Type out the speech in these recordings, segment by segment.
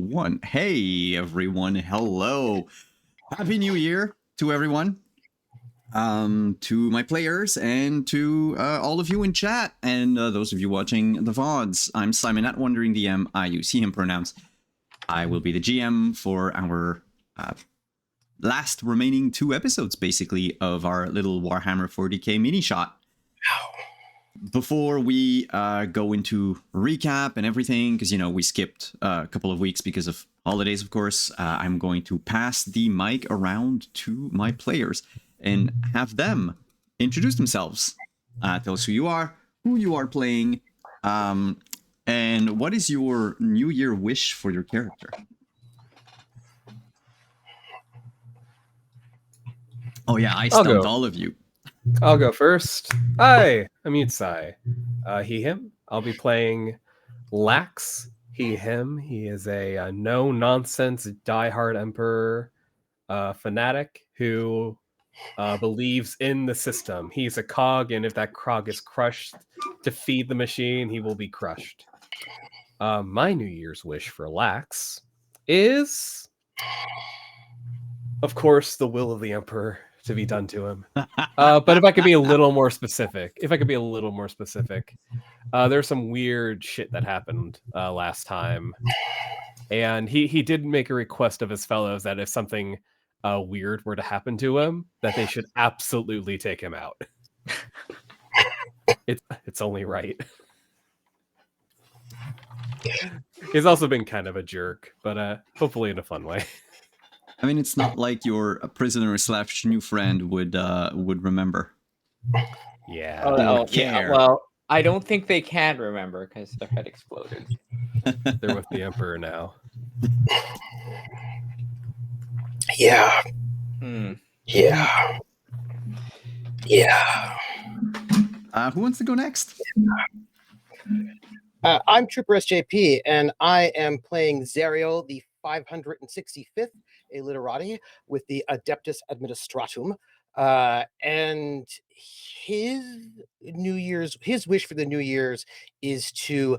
one. Hey everyone, hello. Happy New Year to everyone. To my players and to all of you in chat and those of you watching the VODs. I'm Simon at Wandering DM. I use he, him pronouns. I will be the GM for our last remaining 2 episodes, basically, of our little Warhammer 40k mini shot. Before we go into recap and everything, because, you know, we skipped a couple of weeks because of holidays, of course, I'm going to pass the mic around to my players and have them introduce themselves. Tell us who you are playing, and what is your New Year wish for your character? Oh yeah, I stumped all of you. I'll go first. Hi, I'm Yutsai. He, him. I'll be playing Lax. He, him. He is a no-nonsense, diehard Emperor fanatic who believes in the system. He's a cog, and if that cog is crushed to feed the machine, he will be crushed. My New Year's wish for Lax is, of course, the will of the Emperor to be done to him. But if I could be a little more specific, there's some weird shit that happened last time. And he did make a request of his fellows that if something weird were to happen to him, that they should absolutely take him out. It's only right. He's also been kind of a jerk, but hopefully in a fun way. I mean, it's not like your prisoner / new friend would remember. Yeah. Yeah. Well, I don't think they can remember because their head exploded. They're with the Emperor now. Yeah. Yeah. Who wants to go next? I'm Trooper SJP, and I am playing Zerial, the 565th Illiterati with the Adeptus Administratum. And his wish for the New Year's is to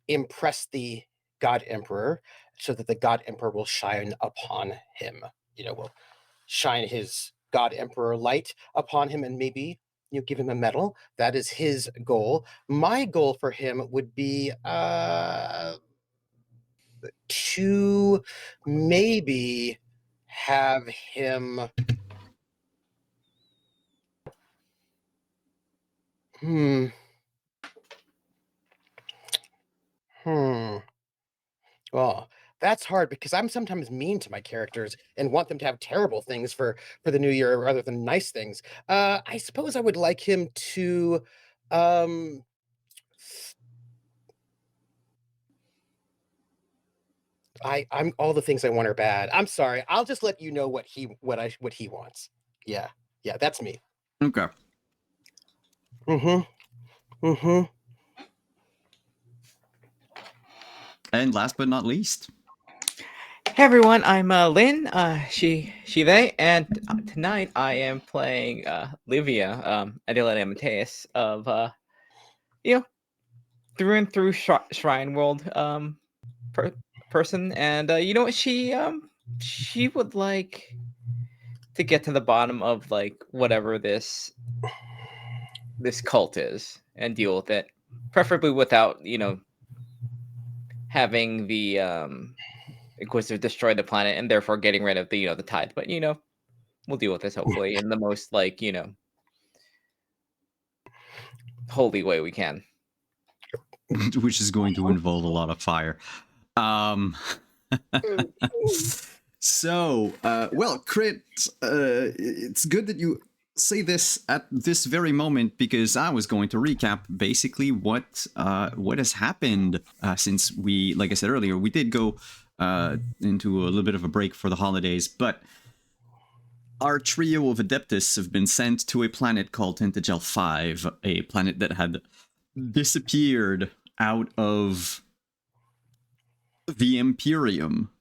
impress the God Emperor so that the God Emperor will shine upon him. You know, will shine his God Emperor light upon him and maybe, you know, give him a medal. That is his goal. My goal for him would be to maybe have him well, that's hard because I'm sometimes mean to my characters and want them to have terrible things for the new year rather than nice things. I suppose I would like him to I'm all the things I want are bad. I'm sorry. I'll just let you know what he wants. Yeah, that's me. Okay. And last but not least. Hey everyone, I'm Lynn, she, they, and tonight I am playing Livia, Adela Amadeus of, through and through Shrine World person, and you know what, she would like to get to the bottom of like whatever this cult is and deal with it, preferably without, you know, having the Inquisitor destroy the planet and therefore getting rid of the, you know, the tide. But, you know, we'll deal with this hopefully in the most, like, you know, holy way we can. Which is going to involve a lot of fire. So, well, Crit, it's good that you say this at this very moment, because I was going to recap basically what has happened since we, like I said earlier, we did go into a little bit of a break for the holidays, but our trio of Adeptus have been sent to a planet called Tentagel 5, a planet that had disappeared out of the Imperium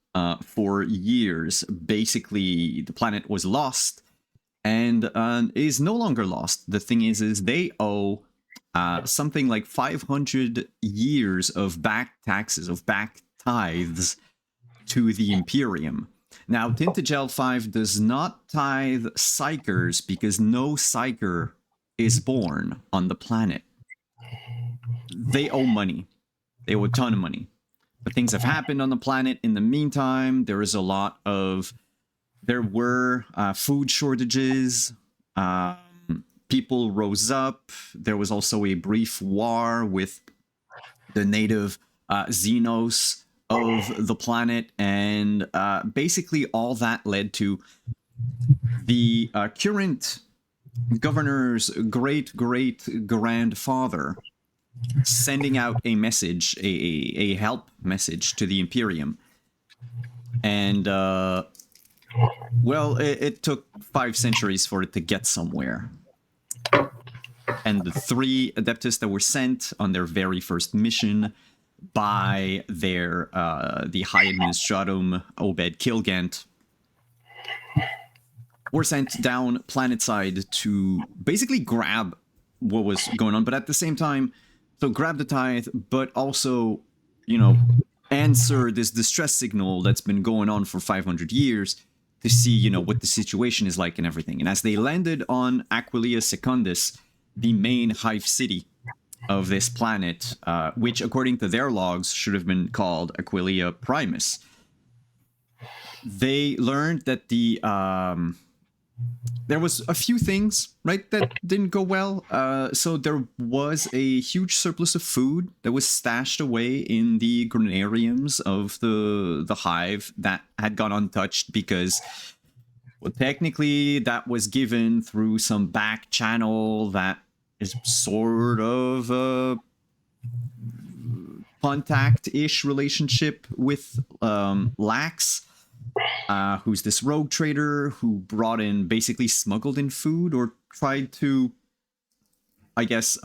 for years. Basically, the planet was lost and is no longer lost. The thing is they owe something like 500 years of back taxes, of back tithes to the Imperium. Now, Tintagel 5 does not tithe psychers because no psycher is born on the planet. They owe money. They owe a ton of money. But things have happened on the planet in the meantime. There were food shortages. People rose up. There was also a brief war with the native Xenos of the planet, and basically all that led to the current governor's great-great-grandfather sending out a message, a help message to the Imperium. And, well, it took 5 centuries for it to get somewhere. And the 3 Adeptus that were sent on their very first mission by their the High Administratum Obed Kilgant were sent down planetside to basically grab what was going on, but at the same time, so grab the tithe, but also, you know, answer this distress signal that's been going on for 500 years to see, you know, what the situation is like and everything. And as they landed on Aquilia Secundus, the main hive city of this planet, which according to their logs should have been called Aquilia Primus, they learned that the there was a few things, right, that didn't go well. So there was a huge surplus of food that was stashed away in the granariums of the hive that had gone untouched because, well, technically that was given through some back channel that is sort of a contact-ish relationship with Lax. Who's this rogue trader who brought in, basically smuggled in food or tried to, I guess,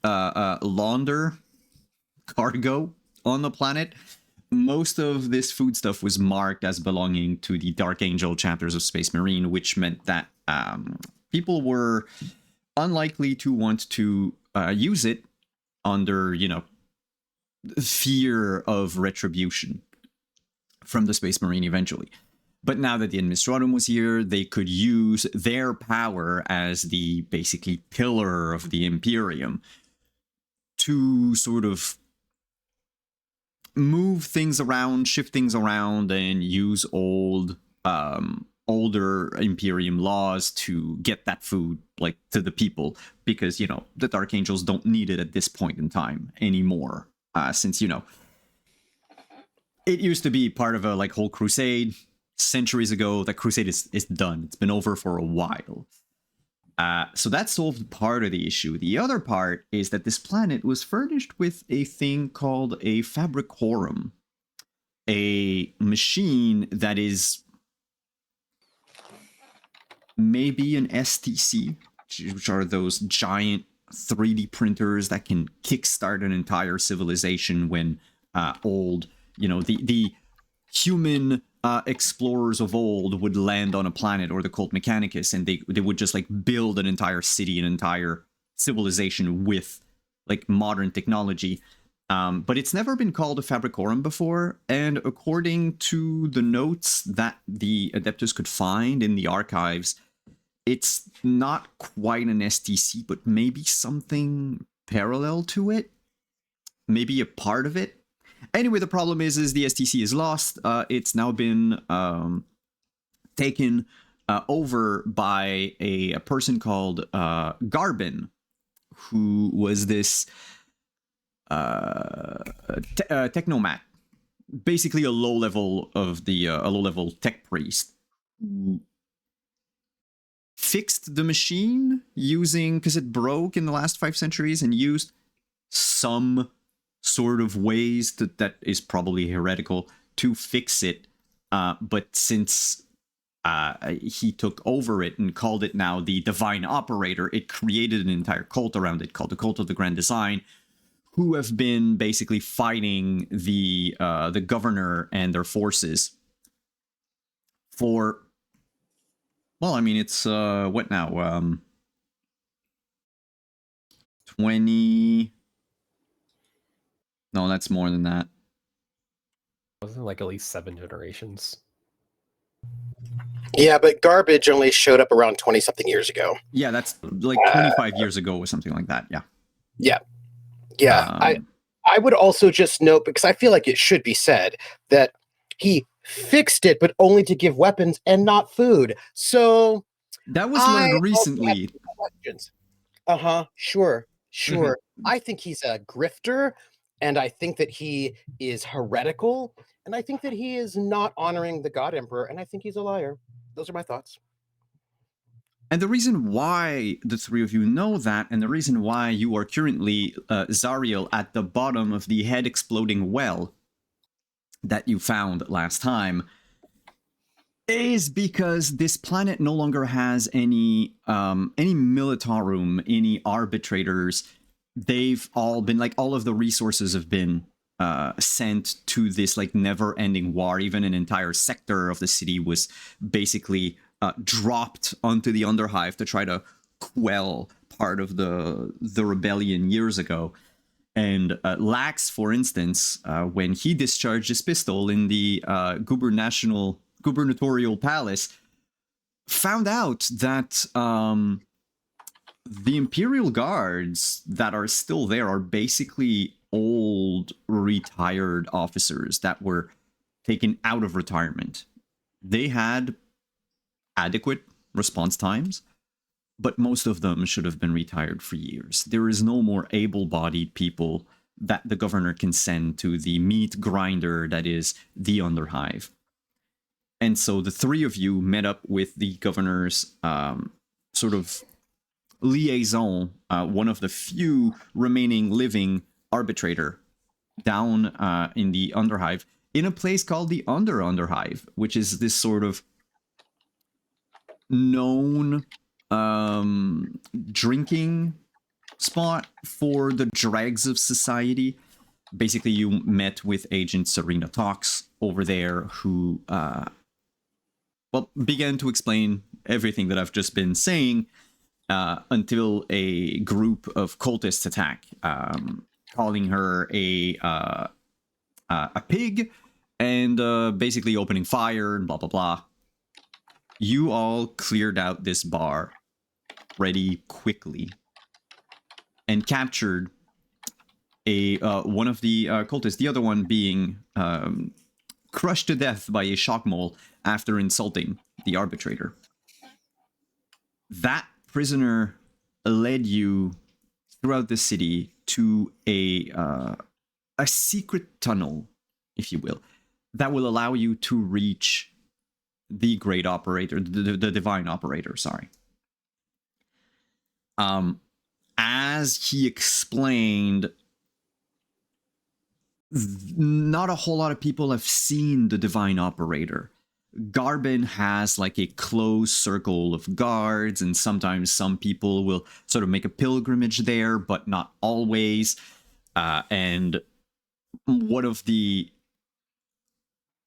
launder cargo on the planet. Most of this food stuff was marked as belonging to the Dark Angel chapters of Space Marine, which meant that people were unlikely to want to use it under, you know, fear of retribution from the Space Marine eventually. But now that the Administratum was here, they could use their power as the basically pillar of the Imperium to sort of move things around, shift things around, and use older Imperium laws to get that food, like, to the people, because, you know, the Dark Angels don't need it at this point in time anymore. Since, you know, it used to be part of a, like, whole crusade centuries ago. That crusade is done. It's been over for a while. So that solved part of the issue. The other part is that this planet was furnished with a thing called a Publicanorum, a machine that is maybe an STC, which are those giant 3D printers that can kickstart an entire civilization when old, you know, the human explorers of old would land on a planet, or the Cult Mechanicus, and they would just, like, build an entire city, an entire civilization with, like, modern technology. But it's never been called a Publicanorum before, and according to the notes that the Adeptus could find in the archives, it's not quite an STC, but maybe something parallel to it. Maybe a part of it. Anyway, the problem is the STC is lost. It's now been taken over by a person called Garbin, who was this technomat, basically a low level tech priest, who fixed the machine using, because it broke in the last 5 centuries, and used some sort of ways that is probably heretical to fix it. But since he took over it and called it now the Divine Operator, it created an entire cult around it called the Cult of the Grand Design, who have been basically fighting the governor and their forces for, well, I mean, it's what now? 20. No, that's more than that. Wasn't it like at least 7 generations? Yeah, but garbage only showed up around 20-something years ago. Yeah, that's like 25 years ago or something like that. Yeah. Yeah. I would also just note, because I feel like it should be said, that he fixed it, but only to give weapons and not food. So That was learned recently. Sure. I think he's a grifter, and I think that he is heretical, and I think that he is not honoring the God Emperor, and I think he's a liar. Those are my thoughts. And the reason why the three of you know that, and the reason why you are currently, Zariel, at the bottom of the head exploding well that you found last time, is because this planet no longer has any militarum, any arbitrators. They've all been, like, all of the resources have been sent to this, like, never-ending war. Even an entire sector of the city was basically dropped onto the Underhive to try to quell part of the rebellion years ago. And Lax, for instance, when he discharged his pistol in the gubernatorial palace, found out that the Imperial guards that are still there are basically old, retired officers that were taken out of retirement. They had adequate response times, but most of them should have been retired for years. There is no more able-bodied people that the governor can send to the meat grinder that is the Underhive. And so the three of you met up with the governor's sort of liaison, one of the few remaining living arbitrator down in the Underhive, in a place called the Underhive, which is this sort of known drinking spot for the dregs of society. Basically, you met with Agent Serena Talks over there, who began to explain everything that I've just been saying until a group of cultists attack, calling her a pig and basically opening fire and blah blah blah. You all cleared out this bar pretty quickly and captured a one of the cultists, the other one being crushed to death by a shock mole after insulting the arbitrator. That prisoner led you throughout the city to a secret tunnel, if you will, that will allow you to reach the great operator, the divine operator, sorry. As he explained, not a whole lot of people have seen the divine operator. Garbin has like a close circle of guards, and sometimes some people will sort of make a pilgrimage there, but not always. And one of the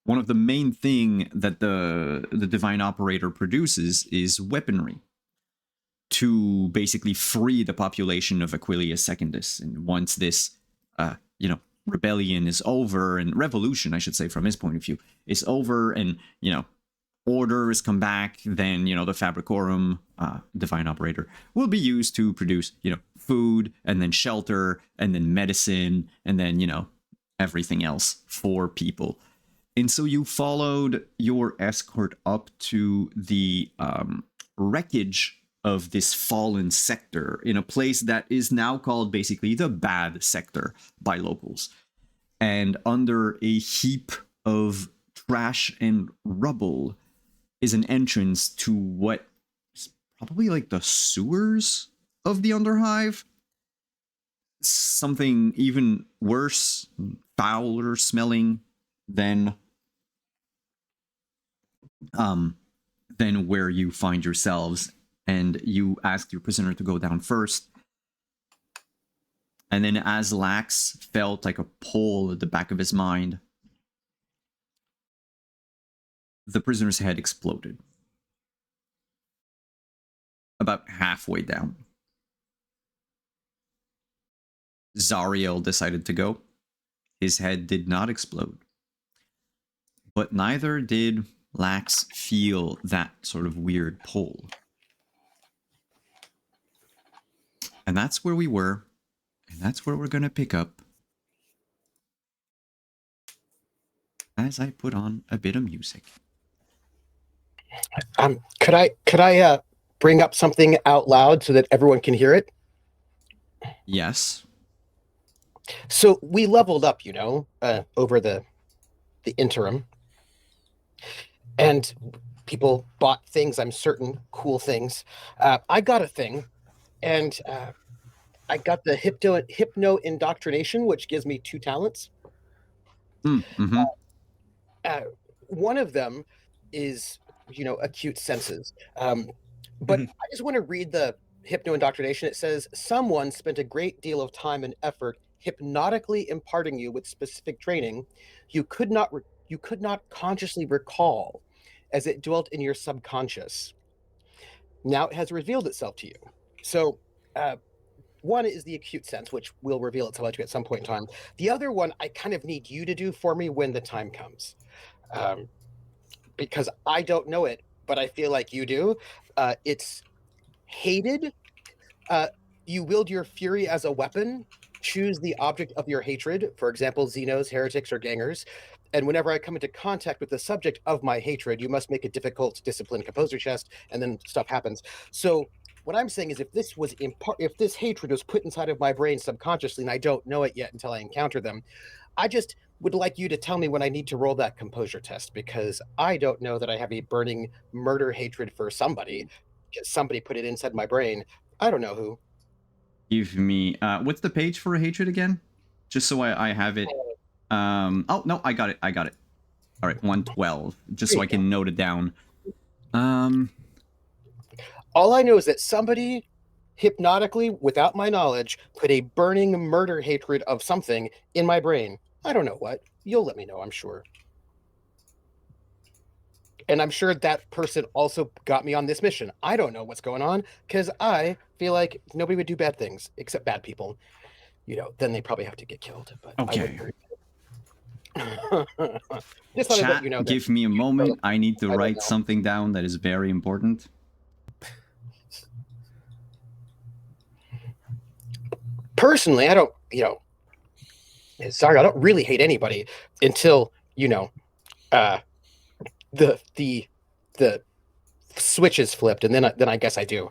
main thing that the divine operator produces is weaponry to basically free the population of Aquilia Secundus. And once this, rebellion is over, and revolution, I should say, from his point of view, is over, and, order has come back, then, the Publicanorum, divine operator, will be used to produce, food, and then shelter, and then medicine, and then, everything else for people. And so you followed your escort up to the wreckage of this fallen sector in a place that is now called basically the bad sector by locals. And under a heap of trash and rubble is an entrance to what is probably like the sewers of the Underhive. Something even worse, fouler smelling than where you find yourselves. And you asked your prisoner to go down first. And then as Lax felt like a pull at the back of his mind, the prisoner's head exploded. About halfway down. Zariel decided to go. His head did not explode. But neither did Lax feel that sort of weird pull. And that's where we were. And that's where we're going to pick up. As I put on a bit of music. Could I bring up something out loud so that everyone can hear it? Yes. So we leveled up, over the interim, and people bought things. I'm certain, cool things. I got a thing, and I got the hypno indoctrination, which gives me 2 talents. Mm-hmm. One of them is, acute senses. But I just want to read the hypno indoctrination. It says, someone spent a great deal of time and effort hypnotically imparting you with specific training you could not consciously recall, as it dwelt in your subconscious. Now it has revealed itself to you. So one is the acute sense, which will reveal itself to you at some point in time. The other one I kind of need you to do for me when the time comes, because I don't know it, but I feel like you do. It's hated. You wield your fury as a weapon. Choose the object of your hatred, for example, Xenos, heretics, or gangers. And whenever I come into contact with the subject of my hatred, you must make a difficult discipline composer test, and then stuff happens. So what I'm saying is, if this hatred was put inside of my brain subconsciously, and I don't know it yet until I encounter them, I just would like you to tell me when I need to roll that composure test, because I don't know that I have a burning murder hatred for somebody. Somebody put it inside my brain. I don't know who. Give me... what's the page for a hatred again? Just so I have it. Oh, no, I got it. All right, 112. Just so I can note it down. All I know is that somebody hypnotically, without my knowledge, put a burning murder hatred of something in my brain. I don't know what. You'll let me know, I'm sure. And I'm sure that person also got me on this mission. I don't know what's going on, because I feel like nobody would do bad things except bad people. Then they probably have to get killed. But okay. Just Chat, give me a moment. I need to write something down that is very important. Personally, I don't, sorry, I don't really hate anybody until, the switch is flipped, and then I guess I do.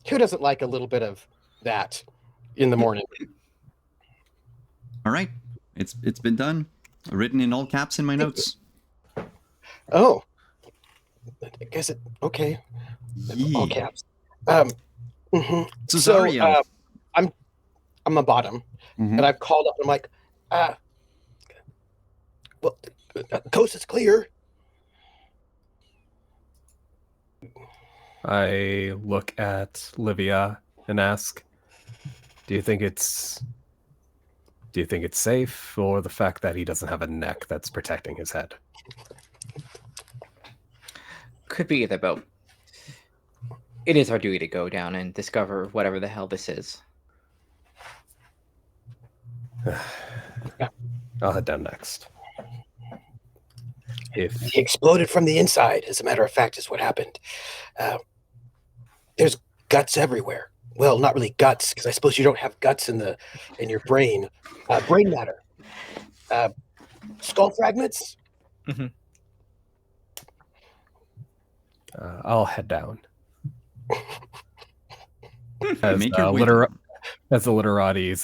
Who doesn't like a little bit of that in the morning? All right, it's been done. Written in all caps in my notes. Oh, I guess it. Okay, all caps. Cesario. I'm a bottom, and I've called up. And I'm like, well, the coast is clear. I look at Livia and ask, do you think it's safe, or the fact that he doesn't have a neck that's protecting his head? Could be either, but it is our duty to go down and discover whatever the hell this is. I'll head down next. He exploded from the inside, as a matter of fact, is what happened. There's guts everywhere. Well, not really guts, because I suppose you don't have guts in your brain. Brain matter. Skull fragments. Mm-hmm. I'll head down. As the literati's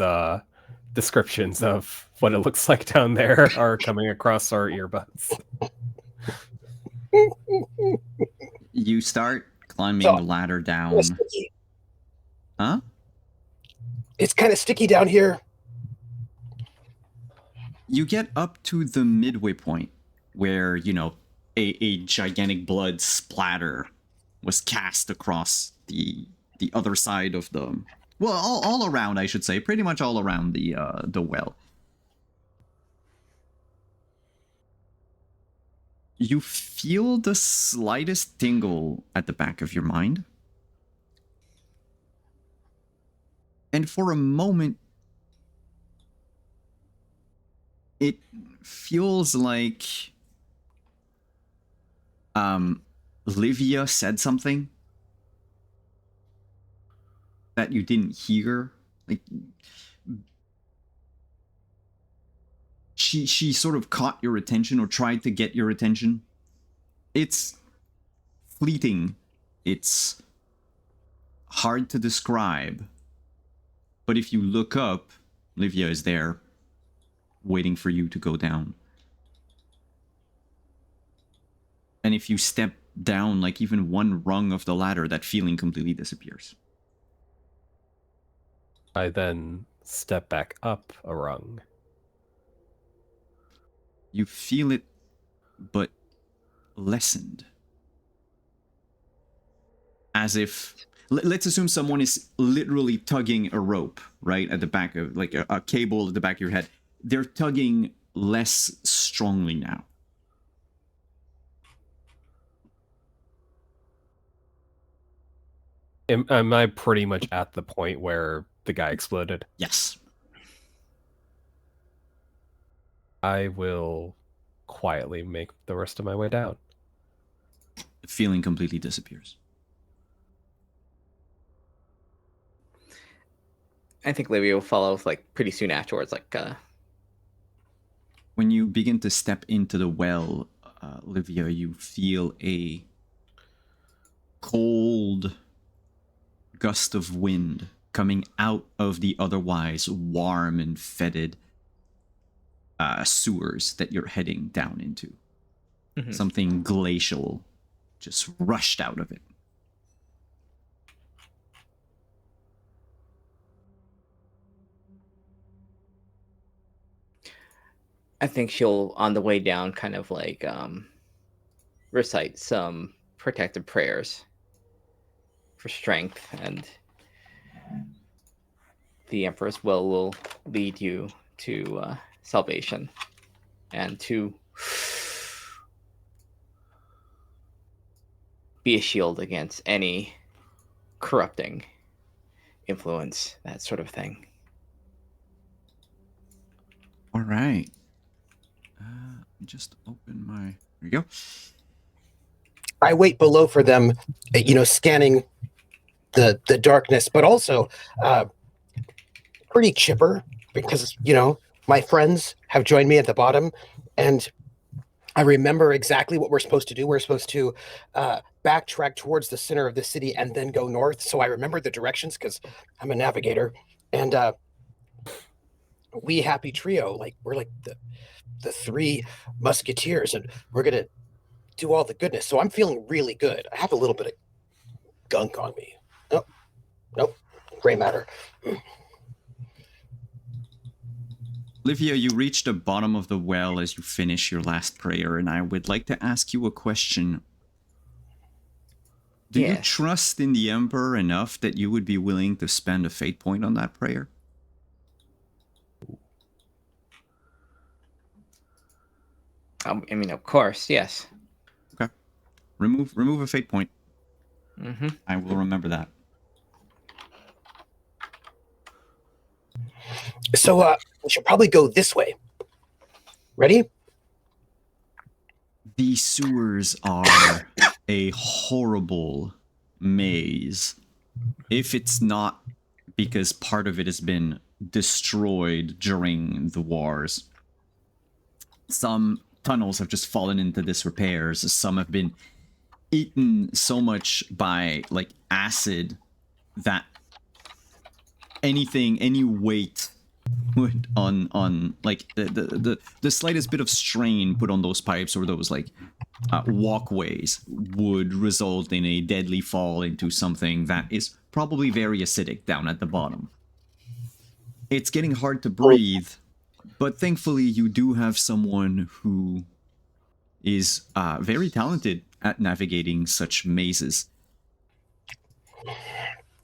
descriptions of what it looks like down there are coming across our earbuds. You start climbing the ladder down. Huh? It's kind of sticky down here. You get up to the midway point where, a gigantic blood splatter was cast across the other side of the... Well, all around, I should say. Pretty much all around the well. You feel the slightest tingle at the back of your mind. And for a moment, it feels like Livia said something that you didn't hear. Like she sort of caught your attention or tried to get your attention. It's fleeting. It's hard to describe. But if you look up, Livia is there, waiting for you to go down. And if you step down like even one rung of the ladder, that feeling completely disappears. I then step back up a rung. You feel it, but lessened. As if, let's assume someone is literally tugging a rope, right? At the back of, like a cable at the back of your head. They're tugging less strongly now. Am I pretty much at the point where the guy exploded? Yes. I will quietly make the rest of my way down. The feeling completely disappears. I think Livia will follow like pretty soon afterwards. Like, when you begin to step into the well, Livia, you feel a cold gust of wind coming out of the otherwise warm and fetid sewers that you're heading down into. mm-hmm. Something glacial just rushed out of it. I think she'll, on the way down, kind of like recite some protective prayers for strength, and the Emperor's will lead you to salvation and to be a shield against any corrupting influence, that sort of thing. All right. Let me just open my... There you go. I wait below for them, scanning the darkness, but also pretty chipper because, my friends have joined me at the bottom, and I remember exactly what we're supposed to do. We're supposed to backtrack towards the center of the city and then go north. So I remember the directions because I'm a navigator, and we happy trio, like we're like the three musketeers, and we're gonna do all the goodness. So I'm feeling really good. I have a little bit of gunk on me. Nope, gray matter. Livia, you reach the bottom of the well as you finish your last prayer, and I would like to ask you a question. Do you trust in the Emperor enough that you would be willing to spend a fate point on that prayer? I mean, of course, yes. Okay. Remove a fate point. Mm-hmm. I will remember that. So we should probably go this way. Ready? The sewers are a horrible maze. If it's not because part of it has been destroyed during the wars. Some tunnels have just fallen into disrepairs. Some have been eaten so much by like acid that any weight would on like the slightest bit of strain put on those pipes or those like walkways would result in a deadly fall into something that is probably very acidic down at the bottom. It's getting hard to breathe, but thankfully you do have someone who is very talented at navigating such mazes.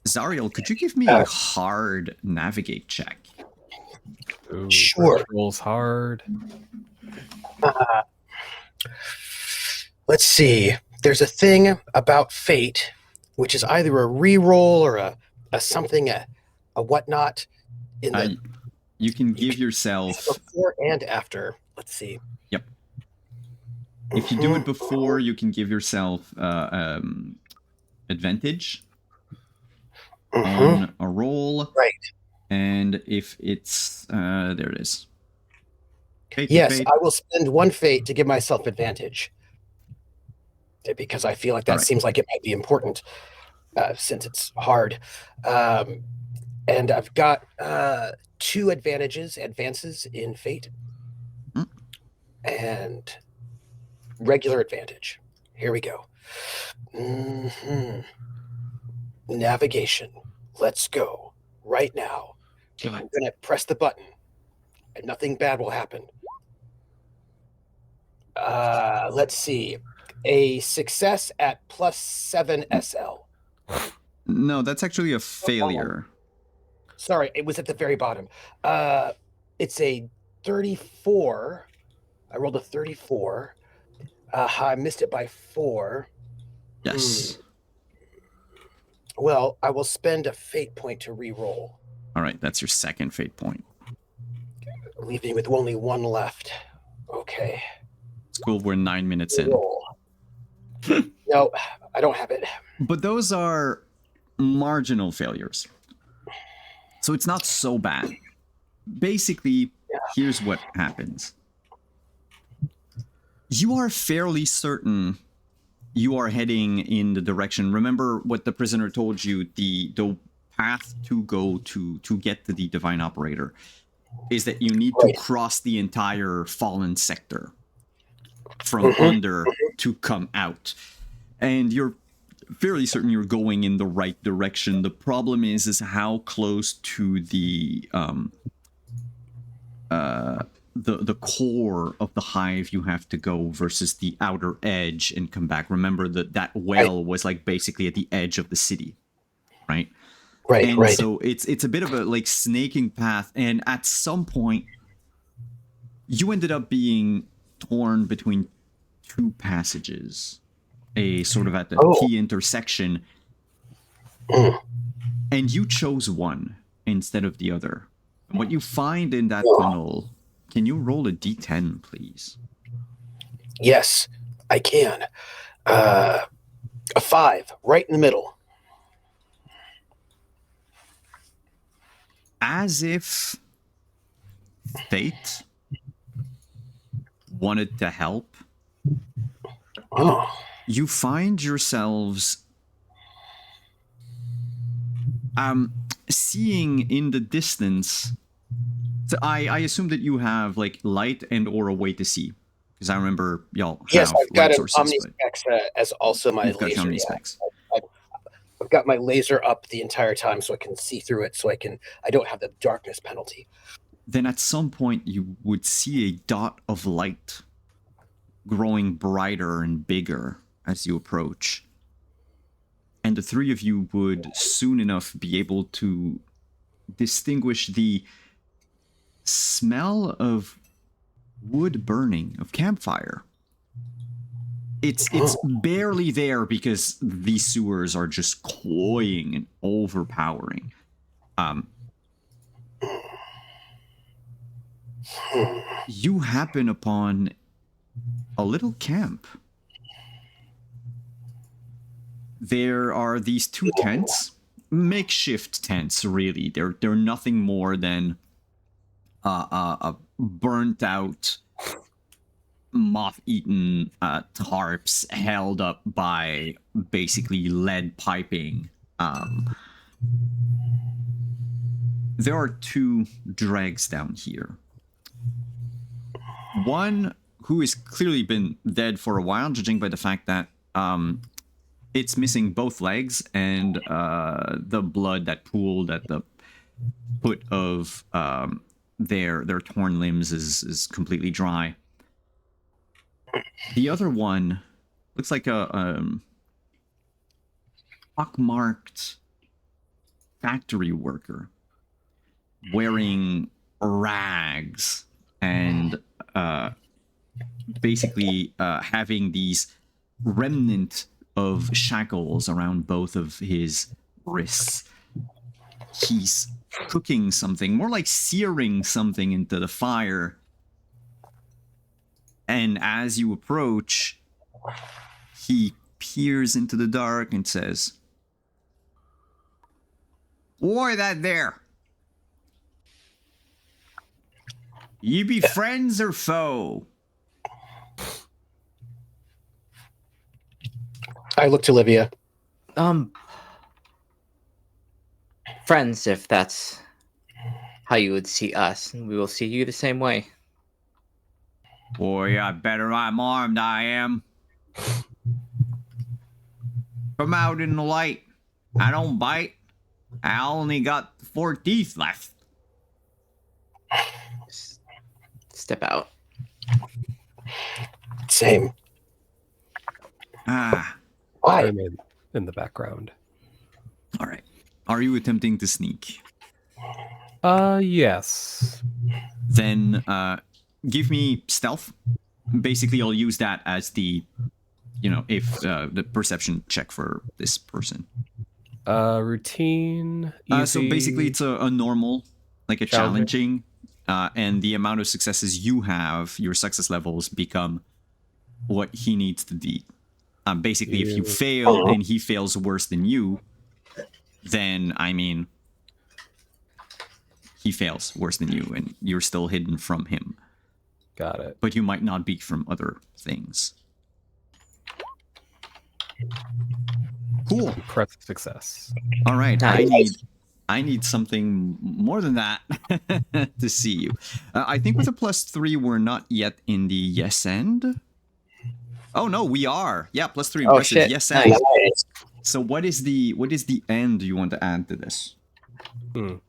Zariel, could you give me a hard navigate check? Ooh, Sure. Rolls hard. Let's see. There's a thing about fate, which is either a re-roll or a something, a whatnot in the you can give yourself before and after. Let's see. Yep. If you do it before, you can give yourself advantage on a roll. Right. And if it's there it is. Fate Yes, fate. I will spend one fate to give myself advantage. Because I feel like that seems like it might be important since it's hard. And I've got 2 advances in fate and regular advantage. Here we go. Navigation. Let's go right now. I'm going to press the button and nothing bad will happen. Let's see. A success at +7 SL. No, that's actually a failure. Sorry, it was at the very bottom. It's a 34. I rolled a 34. I missed it by 4. Yes. Well, I will spend a fate point to re-roll. All right, that's your second fate point. Leaving with only 1 left. Okay. It's cool. We're 9 minutes in. No, I don't have it. But those are marginal failures. So it's not so bad. Basically, here's what happens. You are fairly certain you are heading in the direction. Remember what the prisoner told you, the path to go to get to the divine operator is that you need to cross the entire fallen sector from under to come out. And you're fairly certain you're going in the right direction. The problem is how close to the core of the hive you have to go versus the outer edge and come back. Remember that well was like basically at the edge of the city, right? Right. So it's a bit of a like snaking path, and at some point you ended up being torn between 2 passages, a sort of at the key intersection, and you chose one instead of the other. And what you find in that tunnel, can you roll a d10, please? Yes, I can. A 5, right in the middle. As if fate wanted to help, you find yourselves seeing in the distance. So I assume that you have like light and or a way to see, because I remember y'all have I've got light an sources. Omnispecs as also my laser. Omnispecs. I've got my laser up the entire time so I can see through it, so I don't have the darkness penalty. Then at some point you would see a dot of light growing brighter and bigger as you approach. And the 3 of you would soon enough be able to distinguish the smell of wood burning, of campfire. It's barely there because these sewers are just cloying and overpowering. You happen upon a little camp. There are these 2 tents, makeshift tents, really. They're nothing more than burnt out, moth-eaten tarps held up by basically lead piping. There are 2 dregs down here. One who has clearly been dead for a while, judging by the fact that it's missing both legs, and the blood that pooled at the foot of their torn limbs is completely dry. The other one looks like a pockmarked factory worker wearing rags and basically having these remnant of shackles around both of his wrists. He's cooking something, more like searing something into the fire. And as you approach, he peers into the dark and says, "Why that there? You be friends or foe?" I look to Livia. Friends, if that's how you would see us, and we will see you the same way. Boy, I better I'm armed, I am. Come out in the light. I don't bite. I only got 4 teeth left. Just step out. Same. Ah, I Why? remain in the background. all right. Are you attempting to sneak? Yes. Then give me stealth. Basically, I'll use that as the, if the perception check for this person. Routine. Easy. So basically, it's a normal, like a Challenging. challenging, and the amount of successes you have, your success levels become what he needs to beat. Basically, if you fail and he fails worse than you, then he fails worse than you, and you're still hidden from him. Got it. But you might not be from other things. Cool. Impressive success. All right. Nice. I need something more than that to see you. I think with a +3, we're not yet in the yes end. Oh no, we are. Yeah, +3 Oh, impressive. shit. Yes Nice. end. So what is the end you want to add to this? I'm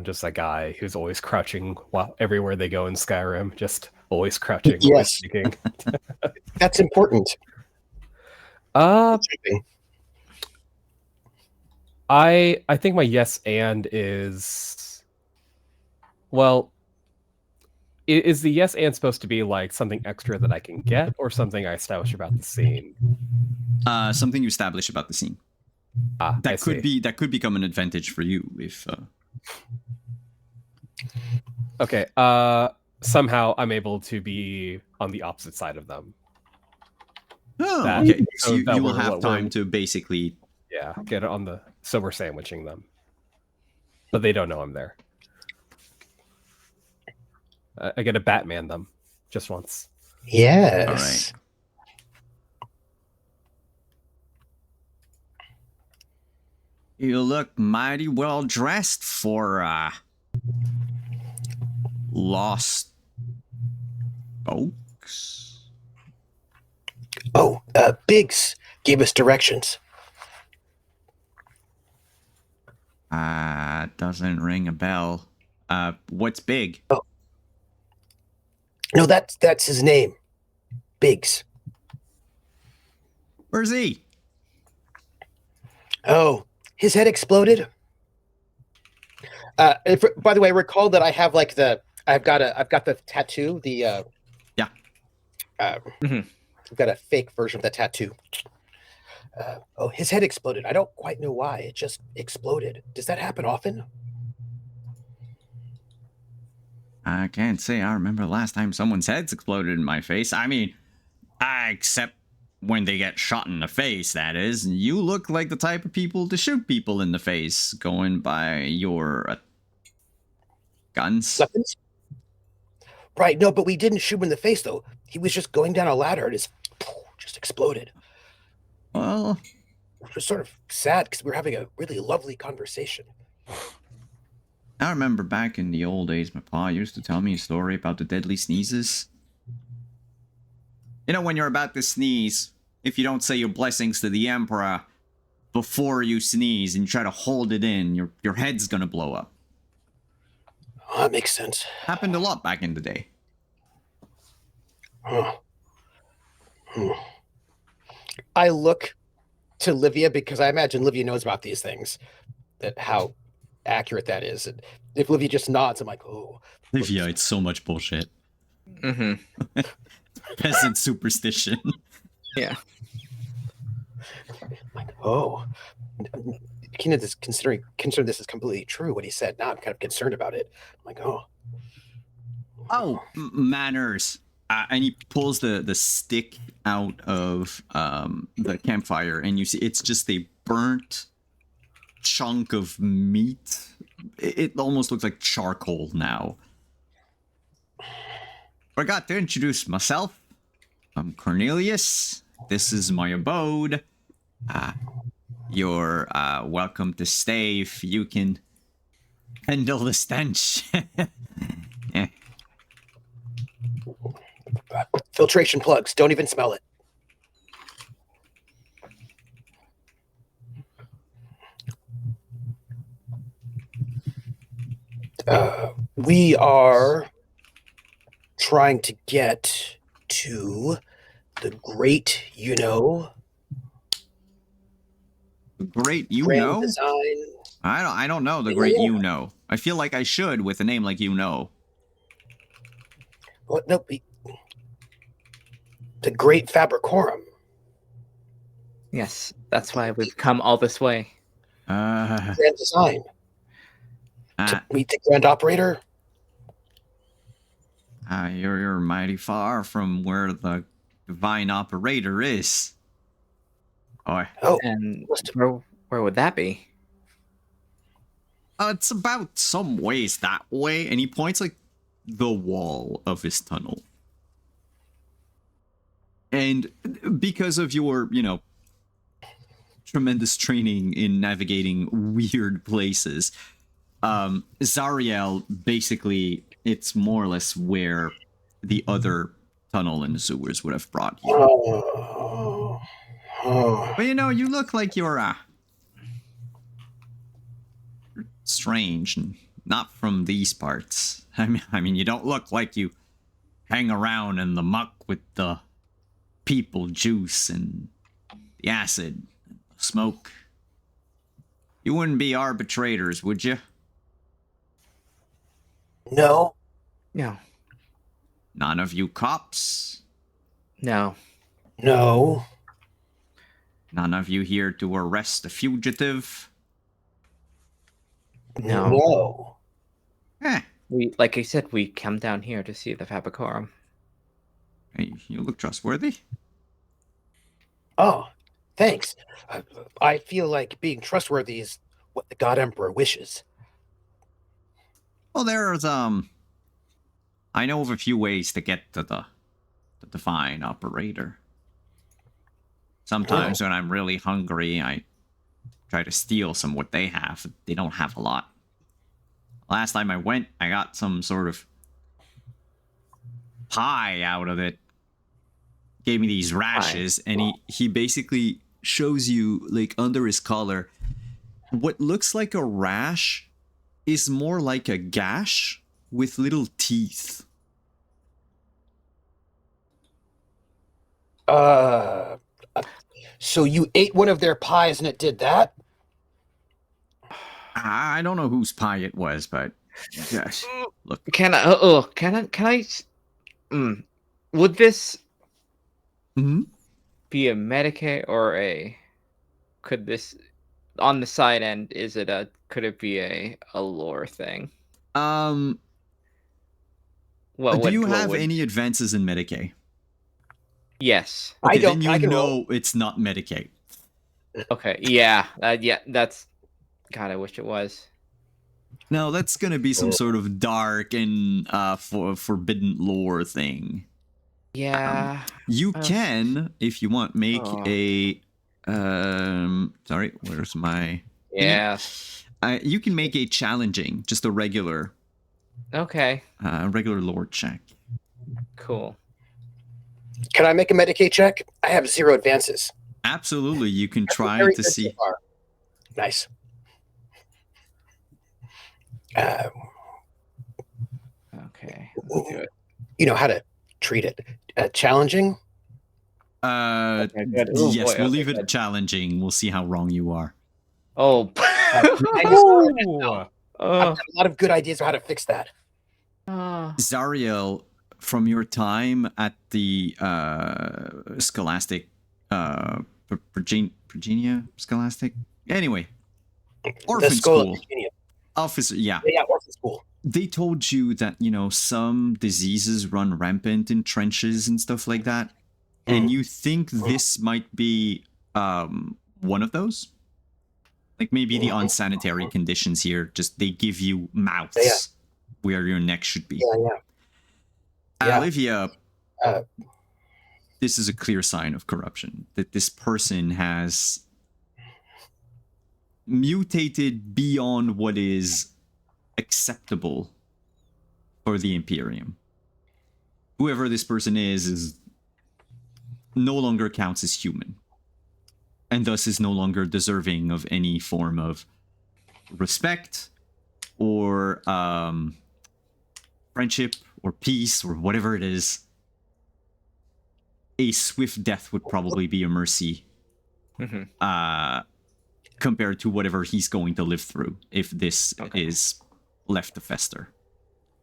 just a guy who's always crouching while everywhere they go in Skyrim, just always crouching, Yes. always speaking. That's important. I think my yes and is, well, is the yes and supposed to be like something extra that I can get, or something I establish about the scene? Something you establish about the scene. I That could see. be become an advantage for you if. Okay. Somehow I'm able to be on the opposite side of them. Oh, That- okay. so So you that will we're- have what we're- time to basically. Yeah, get it on the. So we're sandwiching them, but they don't know I'm there. I get to Batman them just once. Yes. All right. You look mighty well dressed for lost folks. Oh, Biggs gave us directions. Doesn't ring a bell. What's big? No, that's his name. Biggs. Where's he? Oh, his head exploded. By the way, recall that I have I've got the tattoo. Yeah. I've got a fake version of that tattoo. His head exploded. I don't quite know why. It just exploded. Does that happen often? I can't say I remember the last time someone's head's exploded in my face. Except when they get shot in the face, that is. You look like the type of people to shoot people in the face, going by your guns. Weapons? Right. No, but we didn't shoot him in the face though. He was just going down a ladder and just exploded. Well, It was sort of sad because we were having a really lovely conversation. I remember back in the old days, my pa used to tell me a story about the deadly sneezes. You know, when you're about to sneeze, if you don't say your blessings to the Emperor before you sneeze and you try to hold it in, your head's gonna blow up. Oh, that makes sense. Happened a lot back in the day. Huh. I look to Livia because I imagine Livia knows about these things, that how accurate that is. And if Livia just nods, I'm like, oh. Yeah, it's so much bullshit. Mm-hmm. Peasant superstition. Yeah. Like, oh. consider this as completely true. What he said. Now I'm kind of concerned about it. I'm like, oh, Manners. And he pulls the stick out of the campfire, and you see it's just a burnt chunk of meat. It almost looks like charcoal now. Forgot to introduce myself. I'm Cornelius. This is my abode. You're welcome to stay if you can handle the stench. Yeah. filtration plugs. Don't even smell it. We are trying to get to the great, Great, grand design. I don't know the great I feel like I should with a name like What? No, the great Fabricorum. Yes, that's why we've come all this way. Grand design. To meet the grand operator. You're mighty far from where the divine operator is. Oh, And where would that be? it's about some ways that way, and he points like the wall of his tunnel. And because of your, tremendous training in navigating weird places, Zariel, basically, it's more or less where the other tunnel and sewers would have brought you. But you look like you're strange and not from these parts. I mean, you don't look like you hang around in the muck with the people juice and the acid, and the smoke. You wouldn't be arbitrators, would you? No. No. None of you cops? No. No. None of you here to arrest a fugitive? No. No. Like I said, we come down here to see the Fabricorum. Hey, you look trustworthy. Oh, thanks. I feel like being trustworthy is what the God Emperor wishes. Well, there's I know of a few ways to get to the divine operator. Sometimes when I'm really hungry, I try to steal some what they have. They don't have a lot. Last time I went, I got some sort of pie out of it. Gave me these rashes, and he basically shows you, like, under his collar, what looks like a rash is more like a gash with little teeth. So you ate one of their pies and it did that? I don't know whose pie it was, but gosh, look. Can I? Would this be a Medicaid or could this on the side end? Could it be a lore thing? Do you have any advances in Medicaid? Yes. Okay, then you know it's not Medicaid. Okay. Yeah. That's. God, I wish it was. No, that's gonna be some sort of dark and forbidden lore thing. Yeah. You can, if you want, make a sorry, where's my Yeah. You can make a challenging, just a regular regular lore check. Cool. Can I make a Medicaid check? I have 0 advances. Absolutely, you can try to see. So nice. Okay. Let's do it. You know how to treat it. Challenging? Okay, good. Ooh, Yes, boy, we'll leave it challenging. We'll see how wrong you are. Oh. I've got a lot of good ideas on how to fix that. Zariel, from your time at the Scholastic, Virginia Scholastic. Anyway, Orphan School of school. Imperium. Officer, yeah. Yeah, orphan school. They told you that, some diseases run rampant in trenches and stuff like that. And you think this might be one of those? Like maybe the unsanitary conditions here, just they give you mouths where your neck should be. Yeah. Olivia, Uh, this is a clear sign of corruption. That this person has mutated beyond what is acceptable for the Imperium. Whoever this person is no longer counts as human, and thus is no longer deserving of any form of respect or friendship or peace or whatever it is. A swift death would probably be a mercy compared to whatever he's going to live through if this is left to fester.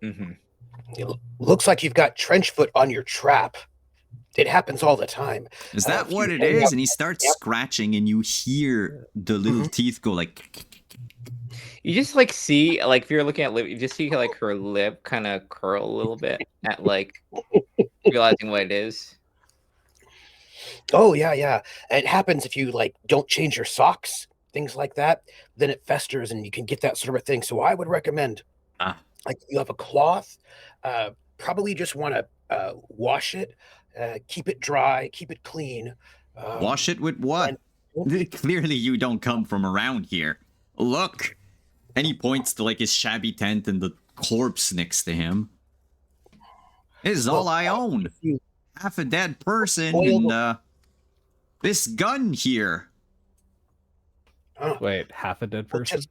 It looks like you've got trench foot on your trap. It happens all the time. Is that what it is? And he starts scratching, and you hear the little teeth go like. You just like see, like if you're looking at Liv, you just see like her lip kind of curl a little bit at like realizing what it is. Oh yeah. It happens if you like don't change your socks, things like that. Then it festers, and you can get that sort of thing. So I would recommend, like you have a cloth, probably just want to wash it, keep it dry, keep it clean. Wash it with what? Clearly, you don't come from around here. Look. And he points to like his shabby tent and the corpse next to him. This is all I own. Half a dead person and this gun here. Wait, half a dead person?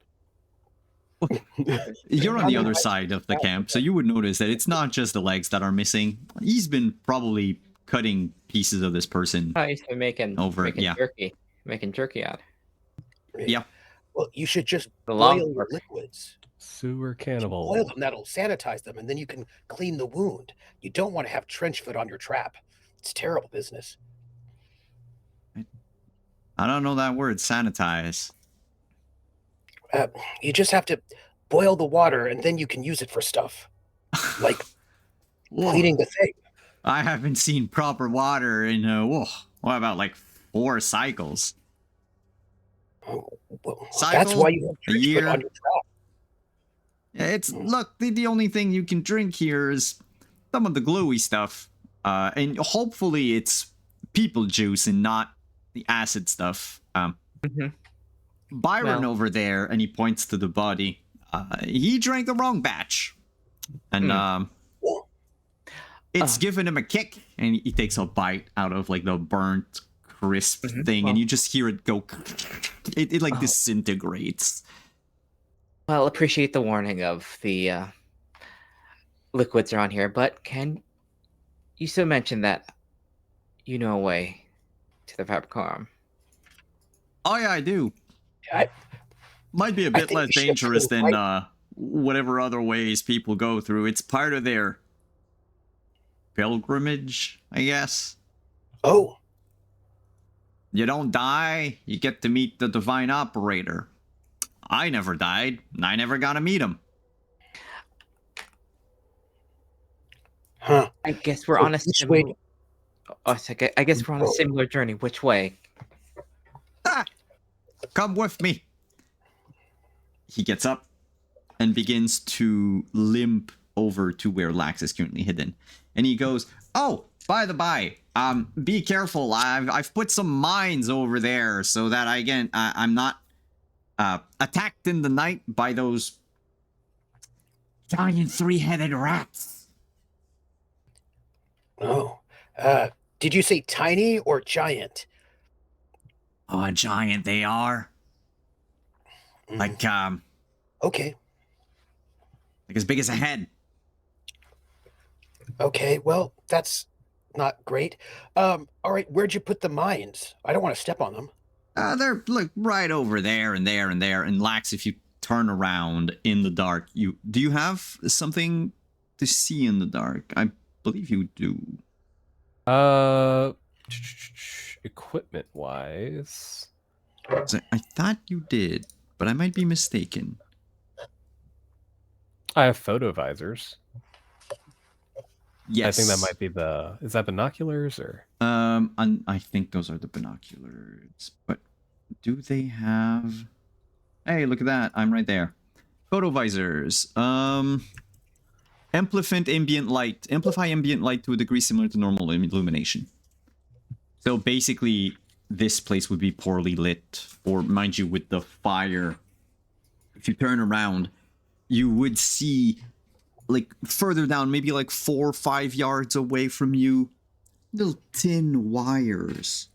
You're on the other side of the camp, so you would notice that it's not just the legs that are missing. He's been probably cutting pieces of this person. Oh, he's been making jerky out. Yeah. Well, you should just The boil long your liquids. Sewer cannibal. Boil them. That'll sanitize them, and then you can clean the wound. You don't want to have trench foot on your trap. It's terrible business. I don't know that word, sanitize. You just have to boil the water, and then you can use it for stuff like cleaning the thing. I haven't seen proper water in what about like 4 cycles? Oh, well, Cycle, that's why you have trench foot on your trap. It's look, the only thing you can drink here is some of the gluey stuff, and hopefully it's people juice and not the acid stuff. Byron over there, and he points to the body. He drank the wrong batch, and it's given him a kick, and he takes a bite out of like the burnt, crisp thing, and you just hear it go. It like disintegrates. Well, appreciate the warning of the liquids around here, but can you still mention that you know a way to the Publicanorum? Oh yeah, I do. I Might be a bit think less we should dangerous go than right- whatever other ways people go through. It's part of their pilgrimage, I guess. Oh, You don't die, you get to meet the divine operator. I never died, and I never got to meet him. huh. I guess we're So on a which similar. way- I guess we're on a similar journey. Which way? Come with me. He gets up and begins to limp over to where Lax is currently hidden. And he goes, "Oh, by the by, be careful. I've put some mines over there so that I'm not attacked in the night by those giant 3-headed rats." Oh, did you say tiny or giant? Oh, a giant they are. Like Okay. as big as a head. Okay. Well, that's not great. All right. Where'd you put the mines? I don't want to step on them. They're like right over there and there and there. And Lax, if you turn around in the dark, do you have something to see in the dark? I believe you do. Equipment wise, So I thought you did, but I might be mistaken. I have photo visors. Yes. I think that might be the. Is that binoculars or? I think those are the binoculars. But do they have? Hey, look at that! I'm right there. Photo visors. Amplify ambient light to a degree similar to normal illumination. So basically, this place would be poorly lit, or mind you, with the fire. If you turn around, you would see, like, further down, maybe like 4 or 5 yards away from you, little tin wires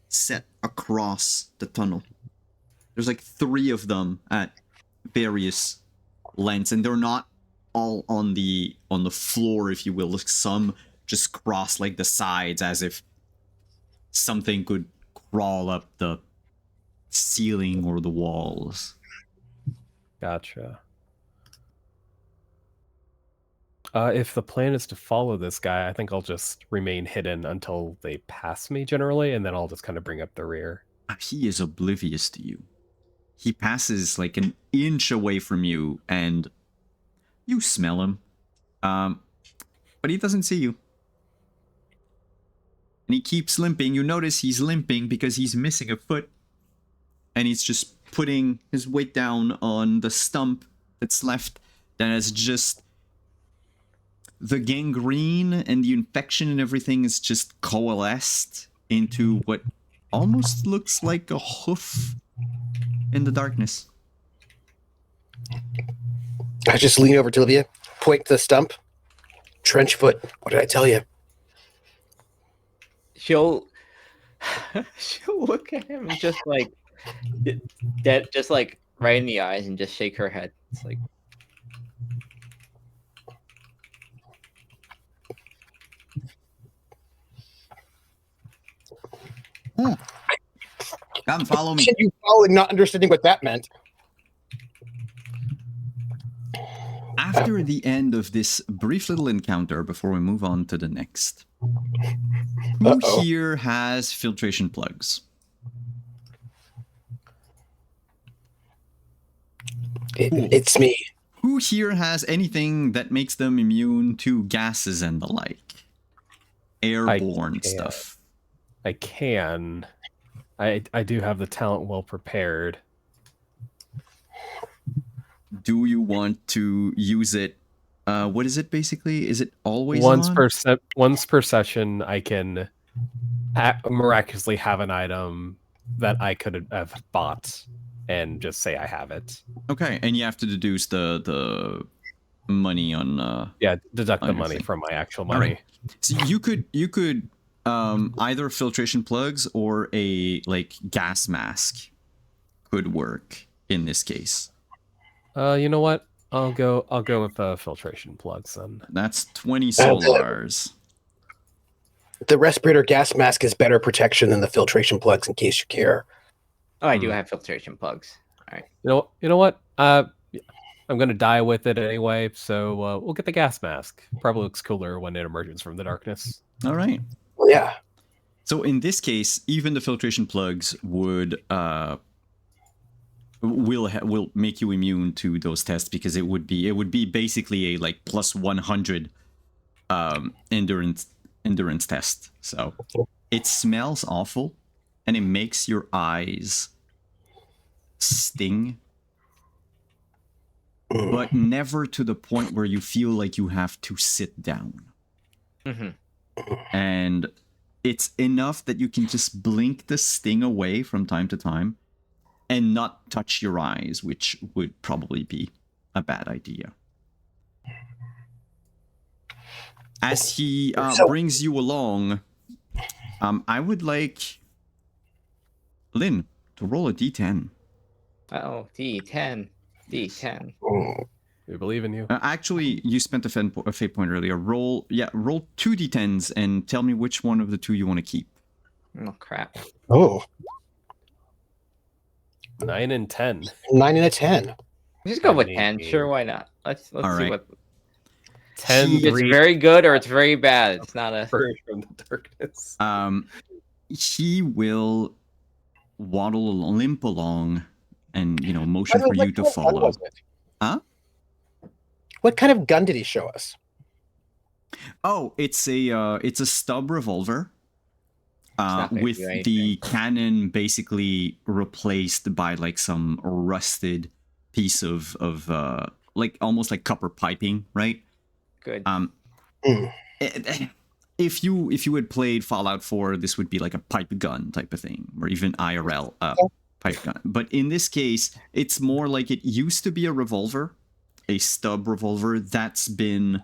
set across the tunnel. There's like 3 of them at various lengths, and they're not all on the floor, if you will. Like, some just cross like the sides, as if something could crawl up the ceiling or the walls. Gotcha. If the plan is to follow this guy, I think I'll just remain hidden until they pass me generally, and then I'll just kind of bring up the rear. He is oblivious to you. He passes like an inch away from you, and you smell him. But he doesn't see you. And he keeps limping. You notice he's limping because he's missing a foot. And he's just putting his weight down on the stump that's left. That is just... the gangrene and the infection and everything is just coalesced into what almost looks like a hoof in the darkness. I just lean over to Olivia, point to the stump. Trench foot. What did I tell you? She'll look at him and just like dead, just like right in the eyes, and just shake her head. It's like, Come follow me. You following, not understanding what that meant. After the end of this brief little encounter, before we move on to the next, who here has filtration plugs? It's me. Who here has anything that makes them immune to gases and the like? Airborne stuff. I can. I do have the talent well prepared. Do you want to use it? What is it basically? Is it always once on? Once per session, I can miraculously have an item that I could have bought and just say I have it. Okay, and you have to deduce the money on. Deduct the money thing. from my actual money. All right. So you could either filtration plugs or a like gas mask could work in this case. You know what? I'll go with filtration plugs then. That's 20 solars. The respirator gas mask is better protection than the filtration plugs, in case you care. oh, I do have filtration plugs. All right. You know what? I'm gonna die with it anyway, so we'll get the gas mask. Probably looks cooler when it emerges from the darkness. All right. Yeah. So in this case, even the filtration plugs will make you immune to those tests, because it would be basically a like plus 100 endurance test. So it smells awful and it makes your eyes sting, but never to the point where you feel like you have to sit down. Mm-hmm. And it's enough that you can just blink the sting away from time to time and not touch your eyes, which would probably be a bad idea. As he brings you along, I would like Lynn to roll a d10. Oh, D10. D10. We believe in you. Actually, you spent a fate point earlier. Roll 2 d10s and tell me which one of the 2 you want to keep. Oh, crap. Oh, 9 and 10. 9 and a 10. Just go with 10. 10. Sure, why not? Let's All see right. what... 10 It's breathe very good or it's very bad. It's not a... from the darkness. He will limp along and By motion the for way, you what to kind of gun follow. was it? Huh? What kind of gun did he show us? Oh, it's a stub revolver. not gonna With do anything. the cannon basically replaced by like some rusted piece of like almost like copper piping, right? Good. Um, Mm. if you had played Fallout 4, this would be like a pipe gun type of thing, or even IRL pipe gun. But in this case, it's more like it used to be a revolver, a stub revolver that's been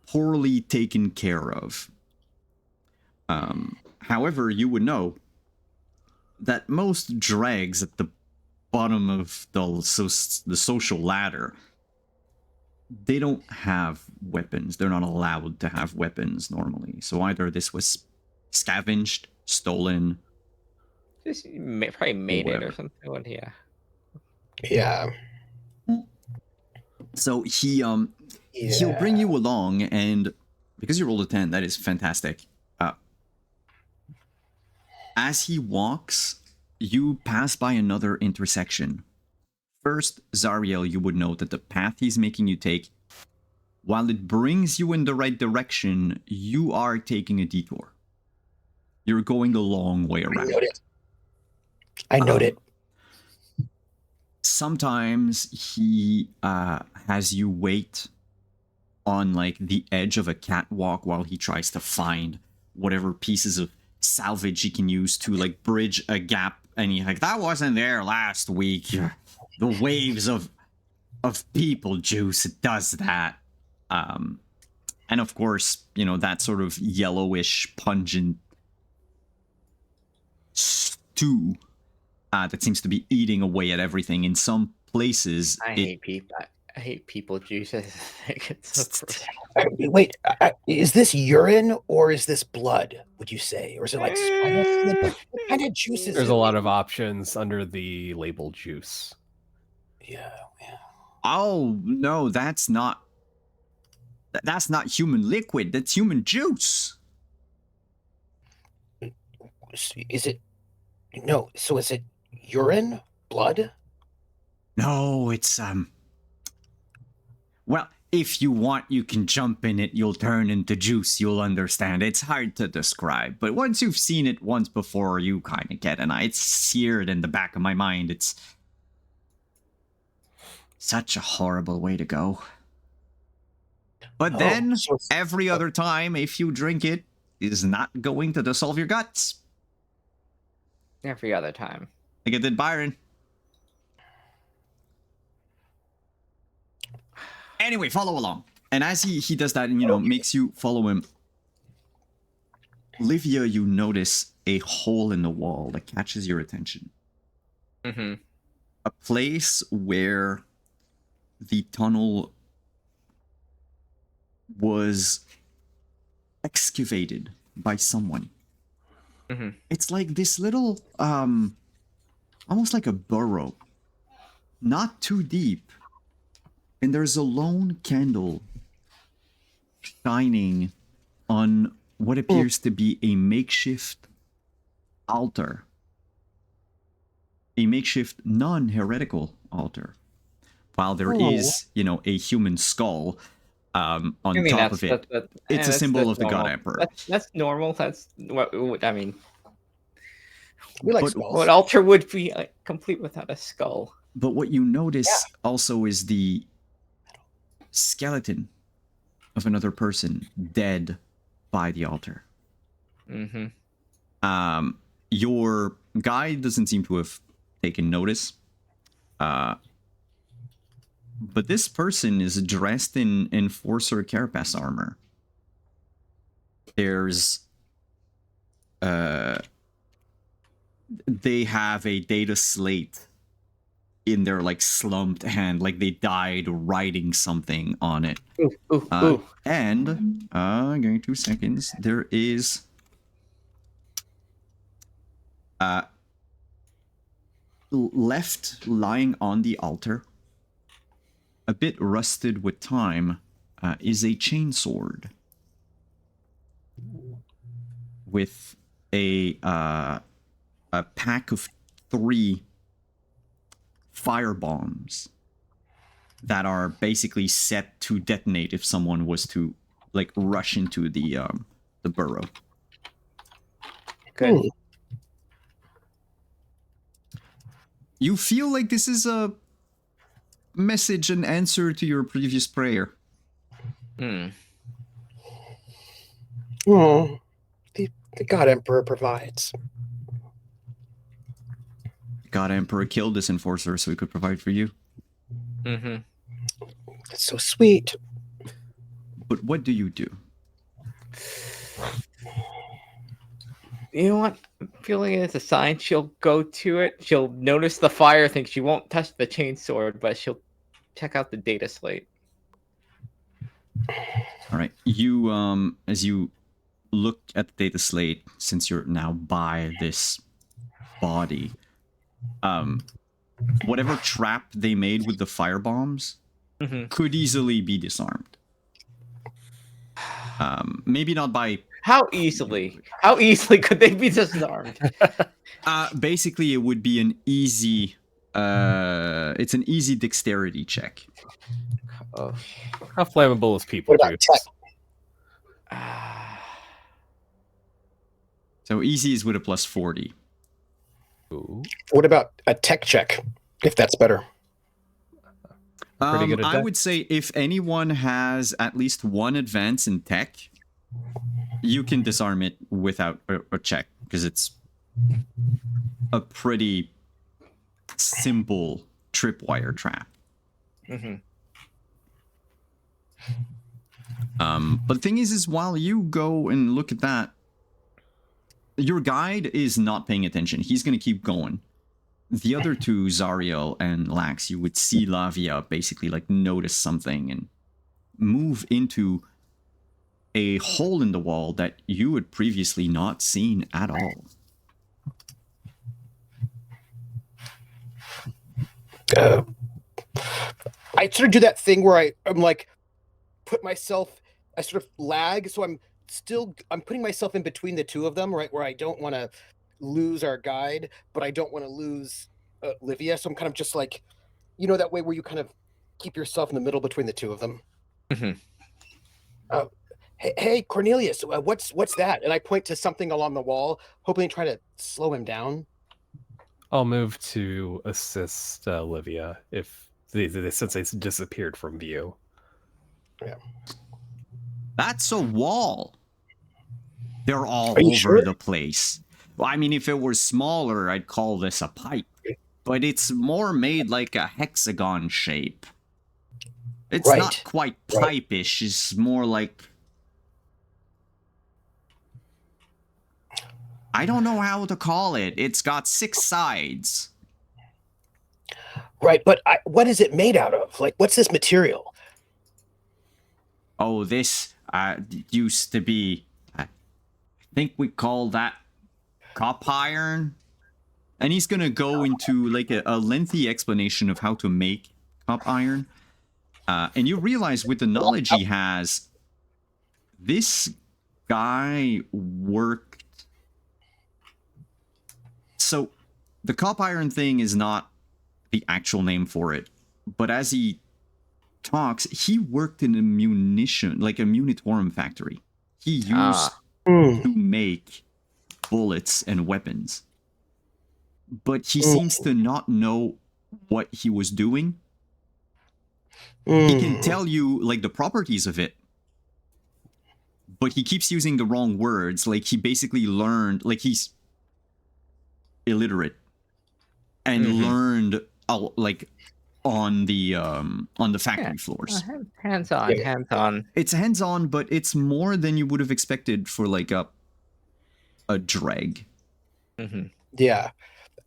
poorly taken care of. However, you would know that most dregs at the bottom of the social ladder, they don't have weapons. They're not allowed to have weapons normally. So either this was scavenged, stolen. Just probably made it or whatever. something. What? Yeah. Yeah. So he'll bring you along, and because you rolled a 10, that is fantastic. As he walks, you pass by another intersection. First, Zariel, you would note that the path he's making you take, while it brings you in the right direction, you are taking a detour. You're going the long way I around. note it. Sometimes he has you wait on like the edge of a catwalk while he tries to find whatever pieces of salvage he can use to like bridge a gap, and he's like, that wasn't there last week. The waves of people juice, it does that. And of course, that sort of yellowish pungent stew that seems to be eating away at everything. In some places I hate people. I hate people juices. It's so gross. Wait, is this urine or is this blood, would you say? Or is it like spinal fluid? What kind of juice is There's it? a lot of options under the label juice. Yeah. Oh no, that's not human liquid. That's human juice. Is it? No. So is it urine? Blood? No, it's well, if you want, you can jump in it. You'll turn into juice. You'll understand. It's hard to describe, but once you've seen it once before, you kind of get it. It's seared in the back of my mind. It's such a horrible way to go. But then, so every other time, if you drink it, is not going to dissolve your guts. Every other time. Like it did Byron. Anyway, follow along. And as he does that and, makes you follow him, Livia, you notice a hole in the wall that catches your attention. Mm-hmm. A place where the tunnel was excavated by someone. Mm-hmm. It's like this little, almost like a burrow. Not too deep. And there's a lone candle shining on what appears to be a makeshift altar. A makeshift non-heretical altar. While there is, a human skull on top of it. It's a symbol of the God Emperor. That's normal. That's what I mean. We like But skulls. What altar would be complete without a skull? But what you notice also is the skeleton of another person dead by the altar. Mm-hmm. Your guide doesn't seem to have taken notice. But this person is dressed in Enforcer Carapace armor. There's they have a data slate in their like slumped hand, like they died writing something on it. Ooh. And give me 2 seconds. There is left lying on the altar, a bit rusted with time, is a chainsword with a pack of 3 fire bombs that are basically set to detonate if someone was to like rush into the burrow. Good. Hmm. You feel like this is a message and answer to your previous prayer. Hmm. Oh, the God Emperor provides. God Emperor killed this enforcer so he could provide for you. Mm-hmm. That's so sweet. But what do you do? You know what? I'm feeling it's a sign. She'll go to it. She'll notice the fire thing. She won't touch the chainsword, but she'll check out the data slate. All right. You as you look at the data slate, since you're now by this body, whatever trap they made with the fire bombs Mm-hmm. could easily be disarmed. Maybe not by How easily? How easily could they be disarmed? basically it would be an easy it's an easy dexterity check. Oh. How flammable is people What about juice? tech? So easy is with a plus 40. Ooh. What about a tech check, if that's better? Pretty good at I that. would say if anyone has at least one advance in tech, you can disarm it without a check, because it's a pretty simple tripwire trap. Mm-hmm. But the thing is while you go and look at that, your guide is not paying attention. He's going to keep going. The other two, Zariel and Lax, you would see Lavia basically like notice something and move into a hole in the wall that you had previously not seen at all. I sort of do that thing where I'm like, I sort of lag, so I'm putting myself in between the two of them, right, where I don't want to lose our guide, but I don't want to lose Livia, so I'm kind of just like, that way where you kind of keep yourself in the middle between the two of them. Mm-hmm. Hey, Cornelius, what's that? And I point to something along the wall, hoping to try to slow him down. I'll move to assist Livia since they disappeared from view. Yeah. That's a wall. They're all Are you over sure? the place. Well, I mean, if it were smaller, I'd call this a pipe. But it's more made like a hexagon shape. It's Right. not quite pipe-ish. It's more like... I don't know how to call it. It's got 6 sides. Right, but what is it made out of? Like, what's this material? Oh, this used to be... I think we call that cop iron. And he's going to go into like a lengthy explanation of how to make cop iron. And you realize with the knowledge he has, this guy worked... So the cop iron thing is not the actual name for it. But as he talks, he worked in a Munitorum factory. He used to make bullets and weapons. But he seems to not know what he was doing. He can tell you like the properties of it, but he keeps using the wrong words. Like he basically learned, like he's illiterate and learned like on the factory floors. Hands-on, Yeah. hands-on. It's hands-on, but it's more than you would have expected for like a dreg. Mm-hmm. Yeah.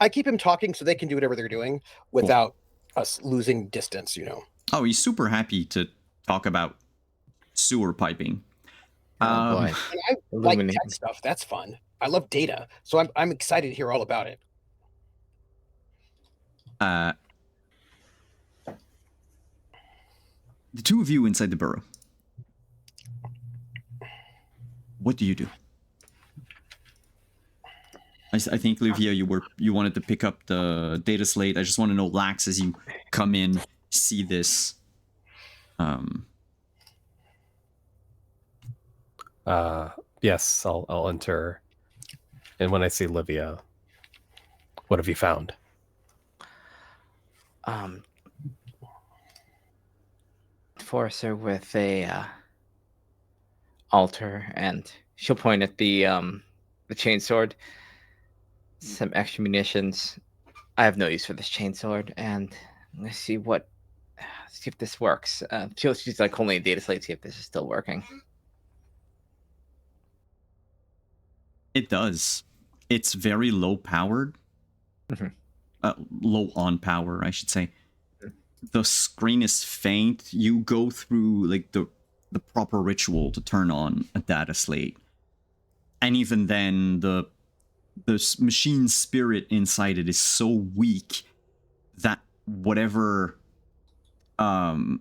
I keep him talking so they can do whatever they're doing without us losing distance, Oh, he's super happy to talk about sewer piping. Oh boy. And I like Illuminate. tech stuff. That's fun. I love data, so I'm excited to hear all about it. The two of you inside the burrow. What do you do? I think Livia, you wanted to pick up the data slate. I just want to know, Lax, as you come in, see this. Yes, I'll enter. And when I see Livia, what have you found? Enforcer with a altar, and she'll point at the chainsword. Some extra munitions. I have no use for this chainsword, and let's see if this works. She's like holding a data slate, see if this is still working. It does. It's very low powered. Low on power, I should say. The screen is faint. You go through like the proper ritual to turn on a data slate, and even then, the machine spirit inside it is so weak that whatever I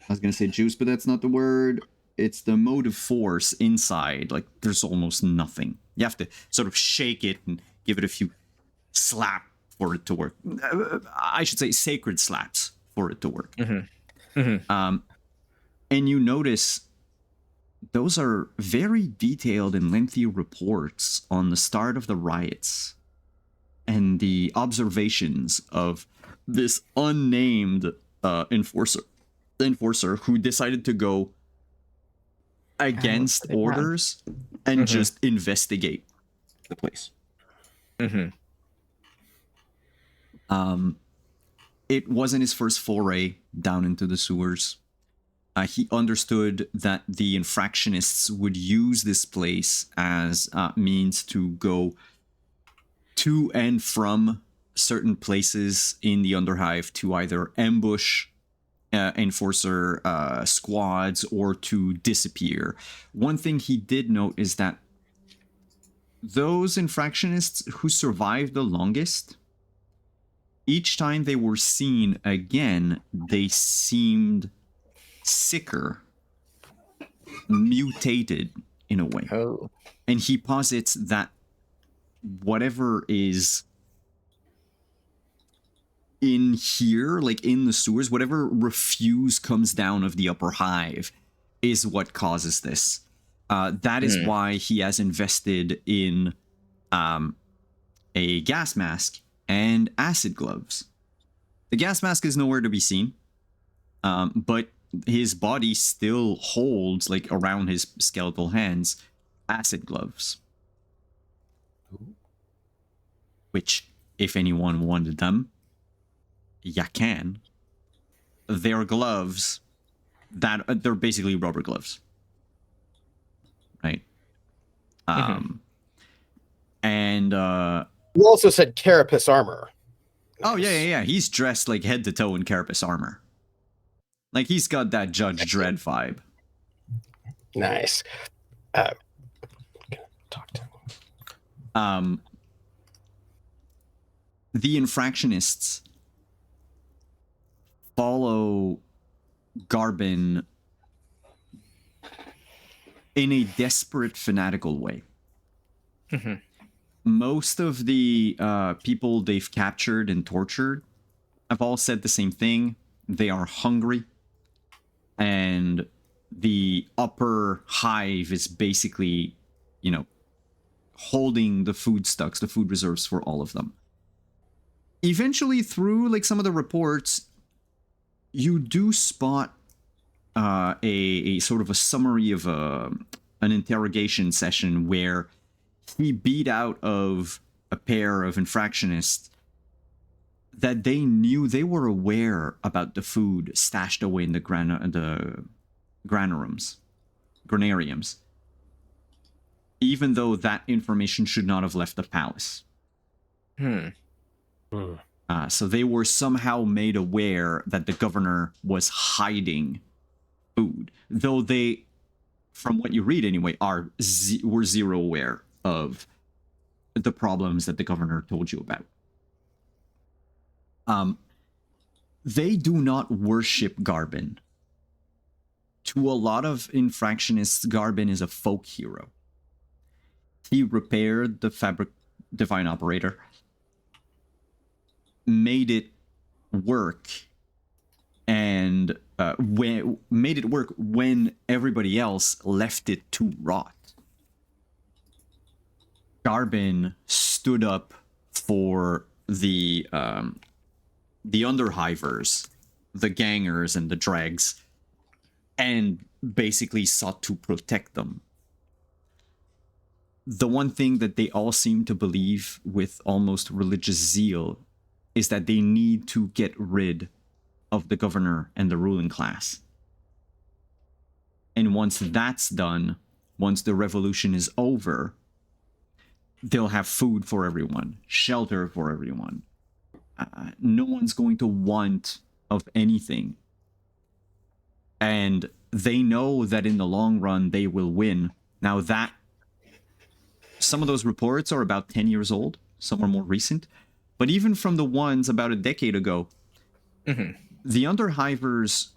was gonna say juice, but that's not the word. It's the motive force inside. Like, there's almost nothing. You have to sort of shake it and give it a few slap for it to work. I should say sacred slaps for it to work. And you notice those are very detailed and lengthy reports on the start of the riots and the observations of this unnamed enforcer who decided to go against orders and just investigate the place. It wasn't his first foray down into the sewers. He understood that the infractionists would use this place as means to go to and from certain places in the Underhive to either ambush enforcer squads or to disappear. One thing he did note is that those infractionists who survived the longest, each time they were seen again, they seemed sicker, mutated in a way. And he posits that whatever is in here, like in the sewers, whatever refuse comes down of the upper hive is what causes this. That is why he has invested in a gas mask and acid gloves. The gas mask is nowhere to be seen, but his body still holds, like around his skeletal hands, acid gloves. Which, if anyone wanted them, you can. They're gloves that they're basically rubber gloves, right? And you also said carapace armor. Oh yeah. He's dressed like head to toe in carapace armor. Like, he's got that Judge Dredd vibe. Nice. Talk to him. The infractionists follow Garbin in a desperate, fanatical way. Most of the people they've captured and tortured have all said the same thing. They are hungry. And the upper hive is basically, holding the food stocks, the food reserves for all of them. Eventually, through like some of the reports, you do spot a sort of a summary of an interrogation session where he beat out of a pair of infractionists that they knew, they were aware about the food stashed away in the granariums, even though that information should not have left the palace. So they were somehow made aware that the governor was hiding food, though they, from what you read anyway, were zero aware of the problems that the governor told you about. They do not worship Garbin. To a lot of infractionists, Garbin is a folk hero. He repaired the fabric divine operator, made it work, and made it work when everybody else left it to rot. Garbin stood up for the underhivers, the gangers, and the dregs, and basically sought to protect them. The one thing that they all seem to believe with almost religious zeal is that they need to get rid of the governor and the ruling class. And once that's done, once the revolution is over, they'll have food for everyone, shelter for everyone. No one's going to want of anything. And they know that in the long run, they will win. Now that some of those reports are about 10 years old, some are more recent. But even from the ones about a decade ago, the underhivers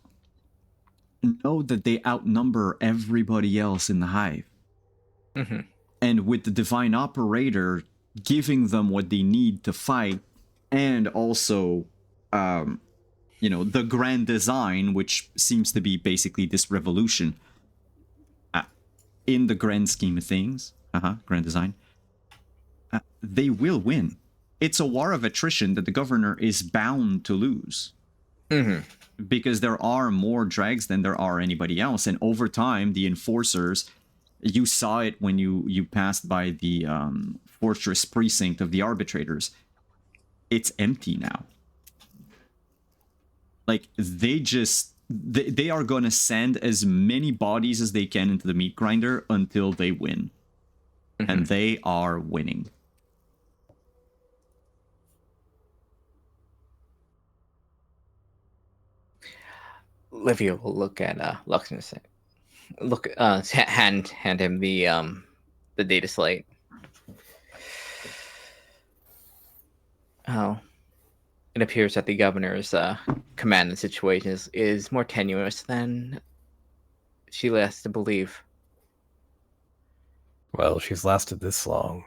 know that they outnumber everybody else in the hive. And with the divine operator giving them what they need to fight, and also, the grand design, which seems to be basically this revolution, in the grand scheme of things, grand design, they will win. It's a war of attrition that the governor is bound to lose. Because there are more drags than there are anybody else. And over time, the enforcers, you saw it when you passed by the fortress precinct of the arbitrators. It's empty now. Like, they are going to send as many bodies as they can into the meat grinder until they win. And they are winning. Livia will look at Lux and say, hand him the data slate. Oh, it appears that the governor's command of the situation is more tenuous than she lets to believe. Well, she's lasted this long.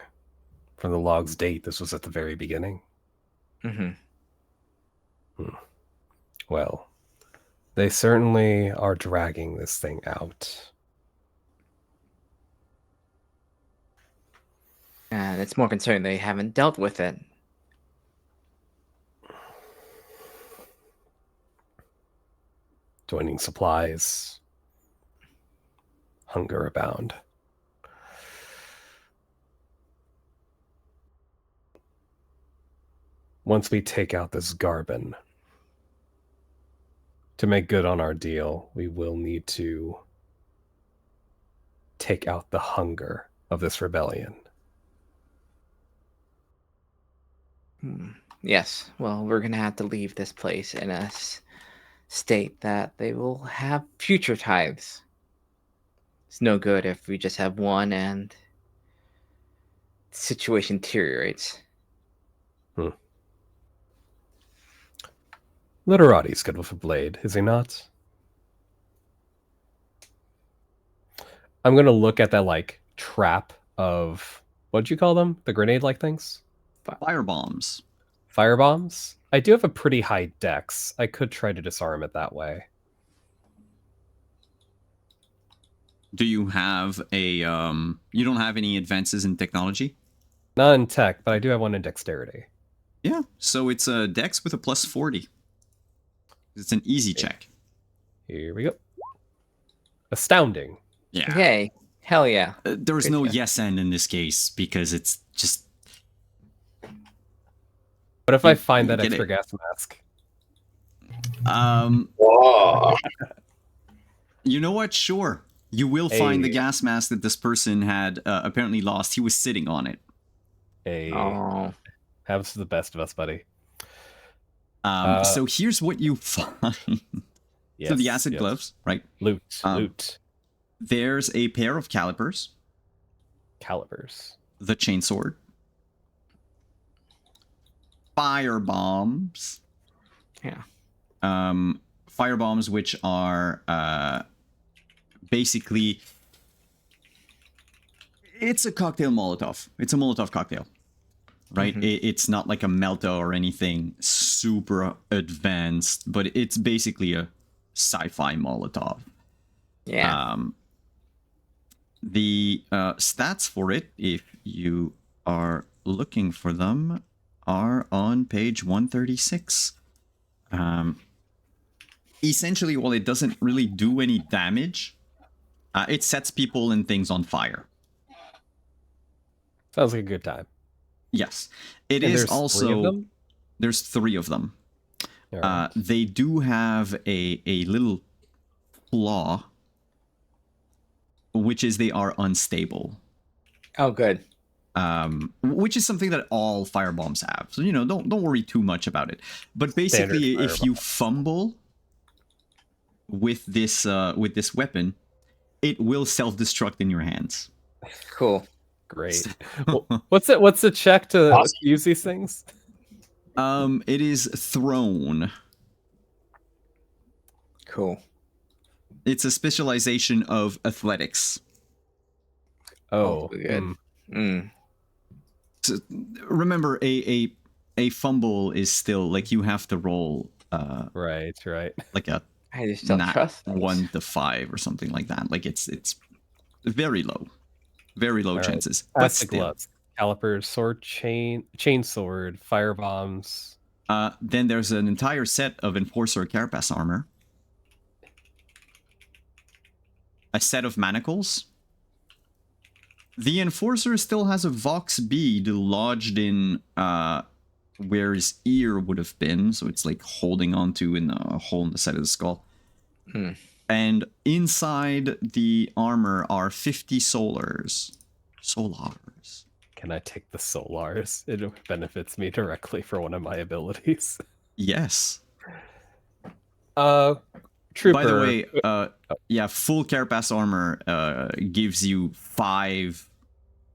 From the log's date, this was at the very beginning. Well, they certainly are dragging this thing out. And it's more concerning they haven't dealt with it. Dwindling supplies. Hunger abound. Once we take out this Garbin, to make good on our deal, we will need to take out the hunger of this rebellion. Yes, well, we're going to have to leave this place in a state that they will have future tithes. It's no good if we just have one and the situation deteriorates. Literati's good with a blade, is he not? I'm going to look at that, trap of... What'd you call them? The grenade-like things? Firebombs. Firebombs? I do have a pretty high dex. I could try to disarm it that way. Do you have a... you don't have any advances in technology? Not in tech, but I do have one in dexterity. Yeah, so it's a dex with a plus 40. It's an easy check. Here we go. Astounding. Yeah. Yay. Hell yeah. There's Good no job. yes and in this case, because it's just... What if I find that Get extra it. gas mask? Whoa. You know what? Sure. You will find the Hey. gas mask that this person had apparently lost. He was sitting on it. Hey, Oh. have the best of us, buddy. So here's what you find. Yes, So the acid yes. gloves, right? Loot. Loot. There's a pair of calipers, Calipers. the chainsword, fire bombs. Yeah. Fire bombs, which are basically It's a cocktail Molotov. It's a Molotov cocktail, right? Mhm. It's not like a Melta or anything super advanced, but it's basically a sci-fi Molotov. Yeah. The stats for it, if you are looking for them, are on page 136. Essentially, while it doesn't really do any damage, it sets people and things on fire. Sounds like a good time. Yes. It And is there's also... 3 of them? There's 3 of them. All right. They do have a little flaw, which is they are unstable. Oh, good. Which is something that all firebombs have. So, don't worry too much about it. But basically, Standard if you fumble with this weapon, it will self-destruct in your hands. Cool. Great. What's the check to Awesome. use these things? It is thrown. Cool. It's a specialization of athletics. Oh, good. Mm. So, remember, a fumble is still like you have to roll right. like a I just don't trust those. 1 to 5 or something like that. Like it's very low All right. chances. But Plastic still, gloves, calipers, sword, chainsword, fire bombs. then there's an entire set of Enforcer Carapace armor, a set of manacles. The Enforcer still has a Vox bead lodged in where his ear would have been, so it's like holding onto in a hole in the side of the skull. Hmm. And inside the armor are 50 solars. Can I take the solars? It benefits me directly for one of my abilities. Yes. Trooper. By the way, yeah, full Carapace armor gives you 5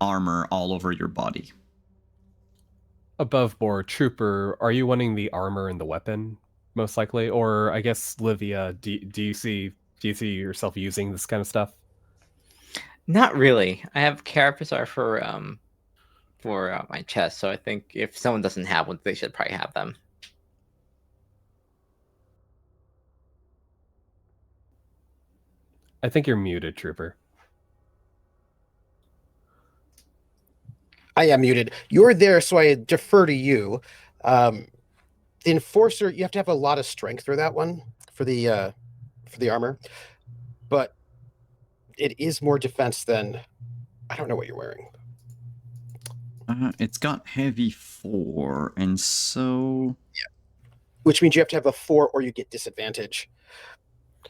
armor all over your body. Above board, Trooper, are you wanting the armor and the weapon, most likely? Or I guess, Livia, do you see yourself using this kind of stuff? Not really. I have Carapace for my chest, so I think if someone doesn't have one, they should probably have them. I think you're muted, Trooper. I am muted. You're there, so I defer to you. The Enforcer, you have to have a lot of strength for that one, for the armor, but it is more defense than... I don't know what you're wearing. It's got heavy 4, and so... Which means you have to have a 4 or you get disadvantage.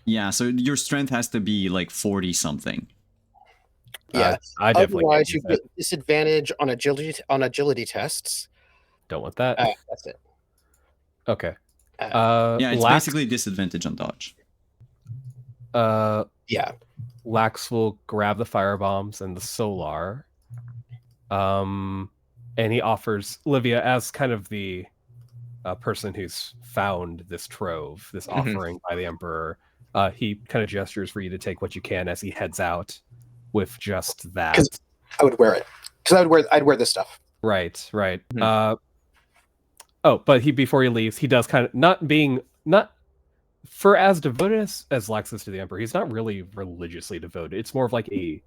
Yeah, so your strength has to be like 40 something. Yeah. I definitely Otherwise, can't you use get it. disadvantage on agility tests. Don't want that. That's it. Okay. Yeah, it's Lax, basically disadvantage on dodge. Yeah. Lax will grab the fire bombs and the solar. And he offers Livia, as kind of the person who's found this trove, this offering by the Emperor. He kind of gestures for you to take what you can as he heads out with just that. Because I would wear it. Because I'd wear this stuff. Right. Mhm. But before he leaves, he does kind of not for as devoted as Lax is to the Emperor. He's not really religiously devoted. It's more of like a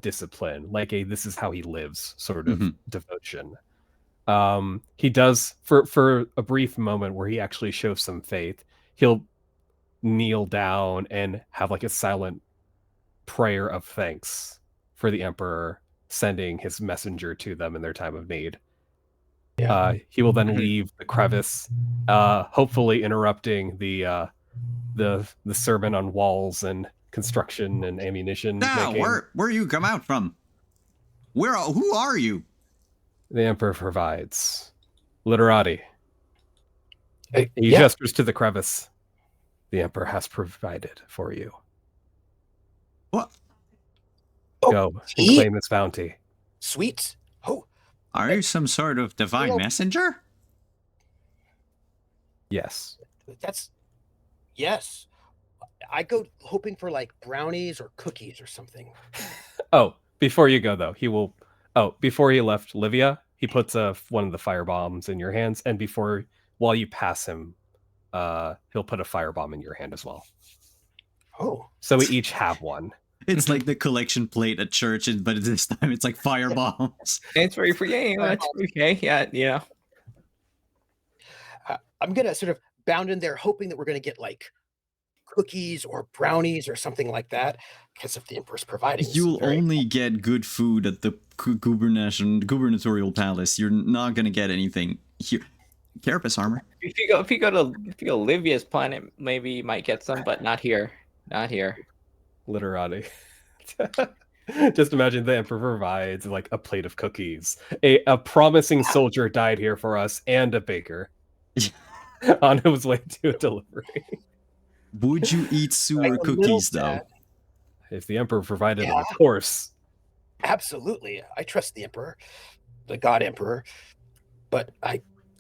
discipline, like a this is how he lives sort of devotion. He does for a brief moment where he actually shows some faith. He'll kneel down and have like a silent prayer of thanks for the Emperor sending his messenger to them in their time of need. Yeah. He will then leave the crevice, hopefully interrupting the sermon on walls and construction and ammunition Now, making. where you come out from? Who are you? The Emperor provides. Literati. He Yeah. gestures to the crevice. The Emperor has provided for you. What? Oh, Go and he- claim this bounty. Sweet. Oh, Are you some sort of divine Well- messenger? Yes. yes. I go hoping for like brownies or cookies or something. Oh, Before you go, though, he will. Oh, before he left Livia, he puts one of the fire bombs in your hands, and while you pass him, he'll put a firebomb in your hand as well. Oh, So we each have one. It's like the collection plate at church, but this time it's like fire bombs. It's very free. Yeah, that's okay. Yeah, yeah. I'm gonna sort of bound in there, hoping that we're gonna get like cookies or brownies or something like that, because if the Emperor's providing, You'll only get good food at the gubernatorial palace. You're not gonna get anything here. Carapace armor. If you go to Livia's planet, maybe you might get some, but not here. Not here. Literati. Just imagine the Emperor provides like a plate of cookies. A promising soldier died here for us, and a baker on his way to a delivery. Would you eat sewer cookies though? If the Emperor provided them, of course. Absolutely, I trust the Emperor, the God Emperor, but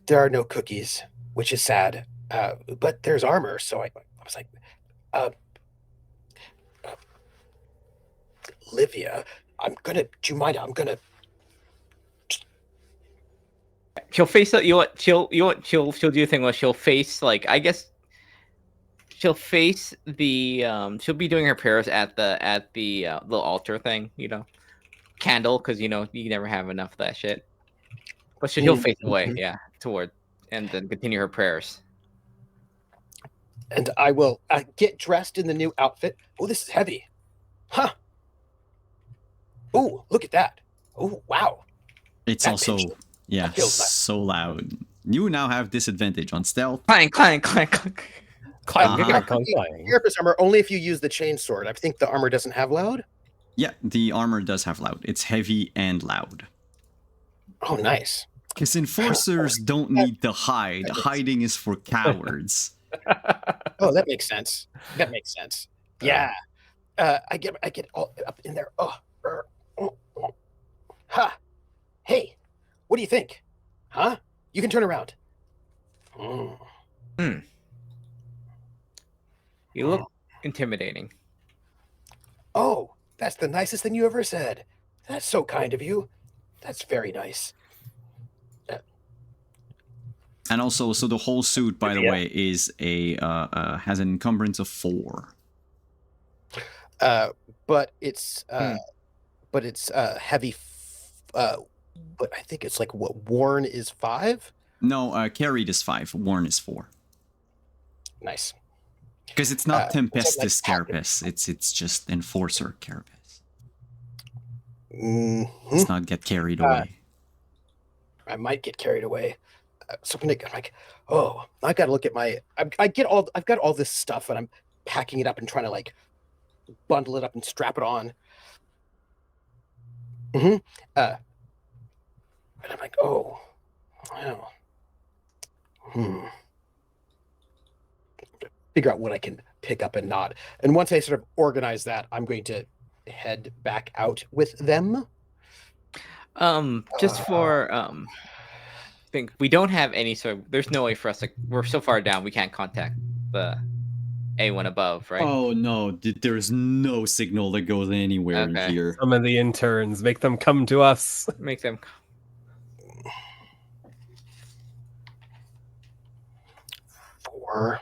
there are no cookies, which is sad. But there's armor, so I was like, Livia, do you mind? I'm gonna. She'll face it. She'll do a thing where she'll face, like, I guess she'll face the she'll be doing her prayers at the little altar thing, candle, because you never have enough of that shit. But she'll face away, yeah, toward, and then continue her prayers. And I will get dressed in the new outfit. Oh, this is heavy, huh? Oh, look at that! Oh, wow! It's That also pitch. yeah, feels nice. so loud. You now have disadvantage on stealth. Clang, clang, clang, clang. Clang, Uh-huh. clang, clang. Carapace armor only if you use the chainsword. I think the armor doesn't have loud. Yeah, the armor does have loud. It's heavy and loud. Oh, nice. Because enforcers don't need to hide. Hiding is for cowards. Oh, that makes sense. That makes sense. Yeah. I get all up in there. Ha! Hey, what do you think? Huh? You can turn around. You look intimidating. Oh, that's the nicest thing you ever said. That's so kind of you. That's very nice. And also, so the whole suit, by the way, is has an encumbrance of 4. But it's heavy. But I think it's like what worn is 5. No, carried is 5. Worn is 4. Nice. Because it's not Tempestus like Carapace. It's just Enforcer Carapace. Mhm. Let's not get carried away. I might get carried away. So I'm like, oh, I got to look at my. I've got all this stuff, and I'm packing it up and trying to like bundle it up and strap it on. And I'm like, oh, wow. Figure out what I can pick up and not. And once I sort of organize that, I'm going to head back out with them. Just for think we don't have any there's no way for us to, we're so far down we can't contact the A1 above, right? Oh no, there's no signal that goes anywhere in Okay. here. Some of the interns, make them come to us. Make them. Four.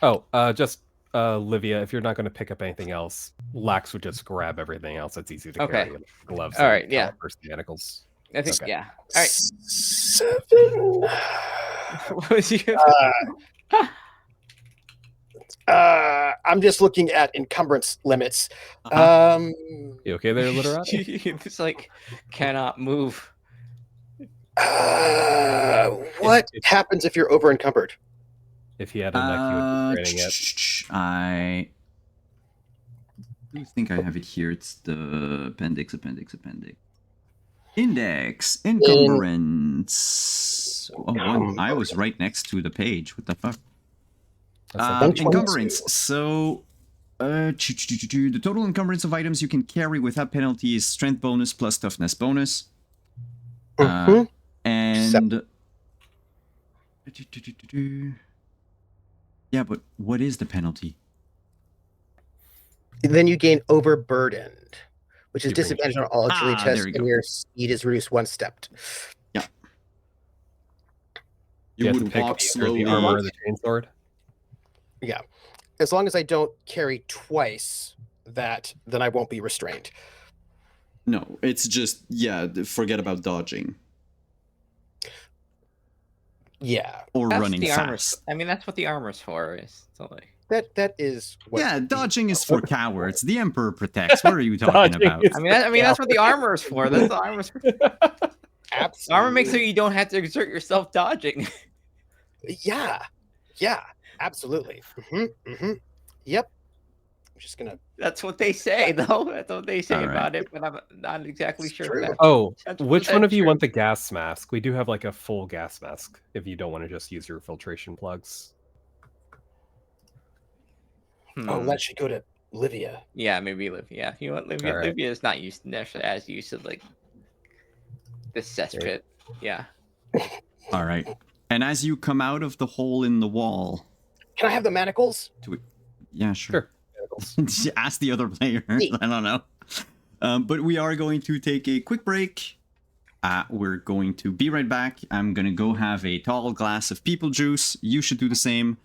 Oh, just Livia, if you're not going to pick up anything else, Lax would just grab everything else. It's easy to Okay. carry. Like gloves. All and right, yeah. calipers, manacles. I think Okay. yeah. All right. 7. What was you? I'm just looking at encumbrance limits. You okay there, Literati? It's like cannot move. What happens if you're over encumbered? If he had a neck, he would be training it. I do think I have it here. It's the appendix. Index, encumbrance. I was right next to the page. What the fuck? Encumbrance. So, the total encumbrance of items you can carry without penalty is strength bonus plus toughness bonus. And yeah, but what is the penalty? Then you gain overburdened. which is You bring- disadvantage on all agility Ah, tests, there you and go. your speed is reduced 1 step. You have to would pick walk either slowly. the armor or the chainsword. Yeah. As long as I don't carry twice that, then I won't be restrained. No, it's just forget about dodging Yeah. or That's running the armor's. fast. I mean, that's what the armor's for. Is so like. That is what Yeah, the- dodging is for cowards. The Emperor protects. What are you talking Dodging about? is- I mean, that's what the armor is for. That's the armor's. The Absolutely. armor makes it you don't have to exert yourself dodging. Yeah. Yeah. Absolutely. Yep. I'm just gonna. That's what they say, though. That's what they say All right. about it, but I'm not exactly It's sure. true. If that's Oh, 100% which one of you true. want the gas mask? We do have like a full gas mask if you don't want to just use your filtration plugs. Oh, Hmm. that should go to Livia. Yeah, maybe Livia. Yeah, you know what? Livia. All right. Livia is not used necessarily as used to like this cesspit. Yeah. All right. And as you come out of the hole in the wall, Can I have the manacles? yeah, sure. Sure. Ask the other player. Neat. I don't know. But we are going to take a quick break. We're going to be right back. I'm going to go have a tall glass of people juice. You should do the same.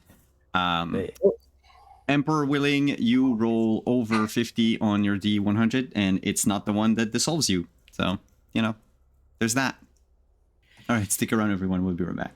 Emperor willing, you roll over 50 on your D100, and it's not the one that dissolves you. So, there's that. All right, stick around, everyone. We'll be right back.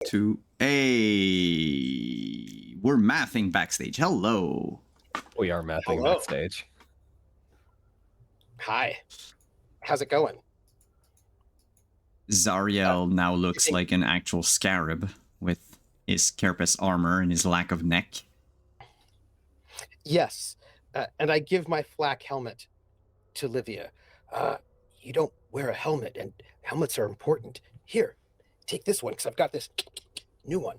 to a. We're mathing backstage. Hello. We are mapping Hello. backstage. Hi. How's it going? Zariel now looks think- like an actual scarab with his carapace armor and his lack of neck. Yes. And I give my flak helmet to Livia. You don't wear a helmet, and helmets are important. Here, take this one, because I've got this new one.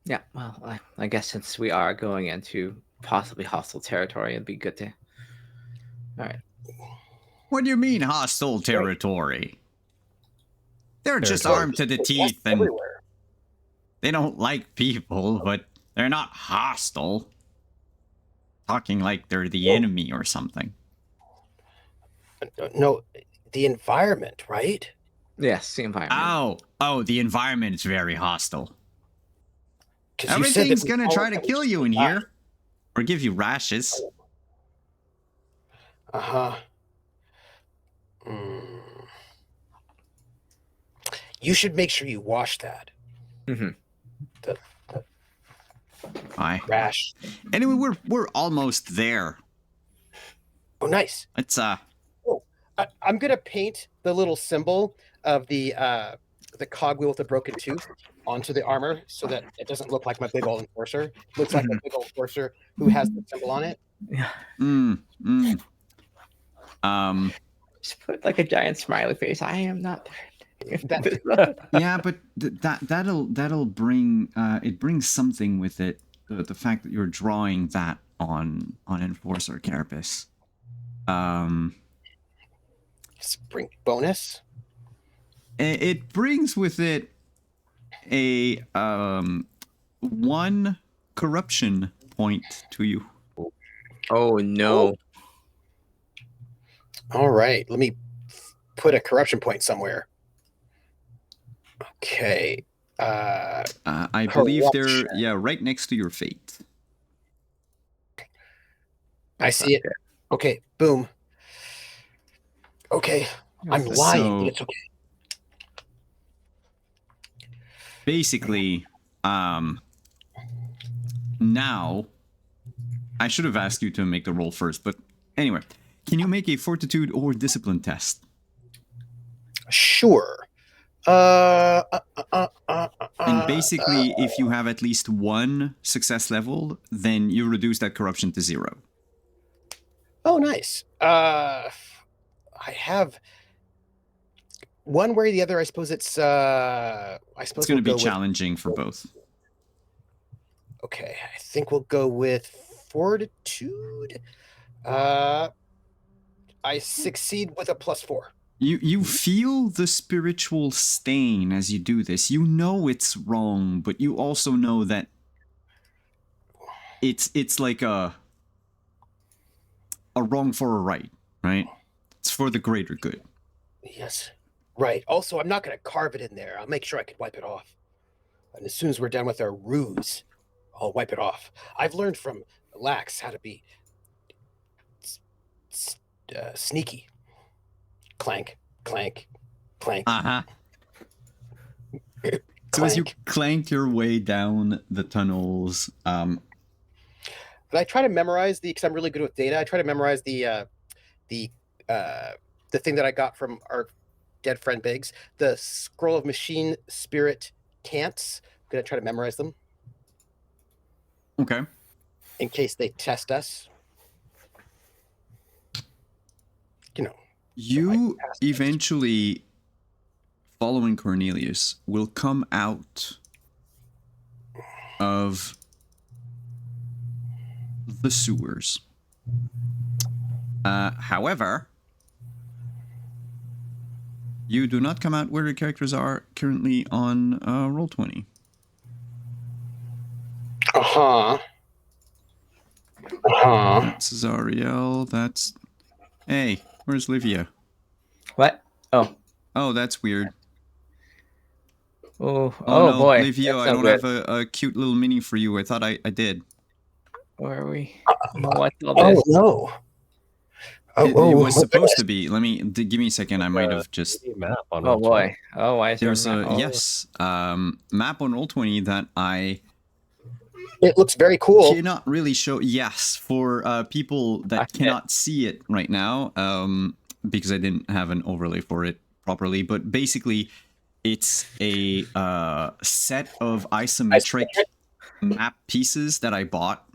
Yeah, well, I guess since we are going into possibly hostile territory, it'd be good to. All right. What do you mean hostile territory? They're just Territory. armed to the There's teeth and everywhere. they don't like people, but they're not hostile. Talking like they're the enemy or something. No, the environment, right? Yes, the environment. Oh, the environment is very hostile. 'Cause you said that Everything's we gonna all try to have kill you in die. here. Or give you rashes. Uh-huh. Mm. You should make sure you wash that. Mhm. The Aye. rash. Anyway, we're almost there. Oh, nice. It's I'm gonna paint the little symbol of the cogwheel with the broken tooth onto the armor so that it doesn't look like my big old enforcer. It looks like a big old enforcer who has the symbol on it. Yeah. Just put like a giant smiley face. I am not. yeah, but that'll bring it brings something with it. The fact that you're drawing that on Enforcer Carapace. Spring bonus. It brings with it a 1 corruption point to you. Oh no. All right, let me put a corruption point somewhere. Okay. I believe they're right next to your fate. I see it. Okay, boom. Okay, I'm lying, So- but it's okay. Basically, now I should have asked you to make the roll first, but anyway, can you make a fortitude or discipline test? Sure. And basically, if you have at least 1 success level, then you reduce that corruption to 0. Oh, nice. I have one way or the other. I suppose it's. I suppose It's going to be we'll go with- challenging for both. Okay, I think we'll go with fortitude. I succeed with a +4. You feel the spiritual stain as you do this. You know it's wrong, but you also know that it's like a wrong for a right, right? It's for the greater good. Yes. Right. Also, I'm not going to carve it in there. I'll make sure I can wipe it off. And as soon as we're done with our ruse, I'll wipe it off. I've learned from Lax how to be sneaky. Clank, clank, clank. Uh-huh. So as you Clank. clank your way down the tunnels, But I try to memorize because I'm really good with data. I try to memorize the thing that I got from our dead friend Biggs, the scroll of machine spirit cants. I'm gonna try to memorize them okay. in case they test us. You know. You passed. eventually, following Cornelius, will come out of the sewers. However, you do not come out where your characters are currently on Roll20. That's Zariel. That's... Hey, where's Livia? What? Oh. Oh, that's weird. Oh. Oh, Oh no, boy. Livia, That's I not don't good. have a cute little mini for you. I thought I did. Where are we? What's all this? Oh no. It was supposed to be. Give me a second. I might have just. Map on Oh Roll20. boy. Oh, why is there There's a a yes map on Roll20 that I It looks very cool. cannot really show. Yes, for people that cannot see it right now, because I didn't have an overlay for it properly. But basically, it's a set of isometric map pieces that I bought.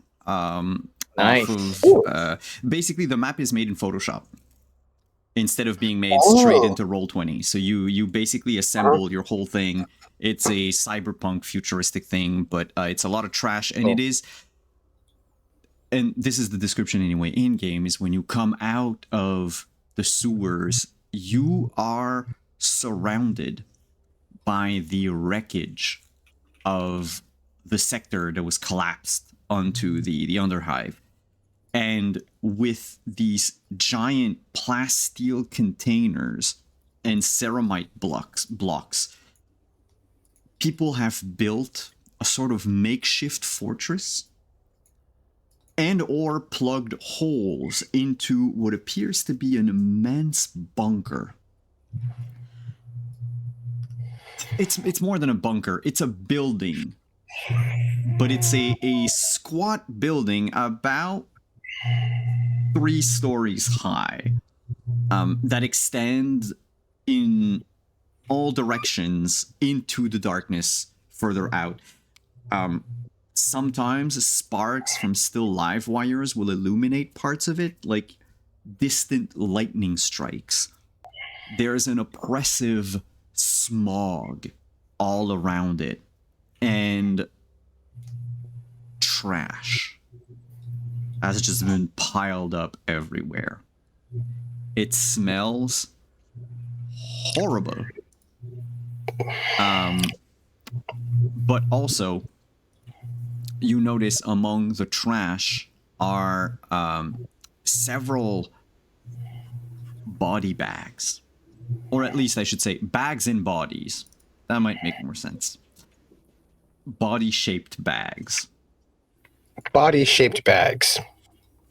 Nice. Off of, basically, the map is made in Photoshop instead of being made straight into Roll20. So you basically assemble your whole thing. It's a cyberpunk futuristic thing, but it's a lot of trash, and it is. And this is the description anyway. In game is when you come out of the sewers, you are surrounded by the wreckage of the sector that was collapsed onto the underhive. And with these giant plasteel containers and ceramite blocks, people have built a sort of makeshift fortress and or plugged holes into what appears to be an immense bunker. It's more than a bunker. It's a building. But it's a squat building about 3 stories high, that extends in all directions into the darkness further out. Sometimes sparks from still live wires will illuminate parts of it, like distant lightning strikes. There's an oppressive smog all around it, and trash has just been piled up everywhere. It smells horrible. But also, you notice among the trash are several body bags. Or at least I should say bags and bodies. That might make more sense. Body-shaped bags. Body-shaped bags.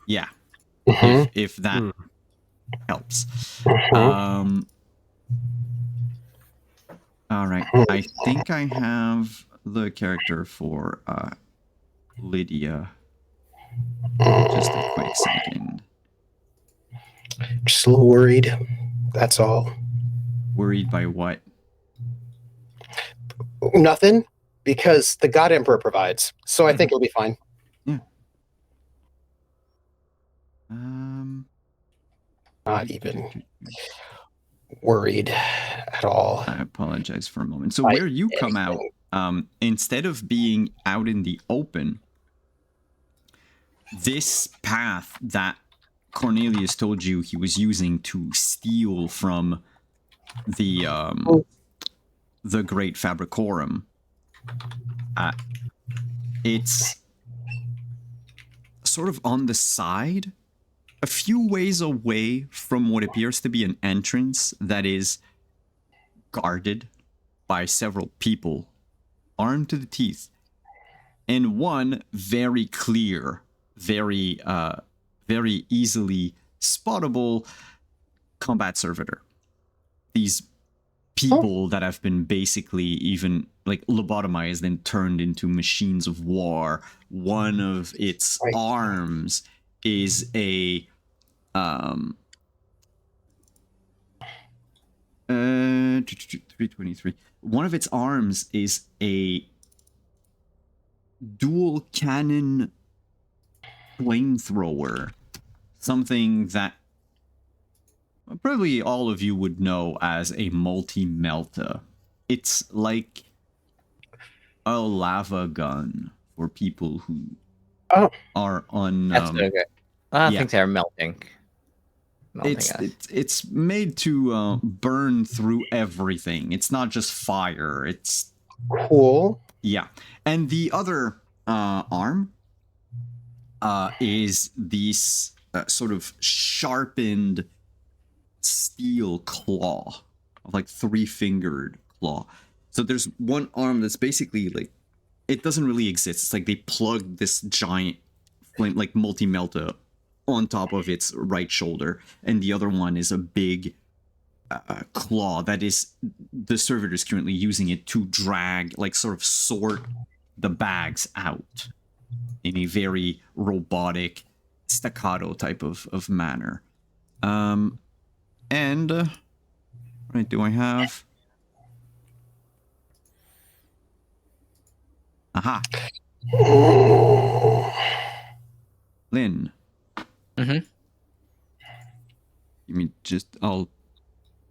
Yeah. Mhm. If that helps. Mhm. All right. I think I have the character for Lydia. Just a quick second. Just a little worried. That's all. Worried by what? Nothing, because the God Emperor provides. So I think it'll be fine. Yeah. Not even worried at all. I apologize for a moment. So where you come out, instead of being out in the open, this path that Cornelius told you he was using to steal from the great Fabricorum, it's sort of on the side, a few ways away from what appears to be an entrance that is guarded by several people armed to the teeth, and one very clear, very easily spottable combat servitor. These people that have been basically even like lobotomized and turned into machines of war. One of its arms is a 323. One of its arms is a dual cannon flamethrower, something that probably all of you would know as a multi-melta. It's like a lava gun for people who are on. That's so good. I think they're melting. It's made to burn through everything. It's not just fire. It's cool. Yeah, and the other arm is this sort of sharpened steel claw, like 3-fingered claw. So there's one arm that's basically like, it doesn't really exist. It's like they plugged this giant flame, like multi-melta on top of its right shoulder, and the other one is a big claw that is the servitor is currently using it to drag, like sort of sort the bags out in a very robotic staccato type of manner. And right, do I have? Aha. Lynn. Mhm. Give me I'll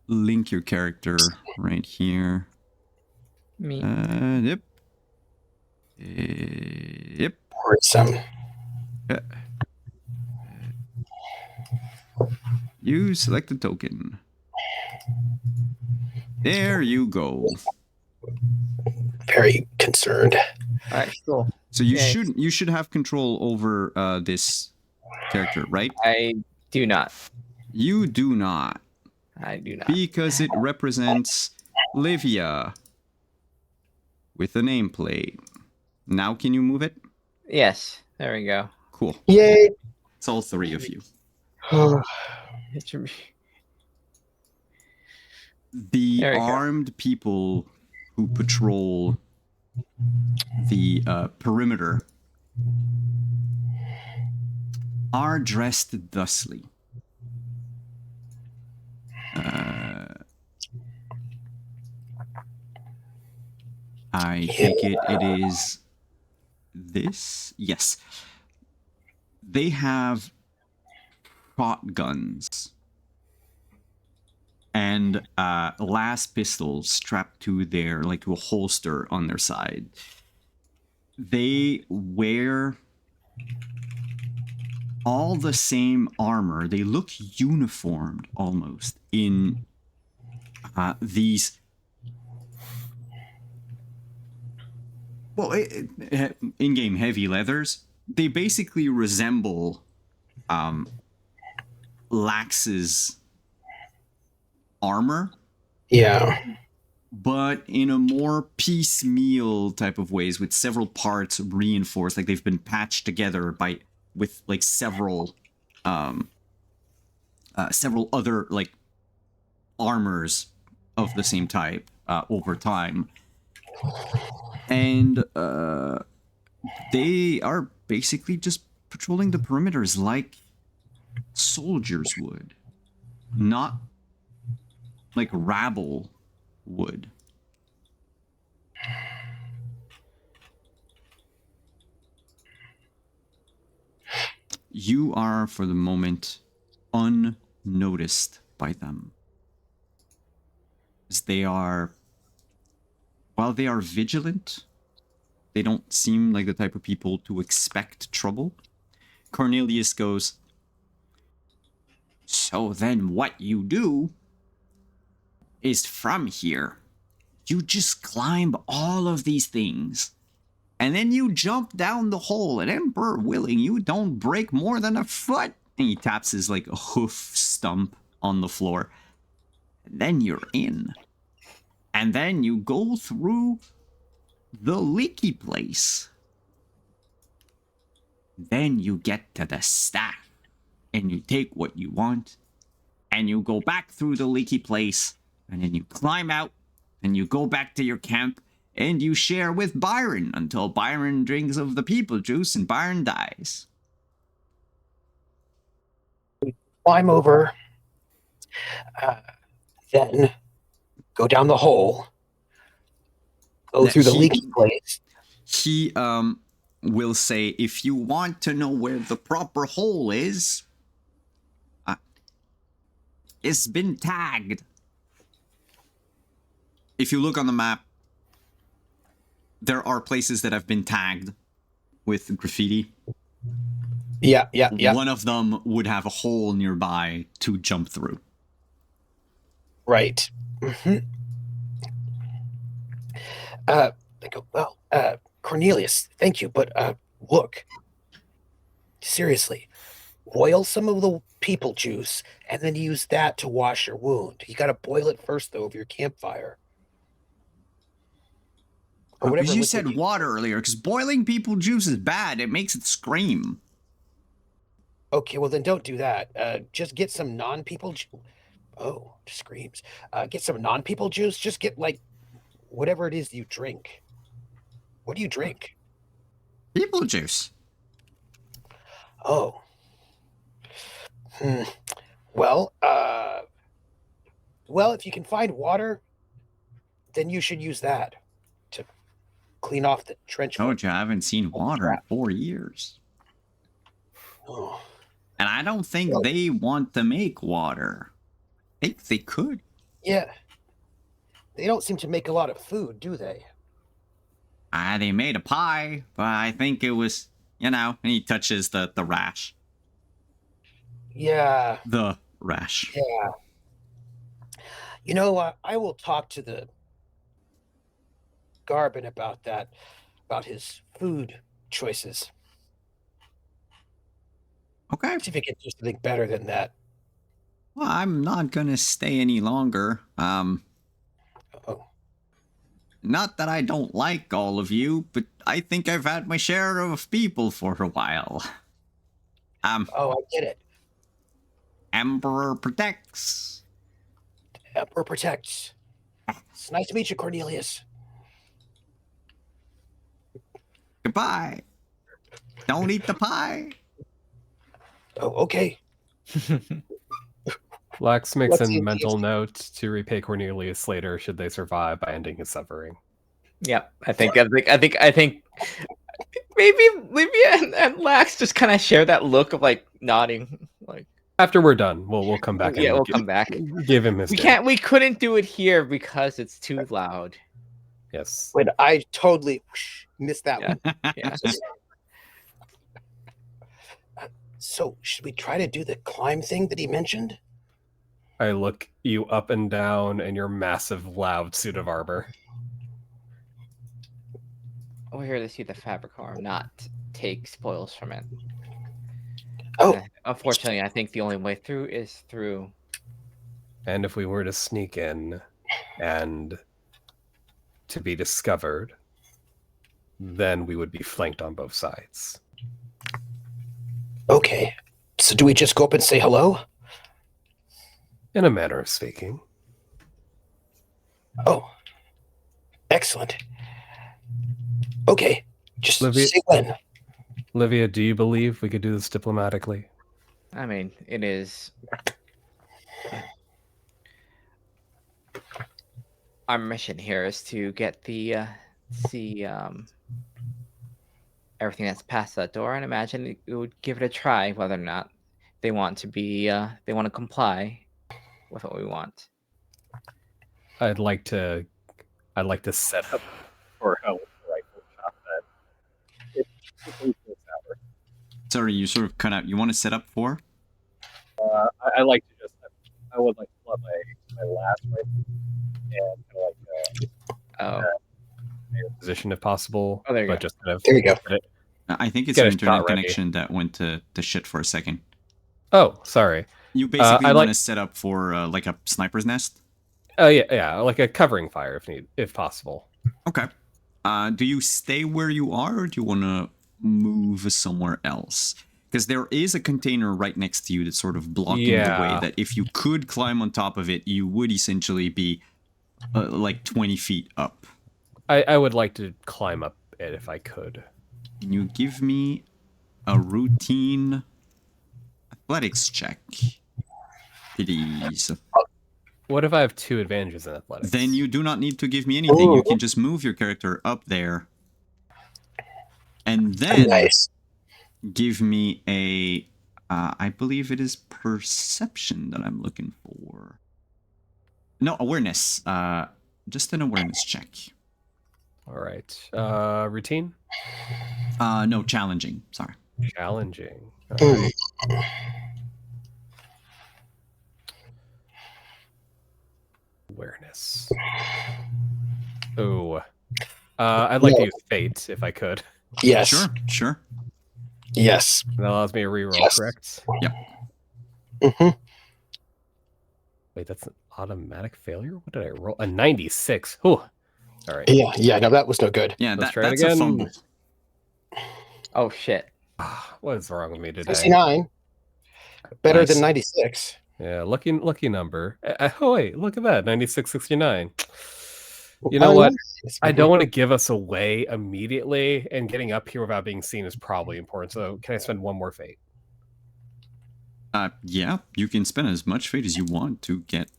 link your character right here. Me. Yep. Yep. Awesome. You select the token. There you go. Very concerned. All right, cool. So you Yay. should have control over this character, right? I do not. You do not, I do not. because it represents Livia with a nameplate. Now can you move it? Yes, there we go. Cool. Yay! It's all three of you. It should be- The There we go. armed people who patrol the perimeter are dressed thusly. I take it is this? Yes. They have shotguns and las pistols strapped to their, like, to a holster on their side. They wear all the same armor. They look uniformed almost in these, well, in-game heavy leathers. They basically resemble Lax's armor, Yeah. but in a more piecemeal type of ways, with several parts reinforced, like they've been patched together with like several other like armors of the same type over time. And they are basically just patrolling the perimeters like soldiers would, not like rabble would. You are, for the moment, unnoticed by them. As they are, while they are vigilant, they don't seem like the type of people to expect trouble. Cornelius goes, "So then what you do is, from here, you just climb all of these things, and then you jump down the hole, and Emperor willing, you don't break more than a foot." And he taps his like hoof stump on the floor. And then you're in. And then you go through the leaky place. Then you get to the staff, and you take what you want, and you go back through the leaky place, and then you climb out, and you go back to your camp, and you share with Byron until Byron drinks of the people juice and Byron dies. Climb over. Then go down the hole. Go through the leaky place. He will say, if you want to know where the proper hole is, it's been tagged. If you look on the map, there are places that have been tagged with graffiti. Yeah. One of them would have a hole nearby to jump through. Right. Mm-hmm. I go, well, Cornelius, thank you, but look, seriously, boil some of the people juice and then use that to wash your wound. You got to boil it first, though, over your campfire. Or whatever Because you liquid said water earlier, because boiling people juice is bad. It makes it scream. Okay, well then don't do that. Just get some non-people. Oh, screams. Get some non-people juice. Just get like whatever it is you drink. What do you drink? People juice. Oh. Well, if you can find water, then you should use that to clean off the trench foot. Told you I haven't seen water in 4 years. Oh. And I don't think they want to make water. I think they could. Yeah. They don't seem to make a lot of food, do they? They made a pie, but I think it was, and he touches the rash. Yeah. The rash. Yeah. I will talk to the Garben about that, about his food choices. Okay. See if he can do something better than that. Well, I'm not gonna stay any longer. Oh. Not that I don't like all of you, but I think I've had my share of people for a while. Oh, I get it. Emperor protects. Emperor protects. It's nice to meet you, Cornelius. Goodbye. Don't eat the pie. Oh, okay. Lax makes What's a the mental abuse? note to repay Cornelius later should they survive by ending his suffering. Yeah, I think maybe Livia and Lax just kind of share that look of like nodding, like After we're done, we'll come back. yeah, and we'll come back. Give him his. We couldn't do it here because it's too loud. Yes. Wait, I totally missed that Yeah. one. Yeah. So, should we try to do the climb thing that he mentioned? I look you up and down in your massive, loud suit of armor. We're here to see the Publicanorum, not take spoils from it. Oh, Unfortunately, I think the only way through is through. And if we were to sneak in and to be discovered, then we would be flanked on both sides. okay. So, do we just go up and say hello? In a manner of speaking. Oh, excellent. Okay, just Livia- say when. Livia, do you believe we could do this diplomatically? I mean, it is. Our mission here is to get the see everything that's past that door, and imagine it would give it a try whether or not they want to be they want to comply with what we want. I'd like to set up for a rifle shot that Sorry, you sort of cut out. You want to set up for? I like to just I would like to pull out my last rifle and kind of like position if possible. Oh, there you but go. just kind of There you go. get it. I think it's Get an a shot internet ready. connection that went to shit for a second. Oh, sorry. You basically I want like- to set up for like a sniper's nest. Oh yeah, like a covering fire if possible. Okay. Do you stay where you are, or do you want to move somewhere else? Because there is a container right next to you that's sort of blocking the way. Yeah. That if you could climb on top of it, you would essentially be like 20 feet up. I would like to climb up it if I could. Can you give me a routine athletics check, please? What if I have 2 advantages in athletics? Then you do not need to give me anything. You can just move your character up there. And then Nice. give me a, I believe it is perception that I'm looking for. No, awareness. Just an awareness check. All right. Routine? No, challenging. Sorry. Challenging. All right. Awareness. Oh. I'd like to No. use fate if I could. Yes. Sure. Yes. That allows me to reroll, Yes. correct? hmm Wait, that's an automatic failure? What did I roll? A 96. Ooh. All right. Yeah. No, that was no good. Yeah, Let's try it that's a again. fumble. Oh shit! What is wrong with me today? 69. Better Nice. than 96. Yeah, lucky number. Oh wait, look at that, 9669. You I know what? like I don't want to give us away immediately, and getting up here without being seen is probably important. So, can I spend one more fate? Yeah, you can spend as much fate as you want to get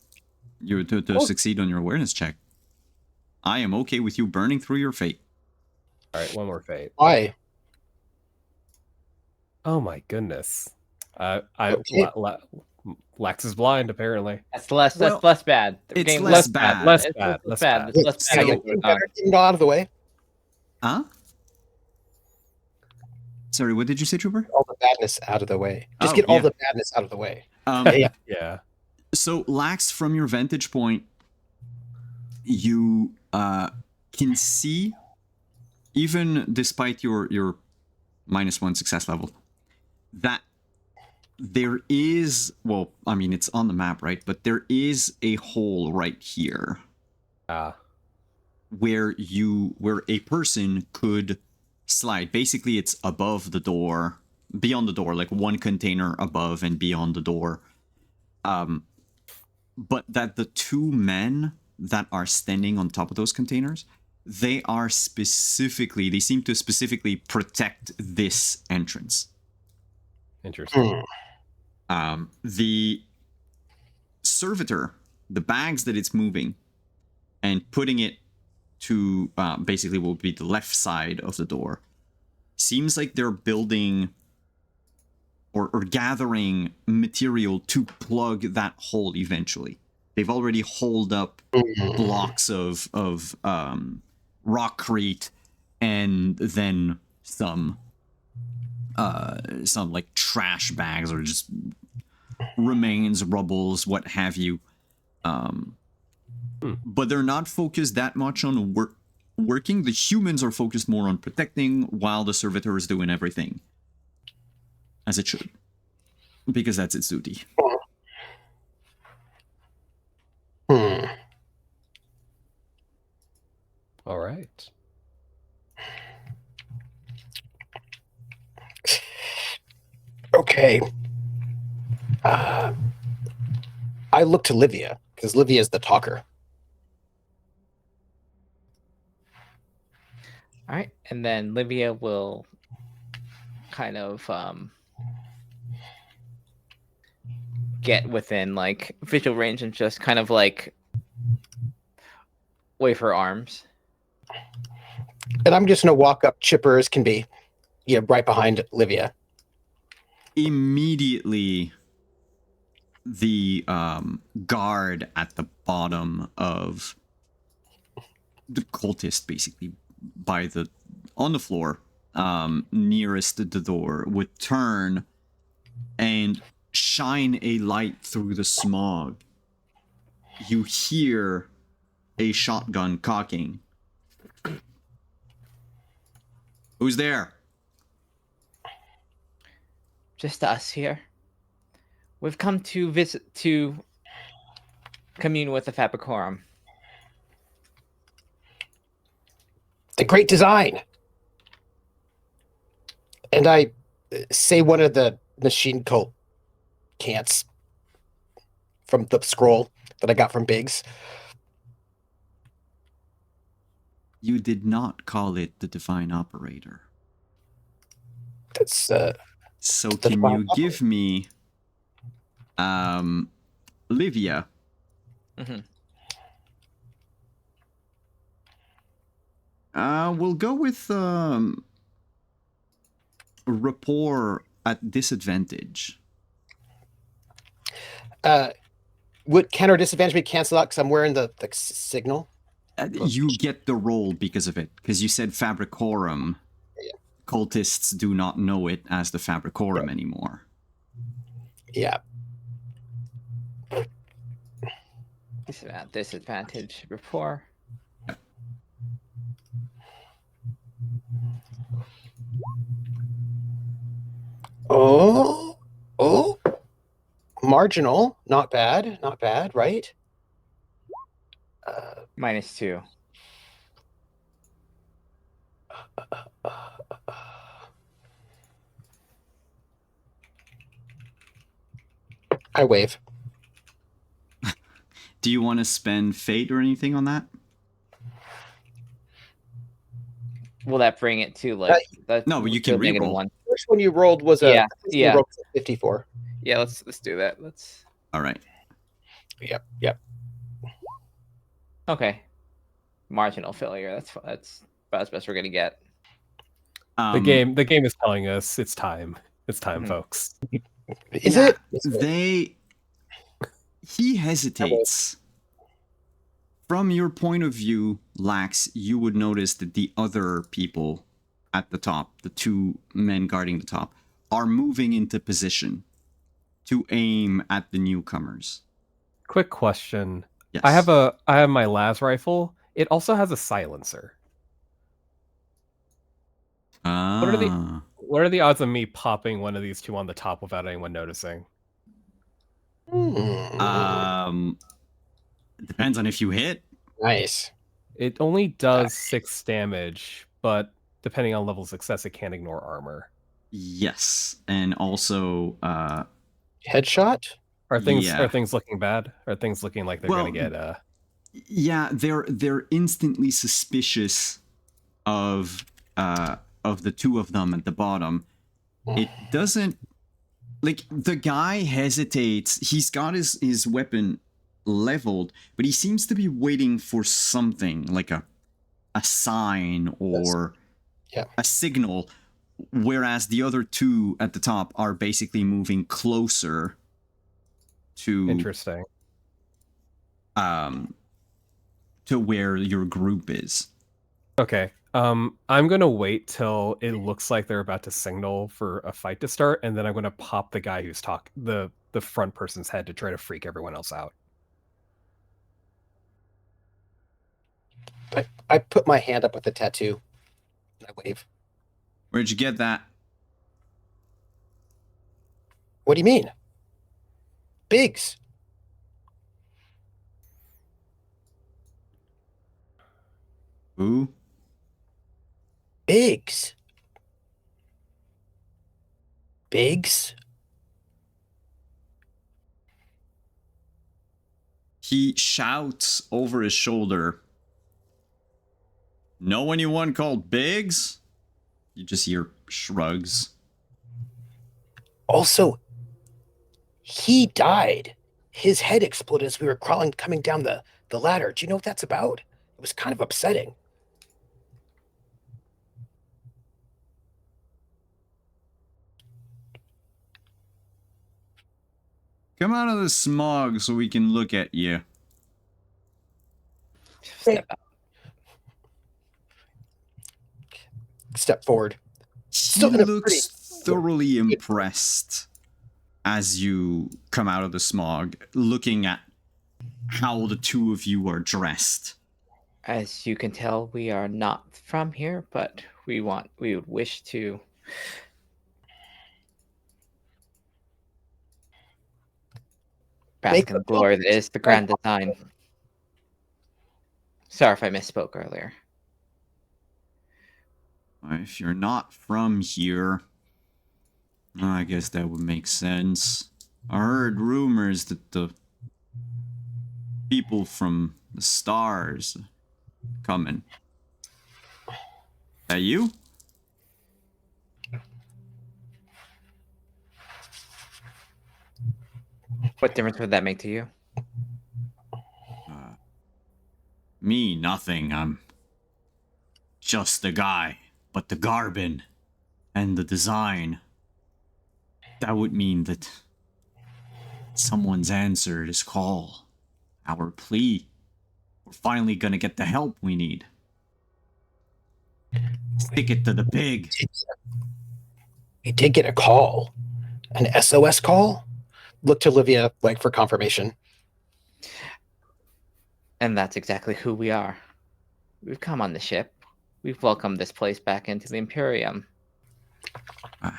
you to Cool. succeed on your awareness check. I am okay with you burning through your fate. All right, one more fate. Why? Oh my goodness. Okay. Lax is blind, apparently. That's less. Well, That's less bad. The it's game less less bad. Less It's bad. less Less bad. bad. It's less So- bad. Getting better, getting out of the way. Huh? Sorry, what did you say, Trooper? All the badness out of the way. Just Oh, get all yeah. the badness out of the way. Yeah. Yeah. So, Lax, from your vantage point, you can see, even despite your -1 success level, that there is, well, I mean, it's on the map, right? But there is a hole right here where a person could slide. Basically, it's above the door, beyond the door, like one container above and beyond the door. But that the two men that are standing on top of those containers, they seem to specifically protect this entrance. Interesting. The servitor, the bags that it's moving and putting it to basically what would be the left side of the door, seems like they're building or gathering material to plug that hole eventually. They've already hauled up blocks of rockcrete and then some like trash bags or just remains, rubbles, what have you. But they're not focused that much on working. The humans are focused more on protecting, while the servitor is doing everything as it should, because that's its duty. All right. Okay. I look to Livia, because Livia is the talker. All right, and then Livia will kind of get within like visual range and just kind of like wave her arms. And I'm just going to walk up chipper as can be, right behind Livia. Immediately, the guard at the bottom of the cultist, basically on the floor nearest the door, would turn and shine a light through the smog. You hear a shotgun cocking. Who's there? Just us here. We've come to commune with the Publicanorum. The great design. And I say one of the machine cult cants from the scroll that I got from Biggs. You did not call it the Divine Operator. That's So the can Divine you give me Livia? We'll go with rapport at disadvantage. would counter disadvantage be canceled out because I'm wearing the signal? You get the roll because of it, because you said Fabricorum. Yeah. Cultists do not know it as the Fabricorum anymore. Yeah. Disadvantage rapport. Oh, marginal, not bad, right? -2. I wave. Do you want to spend fate or anything on that? Will that bring it to like that? No, you to can a negative reroll. one? First one you rolled was a Yeah, the first one yeah. you rolled was a 54. Yeah, let's do that. Let's. All right. Yep. Okay. Marginal failure. That's about as best we're gonna get. The game is telling us it's time. It's time, Mhm. folks. Is Yeah, it? Is it? He hesitates. From your point of view, Lax, you would notice that the other people at the top, the two men guarding the top, are moving into position to aim at the newcomers. Quick question. Yes. I have my las rifle. It also has a silencer. Ah. What are the odds of me popping one of these two on the top without anyone noticing? Depends on if you hit. Nice. It only does 6 damage, but depending on level of success, it can't ignore armor. Yes, and also Headshot? Are Yeah. things looking bad? Are things looking like they're Well, gonna get yeah, they're instantly suspicious of the two of them at the bottom. It doesn't, like, the guy hesitates. He's got his weapon leveled, but he seems to be waiting for something like a sign or Yeah. a signal, whereas the other two at the top are basically moving closer to interesting? to where your group is. Okay. I'm gonna wait till it looks like they're about to signal for a fight to start, and then I'm gonna pop the guy who's the front person's head to try to freak everyone else out. I put my hand up with the tattoo. And I wave. Where'd you get that? What do you mean? Biggs. Who? Biggs. Biggs? He shouts over his shoulder. Know anyone called Biggs? You just hear shrugs. Also, he died. His head exploded as we were coming down the ladder. Do you know what that's about? It was kind of upsetting. Come out of the smog so we can look at you. Step out. Step forward. He Still in a looks thoroughly impressed as you come out of the smog, looking at how the two of you are dressed. As you can tell, we are not from here, but we would wish to bask in the glory that is the grand design. Sorry if I misspoke earlier. If you're not from here, I guess that would make sense. I heard rumors that the people from the stars coming. That you? What difference would that make to you? Me, nothing. I'm just the guy. But the Garbin and the design, that would mean that someone's answered his call, our plea. We're finally gonna get the help we need. Stick it to the pig. He did get a call. An SOS call? Look to Olivia like for confirmation. And that's exactly who we are. We've come on the ship. We've welcomed this place back into the Imperium. And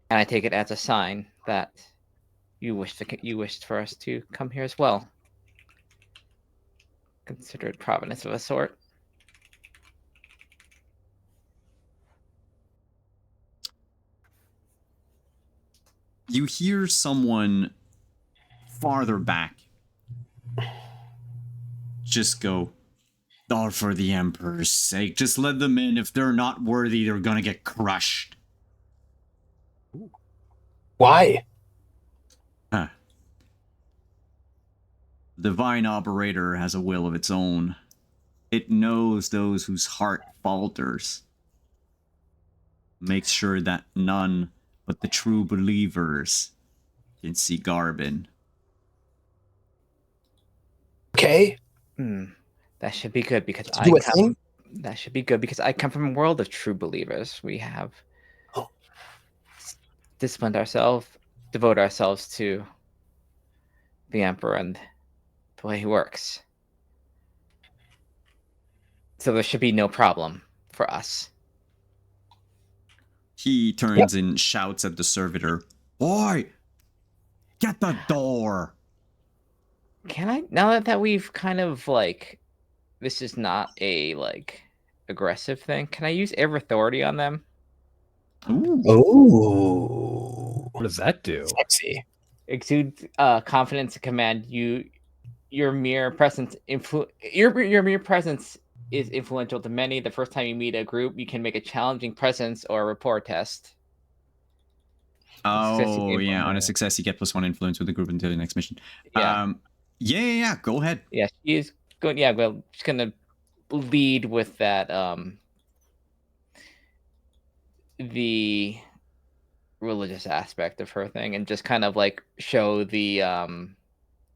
I take it as a sign that you wished for us to come here as well. Considered providence of a sort. You hear someone farther back. Just go, all for the Emperor's sake. Just let them in. If they're not worthy, they're gonna get crushed. Why? Huh. The Divine Operator has a will of its own. It knows those whose heart falters. Makes sure that none but the true believers can see Garbin. Okay. That should be good because Let's do a thing. That should be good because I come from a world of true believers. We have disciplined ourselves, devote ourselves to the Emperor and the way he works. So there should be no problem for us. He turns and shouts at the servitor, "Boy, get the door!" Can I, now that we've kind of like, this is not a like aggressive thing, can I use air authority on them? Ooh. Ooh. What does that do? Sexy. Exude confidence and command. Your mere presence your mere presence is influential to many. The first time you meet a group, you can make a challenging presence or a rapport test. Oh, yeah. On a success, you get +1 influence with the group until the next mission. Yeah. Yeah. Go ahead. Yeah, she is going. Yeah, well, she's gonna lead with that. The religious aspect of her thing, and just kind of like show the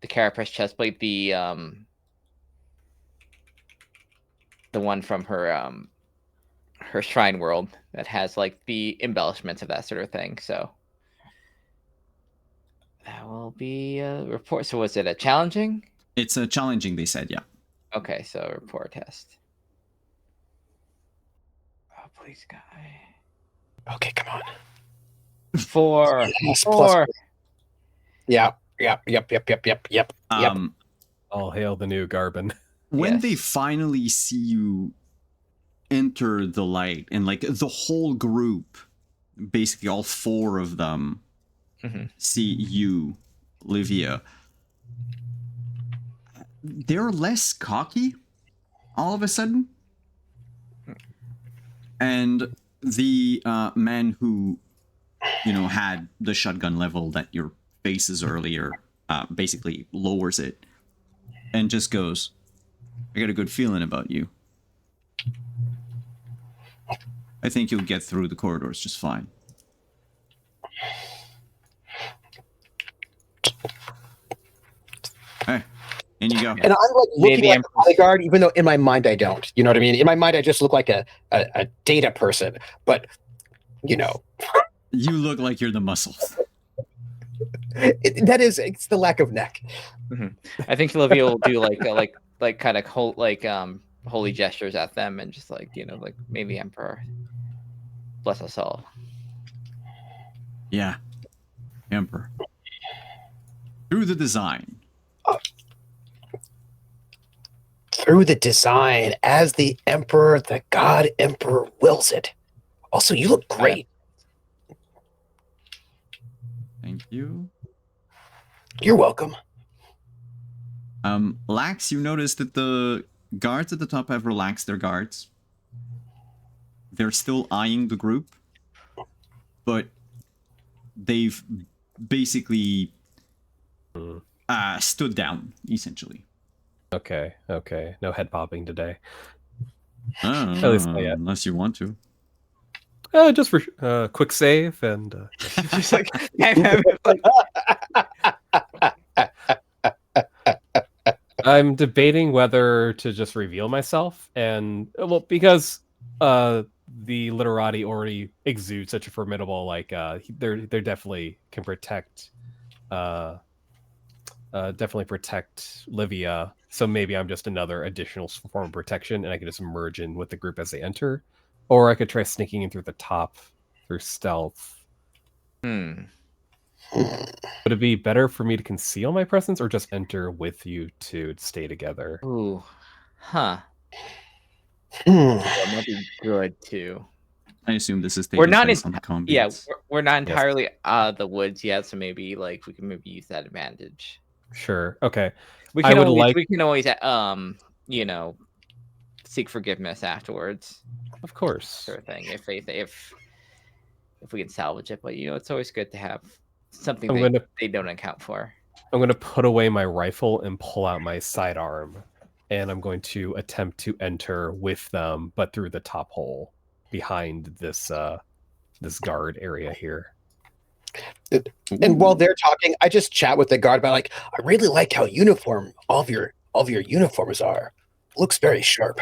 carapace chestplate, the one from her her shrine world that has like the embellishments of that sort of thing. So that will be a report. So was it a challenging? It's a challenging, they said, yeah. Okay, so report test. Oh, please, guy. Okay, come on. 4. Yes, 4. Yep. All hail the new Garbin. When Yes. they finally see you enter the light, and like the whole group, basically all 4 of them, see you, Livia, they're less cocky all of a sudden. And the man who, had the shotgun leveled at your faces earlier, basically lowers it and just goes, "I got a good feeling about you. I think you'll get through the corridors just fine." Hey, in you go. And I'm like looking like a bodyguard, even though in my mind I don't. You know what I mean? In my mind, I just look like a data person. But You look like you're the muscles. it's the lack of neck. I think Olivia will do like kind of holy gestures at them and just like like, may the Emperor bless us all. Yeah, Emperor. Through the design. Through the design, as the Emperor, the God Emperor wills it. Also, you look great. Thank you. You're welcome. Lax, you notice that the guards at the top have relaxed their guards. They're still eyeing the group, but they've basically stood down, essentially. Okay. No head popping today. At least not yet. Unless you want to. Just for quick save and Just like, I'm debating whether to just reveal myself, and because the literati already exude such a formidable, like they're definitely can protect Livia. So maybe I'm just another additional form of protection, and I can just merge in with the group as they enter, or I could try sneaking in through the top through stealth. Would it be better for me to conceal my presence or just enter with you to stay together? Ooh, huh. That might be good too. I assume this is taking We're not place on the combat. we're not entirely out of the woods yet, so maybe like we can use that advantage. Sure. Okay. We I can would always like, we can always you know, seek forgiveness afterwards, of course. sort of thing. If we can salvage it, but you know, it's always good to have something they don't account for. I'm going to put away my rifle and pull out my sidearm, and I'm going to attempt to enter with them, but through the top hole behind this this guard area here. And while they're talking, I just chat with the guard about like, I really like how uniform all of your uniforms are. Looks very sharp.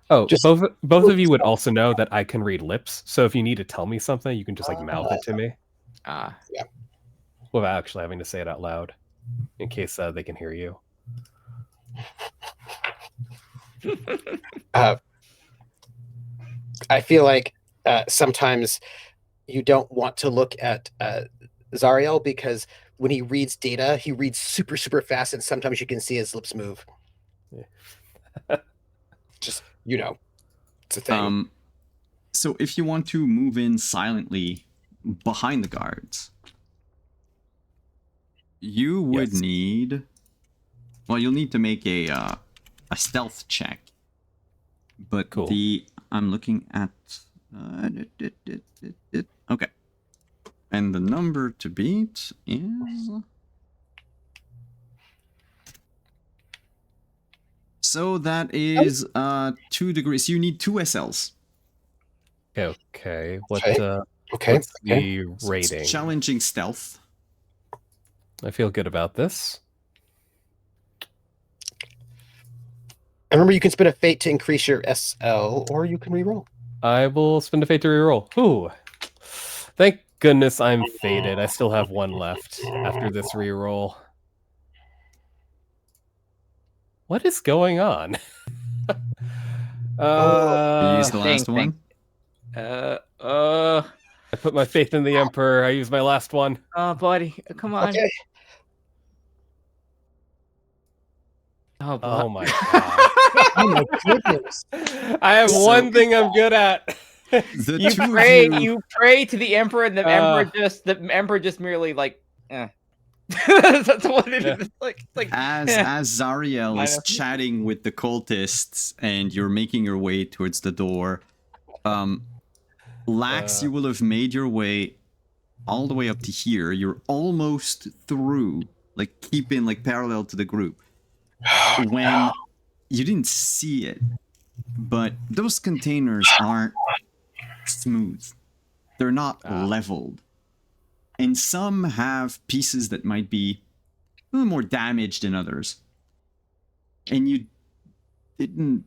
Oh, Just- both of you would also know that I can read lips, so if you need to tell me something, you can just like mouth it to me Ah, without actually having to say it out loud, in case they can hear you. I feel like sometimes you don't want to look at Zariel because when he reads data, he reads super, super fast, and sometimes you can see his lips move. Yeah. Just, you know, it's a thing. So if you want to move in silently behind the guards, you would Yes. need. Well, you'll need to make a stealth check. But Cool. I'm looking at. Okay. And the number to beat is. So that is 2 degrees. You need 2 SLs. Okay. What? Okay. Okay. What's the rating? It's challenging stealth. I feel good about this. And remember, you can spend a fate to increase your SL, or you can reroll. I will spend a fate to reroll. Ooh. Thank goodness I'm fated. I still have one left after this reroll. What is going on? You use the last Thing. one. I put my faith in the Emperor. I used my last one. Oh, buddy, come on. Okay. Oh, Oh my god. Oh my goodness. I have So- one thing I'm good at. The You two of pray, you- you pray to the emperor, and the emperor just merely like, That's what it is. Like as Zariel is Minus- chatting with the cultists and you're making your way towards the door, Lax, you will have made your way all the way up to here. You're almost through, like keeping like parallel to the group. When you didn't see it, but those containers aren't smooth. They're not leveled. And some have pieces that might be a little more damaged than others. And you didn't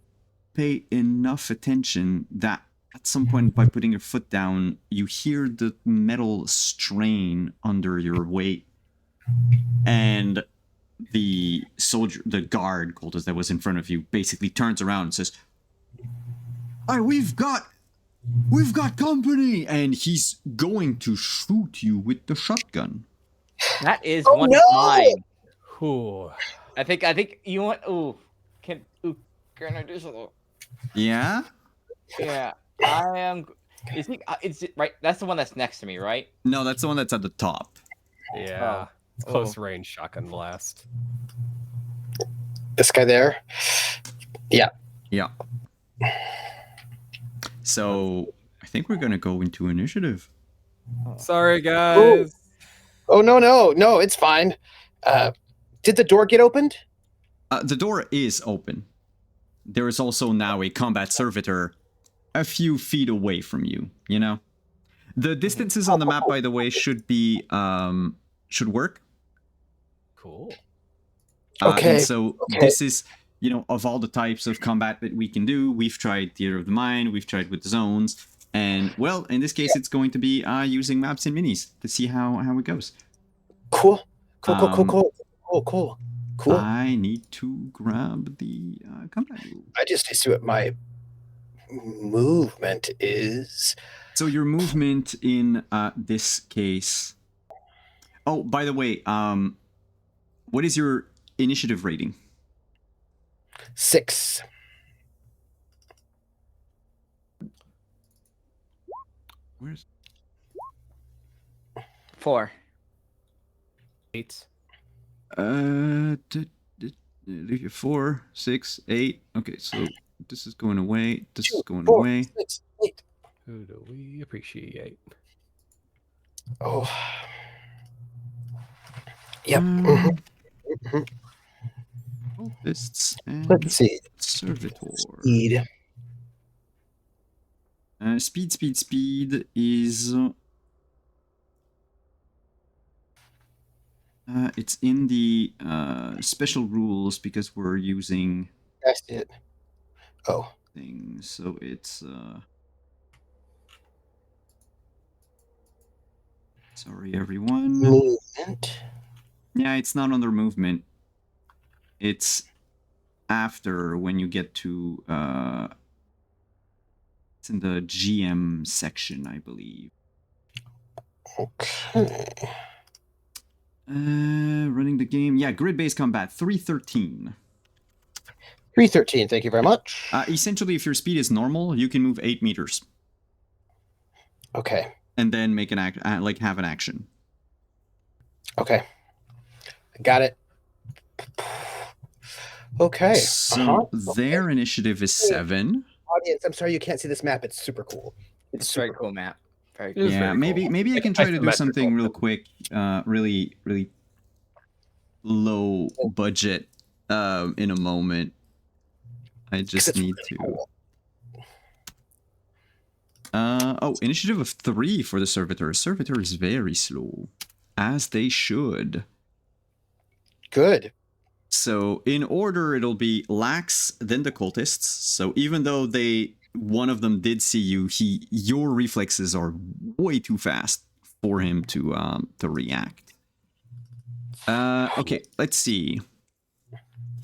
pay enough attention that at some point by putting your foot down, you hear the metal strain under your weight. And the soldier, the guard cultist that was in front of you, basically turns around and says, "Hey, we've got company!" And he's going to shoot you with the shotgun. that is Oh, one no! of mine. Ooh. I think you want. Can I do something? Yeah? Yeah, I am. Is he? Is it right? That's the one that's next to me, right? No, that's the one that's at the top. Yeah. It's close range shotgun blast. This guy there. Yeah. So I think we're gonna go into initiative. Sorry, guys. Oh no, it's fine. Did the door get opened? The door is open. There is also now a combat servitor a few feet away from you, you know? The distances on the map, by the way, should should work. Cool. Okay, And so this is, you know, of all the types of combat that we can do, we've tried Theater of the Mind, we've tried with zones, and, well, in this case, it's going to be using maps and minis to see how it goes. Cool. I need to grab the combat rule. I just need to see what my movement is. So your movement in this case. Oh, by the way, what is your initiative rating? 6. Where's 4. 8. 4, 6, 8. Okay, so this is going away. This is 2, going 4, away. 6, 8. Who do we appreciate? Oh. Yep. Cultists and Let's see. servitor. Speed. Speed is it's in the special rules because we're using That's it. Oh. things. So it's sorry everyone. Movement. Yeah, it's not under movement. It's after when you get to it's in the GM section, I believe. Okay. Running the game. Yeah, grid-based combat 313. 313. Thank you very much. Essentially, if your speed is normal, you can move 8 meters Okay. and then make an act, like have an action. Okay. Got it. Okay. So their initiative is 7. Audience, I'm sorry you can't see this map. It's super cool. It's very cool map. Very It cool. is Yeah, very cool. maybe I can try to do Isometrical. something real quick, really low budget in a moment. I just It's need really to. cool. Oh, initiative of 3 for the servitor. Servitor is very slow, as they should. Good. So in order, it'll be Lax, then the cultists. So even though one of them did see you, your reflexes are way too fast for him to react. Okay, let's see.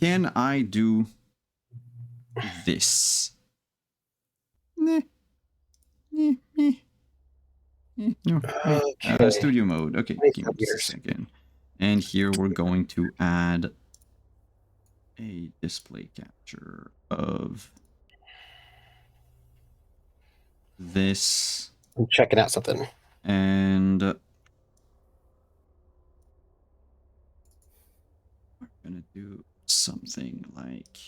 Can I do this? No. Okay. Studio mode. Okay, Nice give me just a years. second. And here we're going to add a display capture of this, I'm checking out something. and we're gonna do something like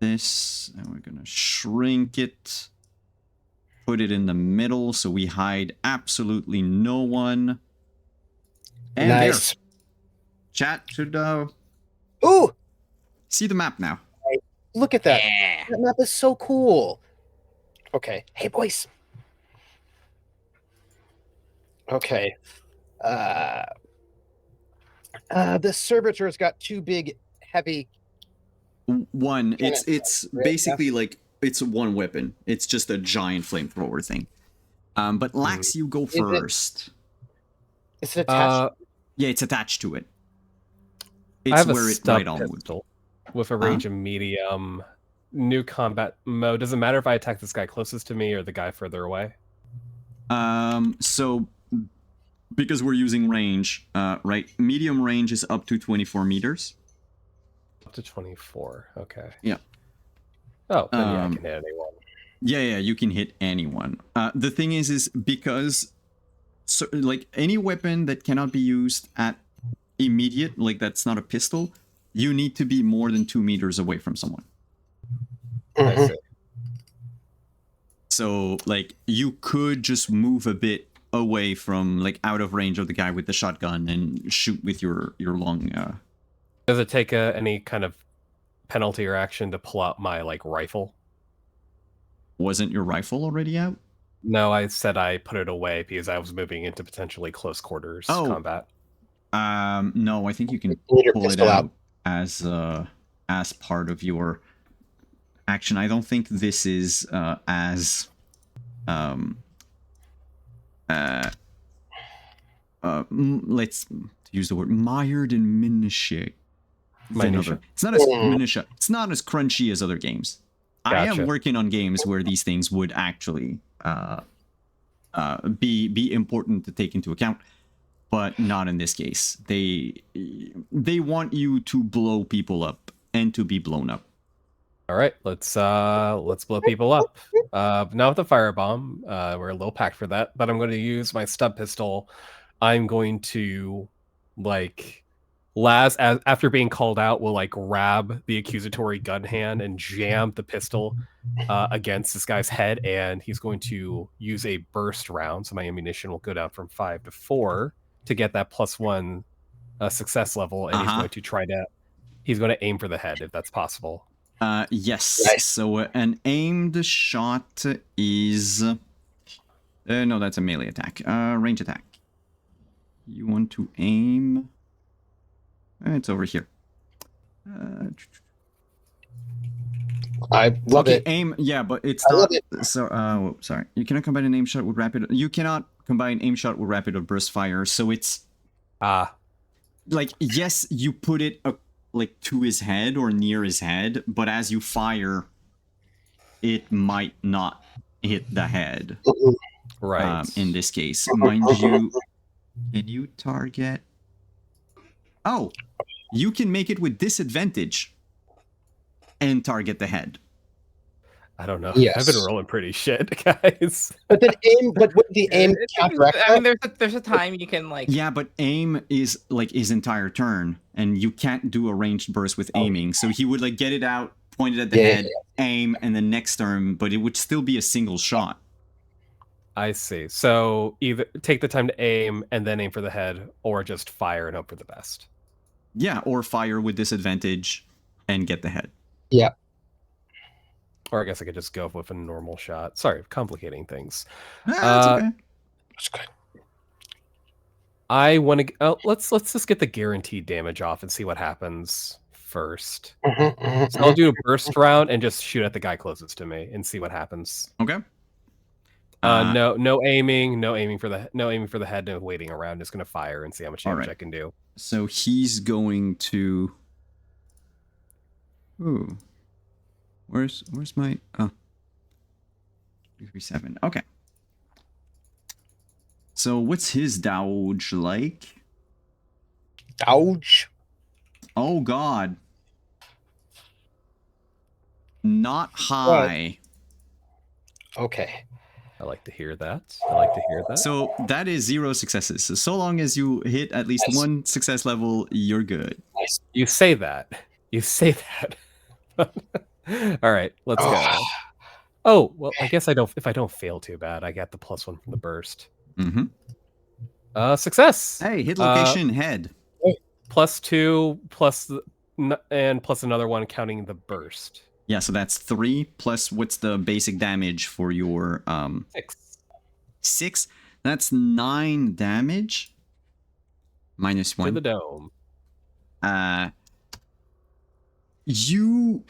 this, and we're gonna shrink it, put it in the middle so we hide absolutely no one. And Nice. there. Chat should Ooh, see the map now. look at that. Yeah. That map is so cool. Okay. Hey, boys. Okay. The servitor's got 2 big, heavy. One, Can it's it- right, basically like it's one weapon. It's just a giant flamethrower thing. But Lax, you go it- first. Is it attached? Yeah, it's attached to it. I It's have a where it stub right on would. pistol with a range of medium. New combat mode. Does it matter if I attack this guy closest to me or the guy further away? So because we're using range, right? Medium range is up to 24 meters. Up to 24. Okay. Yeah. Oh, then yeah, I can hit anyone. Yeah, you can hit anyone. The thing is because like any weapon that cannot be used at immediate, like that's not a pistol, you need to be more than 2 meters away from someone. I Mhm. see. So like you could just move a bit away from like out of range of the guy with the shotgun and shoot with your long Does it take any kind of penalty or action to pull out my like rifle? Wasn't your rifle already out? No, I said I put it away because I was moving into potentially close quarters combat. No, I think you can You need your pull it pistol out out. as part of your action. I don't think this is as let's use the word mired in minutia. Minutia. It's not as minutia. It's not as crunchy as other games. I Gotcha. am working on games where these things would actually be important to take into account, but not in this case. They want you to blow people up and to be blown up. All right, let's blow people up. Not with the firebomb. We're a little packed for that, but I'm going to use my stub pistol. I'm going to like Laz, after being called out, will like grab the accusatory gun hand and jam the pistol against this guy's head, and he's going to use a burst round. So my ammunition will go down from 5 to 4 to get that +1 success level, and he's going to try to. He's going to aim for the head if that's possible. Yes. Nice. So an aimed shot is. No, that's a melee attack. Range attack. You want to aim. It's over here. I love it. Aim. Yeah, but it's I not. love it. So, sorry. You cannot combine an aim shot with rapid. You cannot combine aim shot with rapid or burst fire. So it's like, yes, you put it like to his head or near his head, but as you fire, it might not hit the head. Right. In this case, mind you, can you target? Oh, you can make it with disadvantage and target the head. I don't know. Yes. I've been rolling pretty shit, guys. But then aim. But would the aim counteract I mean, that? there's a time you can like. Yeah, but aim is like his entire turn, and you can't do a ranged burst with aiming. So he would like get it out, point it at the head, aim, and then next turn, but it would still be a single shot. I see. So either take the time to aim and then aim for the head, or just fire and hope for the best. Yeah, or fire with disadvantage and get the head. Yeah. Or I guess I could just go with a normal shot. Sorry, complicating things. That's okay. That's good. I want to. Let's just get the guaranteed damage off and see what happens first. So I'll do a burst round and just shoot at the guy closest to me and see what happens. Okay. No aiming for the head, no waiting around. Just gonna fire and see how much damage I can do. So he's going to. Ooh. Where's my 337? Okay. So what's his dodge like? Dodge. Oh God. Not high. Okay. I like to hear that. So that is 0 successes. So long as you hit at least Nice. 1 success level, you're good. Nice. You say that. All right, let's go. Oh, well, I guess I don't. If I don't fail too bad, I got the +1 from the burst. Mm-hmm. Success. Hey, hit location head. +2 and plus another one counting the burst. Yeah, so that's 3 plus what's the basic damage for your 6. 6? That's 9 damage. Minus To 1. the dome. You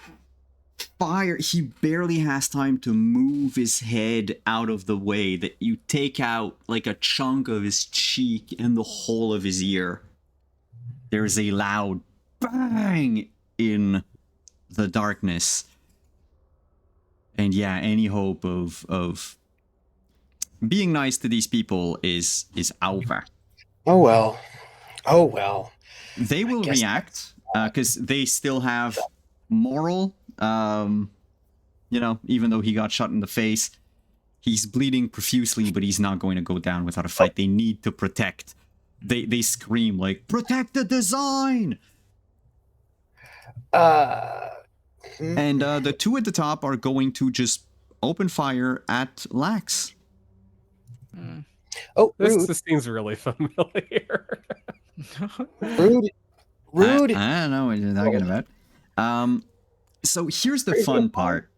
fire. He barely has time to move his head out of the way that you take out like a chunk of his cheek and the whole of his ear. There's a loud bang in the darkness. And yeah, any hope of being nice to these people is over. Oh well. Oh well. They will guess react because they still have moral. You know, even though he got shot in the face, he's bleeding profusely, but he's not going to go down without a fight. They need to protect. They scream like, "Protect the design!" And the two at the top are going to just open fire at Lax. Oh, rude. This seems really familiar. Rude. Rude. I don't know what you're talking about. So here's the fun part,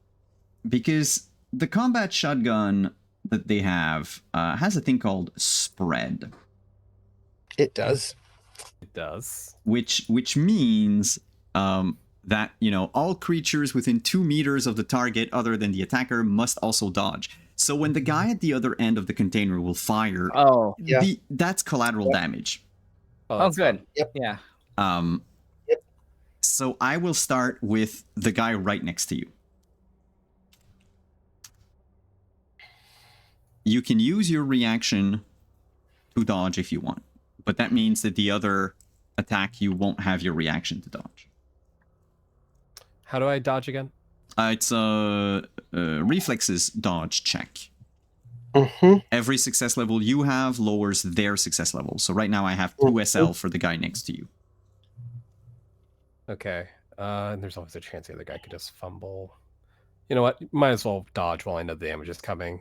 because the combat shotgun that they have has a thing called spread, It does. It does. which means that, you know, all creatures within 2 meters of the target other than the attacker must also dodge. So when the guy at the other end of the container will fire, Oh, Yeah. that's collateral damage. oh, that's good. fun. Yep. Yeah. So I will start with the guy right next to you. You can use your reaction to dodge if you want, but that means that the other attack you won't have your reaction to dodge. How do I dodge again? It's a reflexes dodge check. Mm-hmm. Every success level you have lowers their success level. So right now I have 2 SL for the guy next to you. Okay. And there's always a chance the other guy could just fumble. You know what? Might as well dodge while I know the damage is coming.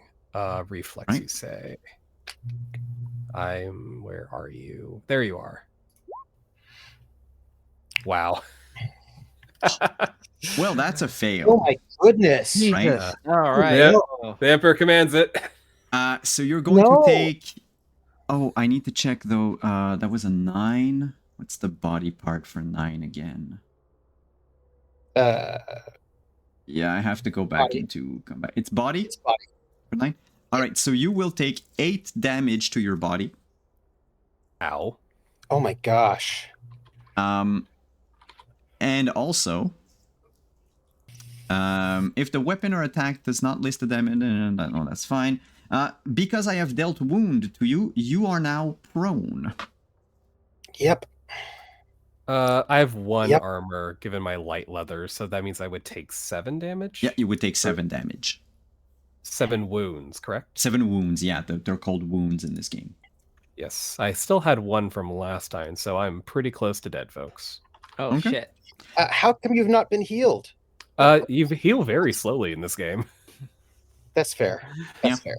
Reflex, Right. you say. Where are you? There you are. Wow. Well, that's a Oh fail. my goodness! Right? Jesus. All right. Yeah. Oh. The Emperor commands it. So you're going No. to take. Oh, I need to check though. That was a 9. What's the body part for 9 again? Yeah, I have to go back Body. into combat. It's body It's body. for 9. All right, so you will take 8 damage to your body. Ow. Oh my gosh! And also, if the weapon or attack does not list the damage, no, that's fine. Because I have dealt wound to you, you are now prone. Yep. I have 1 Yep. armor given my light leather, so that means I would take 7 damage. Yeah, you would take 7 damage. 7 wounds, correct? 7 wounds, yeah, they're called wounds in this game. Yes. I still had 1 from last time, so I'm pretty close to dead, folks. Oh Okay. shit. How come you've not been healed? You heal very slowly in this game. That's fair. That's fair.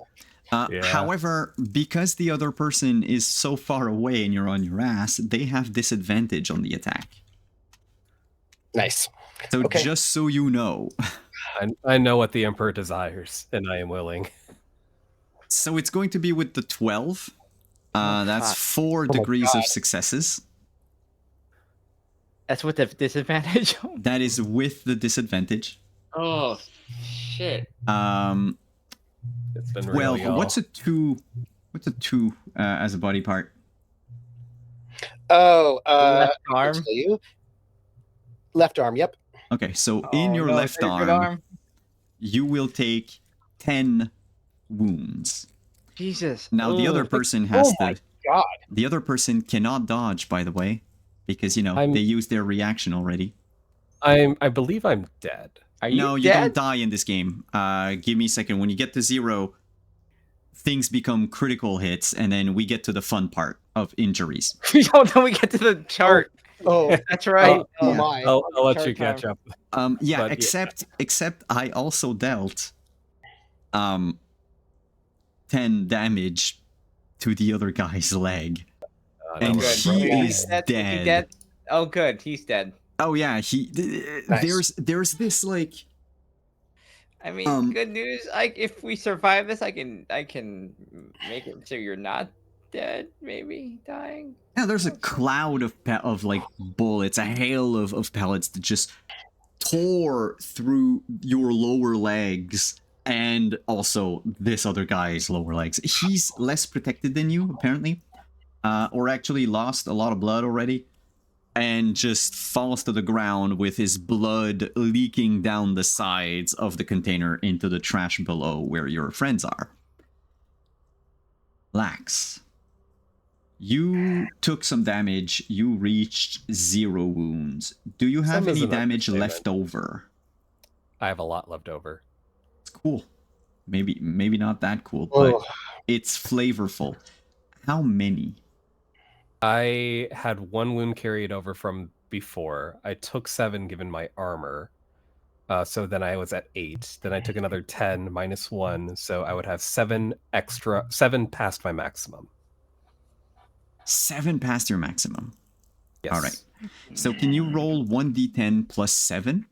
Yeah. However, because the other person is so far away and you're on your ass, they have disadvantage on the attack. Nice. So Okay. just so you know. I know what the Emperor desires, and I am willing. So it's going to be with the 12. That's fuck. 4 my degrees of God. successes. That's with the disadvantage. That is with the disadvantage. Oh shit. It's been 12. real, y'all. What's a 2? What's a 2 as a body part? Oh, Left I'll arm. tell you. Left arm. Yep. Okay, so in Oh, your no, left is that your good arm, you will take 10 wounds. Jesus. Now the other Ugh. person has Oh my to. God. The other person cannot dodge, by the way, because they used their reaction already. I believe I'm dead. Are you No, you dead? don't die in this game. Give me a second. When you get to 0, things become critical hits, and then we get to the fun part of injuries. Then we get to the chart. Oh, That's right. oh yeah. my. I'll let Chart you catch time. up. Yeah, But, except I also dealt 10 damage to the other guy's leg. no And worries, he bro. is dead. dead. Oh, good. He's dead. Oh yeah, Nice. there's this like I mean, good news. If we survive this, I can make it so you're not dead. Maybe dying. yeah, there's a cloud of like bullets, a hail of pellets that just tore through your lower legs and also this other guy's lower legs. He's less protected than you apparently, or actually lost a lot of blood already, and just falls to the ground with his blood leaking down the sides of the container into the trash below where your friends are. Lax, you took some damage. You reached 0 wounds. Do you have Some is any an damage understatement. left over? I have a lot left over. It's cool. Maybe not that cool, but Oh, it's flavorful. How many? I had 1 wound carried over from before. I took 7 given my armor. So then I was at 8. Then I took another 10 minus 1. So I would have 7 past my maximum. 7 past your maximum. Yes. All right. So can you roll 1d10 plus 7?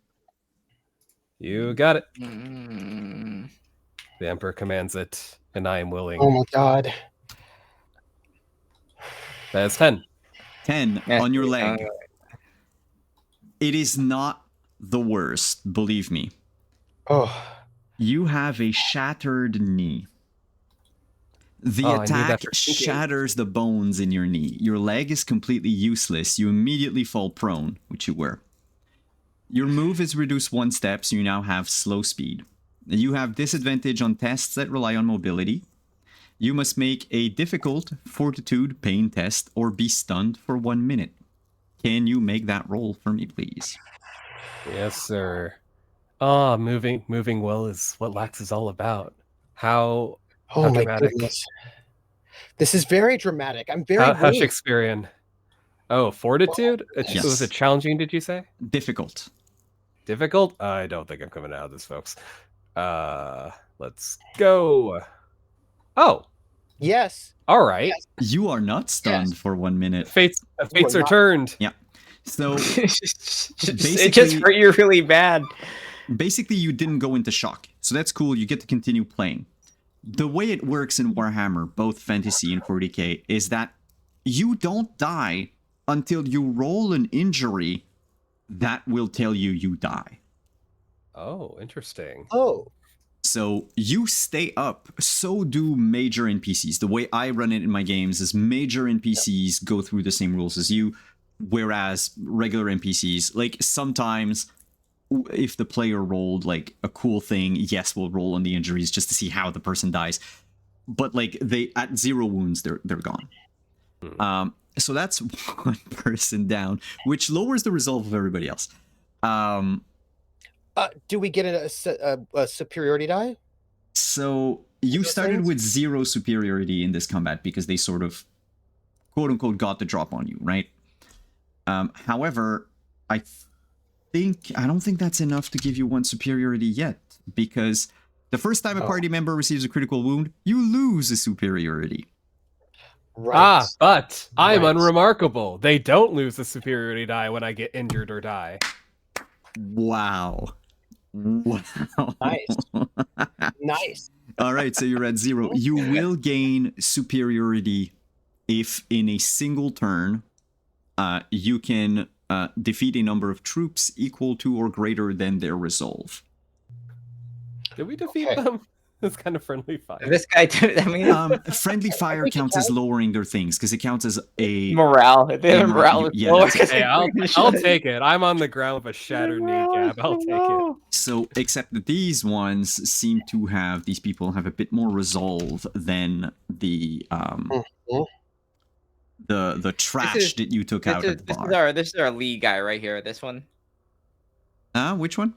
You got it. Mm. The Emperor commands it, and I am willing. oh my God. That is 10. 10 Yes, on your leg. It is not the worst, believe me. Oh, You have a shattered knee. The Oh, I knew that attack for thinking. shatters the bones in your knee. Your leg is completely useless. You immediately fall prone, which you were. Your move is reduced 1 step, so you now have slow speed. You have disadvantage on tests that rely on mobility. You must make a difficult fortitude pain test or be stunned for 1 minute. Can you make that roll for me, please? Yes, sir. Ah, moving well is what Lax is all about. How oh my dramatic. goodness. This is very dramatic. I'm very how worried. Shakespearean. Oh, fortitude? Yes. Was it challenging, did you say? Difficult. Difficult? I don't think I'm coming out of this, folks. Let's go. Oh, Yes. all right. You are not stunned for 1 minute. Fates You are are not- turned. So it just basically- hurt you really bad. basically you didn't go into shock. So that's cool. You get to continue playing. The way it works in Warhammer, both Fantasy and 40k, is that you don't die until you roll an injury that will tell you die. Oh, interesting. Oh. So you stay up, so do major NPCs. The way I run it in my games is major NPCs go through the same rules as you, whereas regular NPCs, like sometimes if the player rolled like a cool thing, yes, we'll roll on the injuries just to see how the person dies. But like they at 0 wounds, they're gone. So that's one person down, which lowers the resolve of everybody else. Do we get a superiority die? So you Those started things? with 0 superiority in this combat because they sort of quote unquote got the drop on you, right? However, I don't think that's enough to give you 1 superiority yet, because the first time a party member receives a critical wound, you lose a superiority. Right. But I'm Right. unremarkable. They don't lose the superiority die when I get injured or die. Wow. Wow. Nice. Nice. All right, so you're at 0. You will gain superiority if in a single turn you can defeat a number of troops equal to or greater than their resolve. Did we defeat Okay. them? It's kind of friendly fire. This guy, I mean, Friendly fire think it counts as counts. lowering their things because it counts as a morale. Their morale is Yeah, lower. that's- 'cause Hey, they I'll freaking take it. I'm on the ground with a shattered kneecap. I'll take it. So, except that these ones seem to have, these people have a bit more resolve than the the trash that you took out at the bar. This is our lead guy right here. This one. Which one?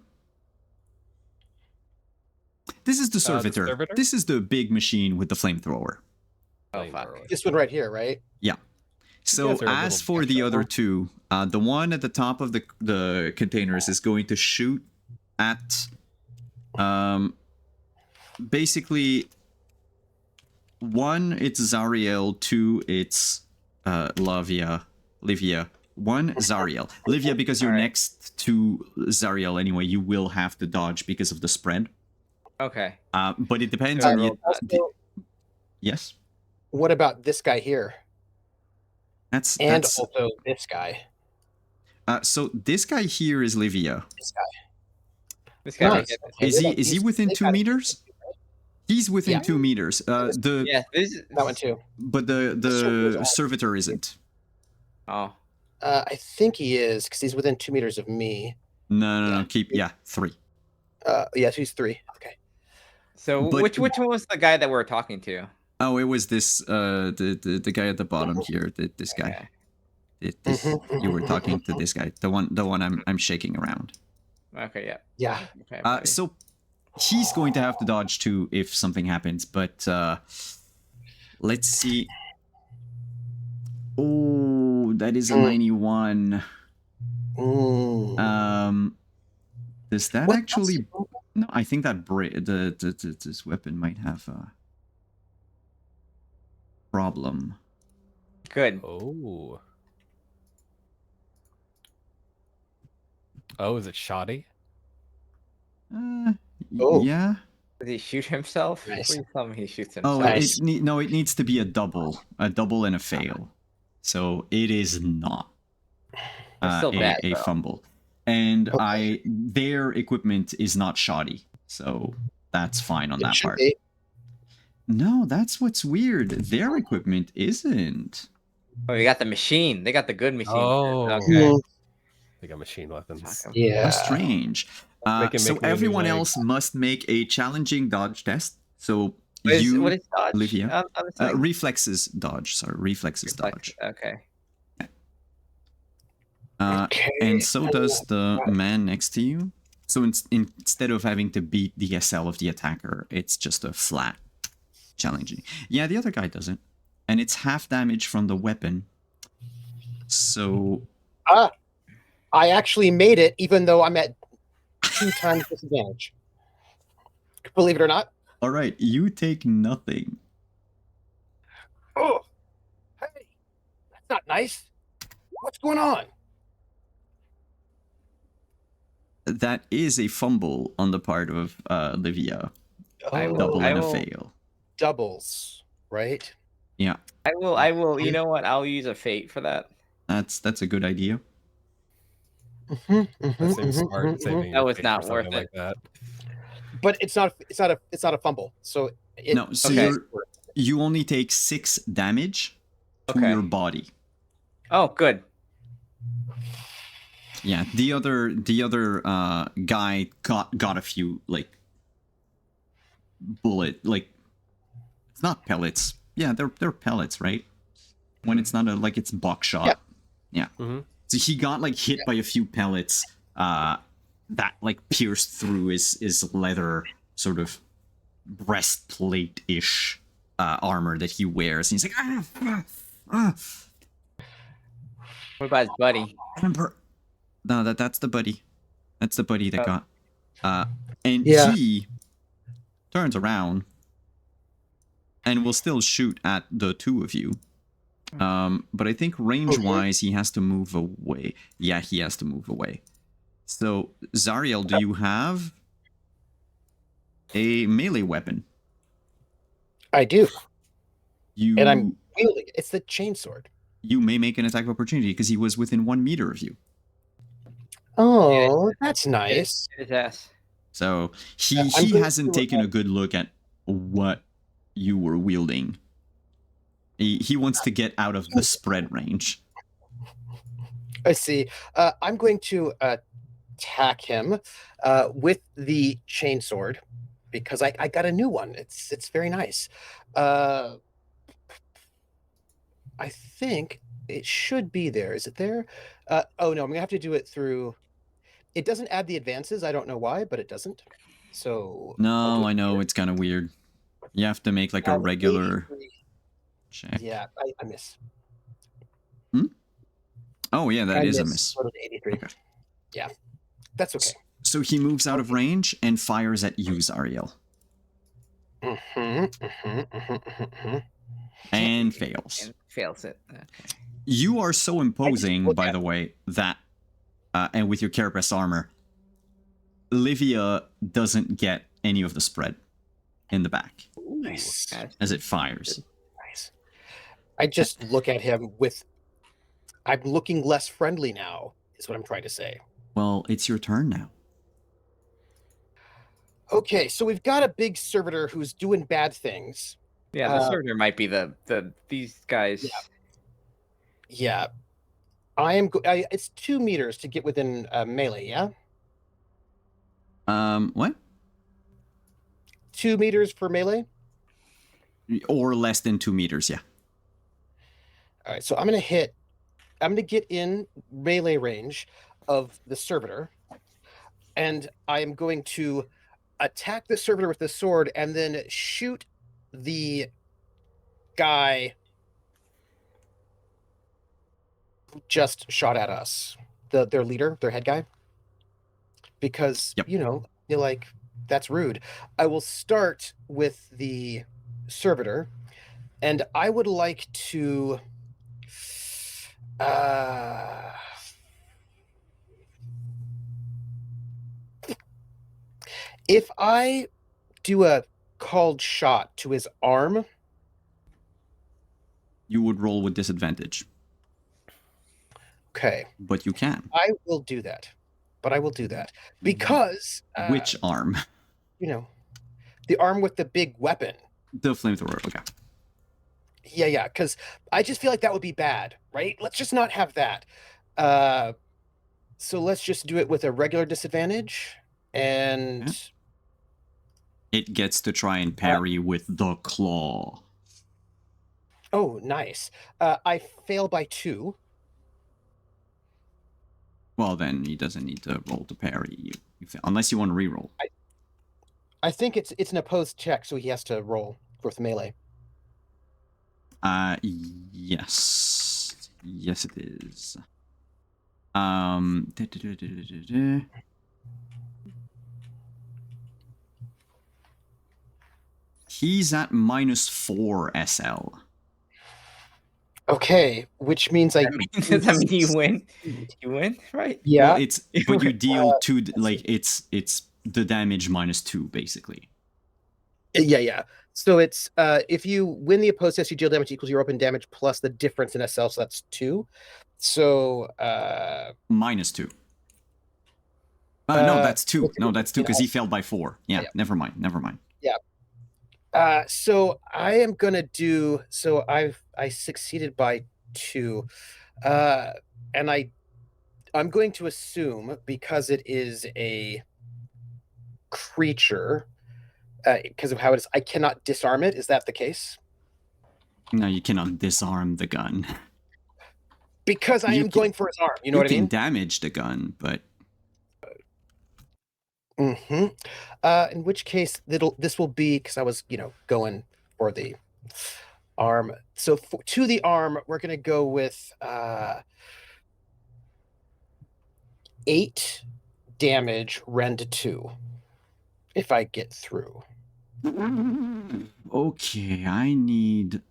This is the servitor. servitor? This is the big machine with the flamethrower. Oh fuck. This one right here, right? So guys are a as little for the bitch, other huh? two, the one at the top of the containers is going to shoot at basically 1 it's Zariel, 2 it's Livia. 1 Zariel. Livia, because you're Alright. next to Zariel anyway, you will have to dodge because of the spread. Okay. But it depends So I on the, rolled that. the yes. What about this guy here? That's And that's also this guy. so this guy here is Livia. This guy. This guy. Nice. Right here. Is he within 2 meters? He's within Yeah. 2 meters. The Yeah. This. That one too. but servitor's the on. servitor isn't. Oh. I think he is because he's within 2 meters of me. No. Yeah. Keep 3. Yes, he's 3. Okay. So But- which one was the guy that we're talking to? Oh, it was this the guy at the bottom here. This guy. Okay. You were talking to this guy. The one I'm shaking around. Okay. Yeah. Yeah. Okay. buddy. So he's going to have to dodge too if something happens. But let's see. Oh, that is a 91. Mm. Does that What actually? else? No, I think that this weapon might have a problem. Good. Oh. Oh, is it shoddy? Oh. Yeah. Did he shoot himself? Nice. Please tell me he shoots Oh, himself. Nice. it needs to be a double and a fail. So it is not That's still bad, a though. fumble. And Okay. their equipment is not shoddy, so that's fine on It that should part. be. No, that's what's weird. Their equipment isn't. Oh, they got the machine. They got the good machine. Oh. Okay. Mm, They got machine weapons. Fuck 'em. Yeah. How strange. They can So make me a new everyone leg. else must make a challenging dodge test. So What is, you what is dodge? Olivia? On the thing? reflexes dodge. Sorry, reflexes Reflex. dodge. Okay. Okay. And so does the man next to you. So instead of having to beat the SL of the attacker, it's just a flat challenging. Yeah, the other guy doesn't. And it's half damage from the weapon. So I actually made it, even though I'm at 2 times disadvantage. Believe it or not. all right, you take nothing. Oh, hey, that's not nice. What's going on? That is a fumble on the part of Livia. I will- Double I and a will- fail. Doubles, right? Yeah, I will. You know what? I'll use a fate for that. that's a good idea. That seems smart. Saving That your was fate not for worth something it. like that. But it's not a fumble. So No, so Okay. you only take 6 damage to Okay. your body. Oh, good. Yeah, the other guy got a few like bullet, like it's not pellets. Yeah, they're pellets, right? When it's not like it's buckshot. Yeah. Mhm. So he got like hit by a few pellets that like pierced through his leather sort of breastplate-ish armor that he wears. And he's like, What about his buddy? Emperor. No, that's the buddy. That's the buddy that got. And Yeah. he turns around and will still shoot at the two of you. But I think range-wise, he has to move away. Yeah, he has to move away. So, Zariel, do you have a melee weapon? I do, You and I'm wielding it. It's the chainsword. you may make an attack of opportunity because he was within 1 meter of you. Oh, that's nice. Hit his ass. So he I'm he going hasn't to, taken a good look at what you were wielding. He wants to get out of the spread range. I see. I'm going to attack him with the chainsword because I got a new one. It's very nice. I think it should be there. Is it there? Oh no, I'm gonna have to do it through. It doesn't add the advances. I don't know why, but it doesn't. So I'll do No, it I know here. it's kind of weird. You have to make like a regular 83. check. Yeah, I miss. Oh yeah, that I is a miss. What is 83? Okay. Yeah, that's okay. So he moves out of range and fires at you, Zariel, and fails. And fails it. Okay. You are so imposing, look by at the way, that and with your carapace armor, Livia doesn't get any of the spread in the back Nice. as it fires. Nice. I just look at him with. I'm looking less friendly now, is what I'm trying to say. Well, it's your turn now. Okay, so we've got a big servitor who's doing bad things. Yeah, the servitor might be the these guys. Yeah. It's 2 meters to get within melee, yeah? What? 2 meters for melee? Or less than 2 meters, yeah. All right, so I'm going to get in melee range of the servitor, and I am going to attack the servitor with the sword and then shoot the guy who just shot at us, their leader, their head guy, because Yep. you're like, that's rude. I will start with the servitor, and I would like to if I do a called shot to his arm, You would roll with disadvantage, okay, but you can. I will do that. But I will do that because Which arm? the arm with the big weapon. The flamethrower, okay. Yeah, because I just feel like that would be bad, right? Let's just not have that. So let's just do it with a regular disadvantage, and It gets to try and parry with the claw. oh, nice. I fail by 2. Well, then he doesn't need to roll to parry you, unless you want to re-roll. I think it's an opposed check, so he has to roll with melee. Yes. Yes, it is. He's at -4 SL. Okay, which means I. Does that mean you win? You win, right? Yeah. Well, but you deal two, like it's the damage -2 basically. Yeah. So it's if you win the opposed test, you deal damage equals your open damage plus the difference in SL, so that's 2. So -2. No, that's 2. No, that's 2 because he failed by 4. Yeah, Yeah. never mind. So I am gonna do. So I succeeded by 2, and I'm going to assume because it is a creature, because of how it is, I cannot disarm it. Is that the case? No, you cannot disarm the gun. Because I You am can- going for his arm. You know You what I can mean? damage the gun, but Mm-hmm. In which case, this will be because I was, going for the arm. So to the arm, we're gonna go with 8 damage, rend 2. If I get through. okay, I need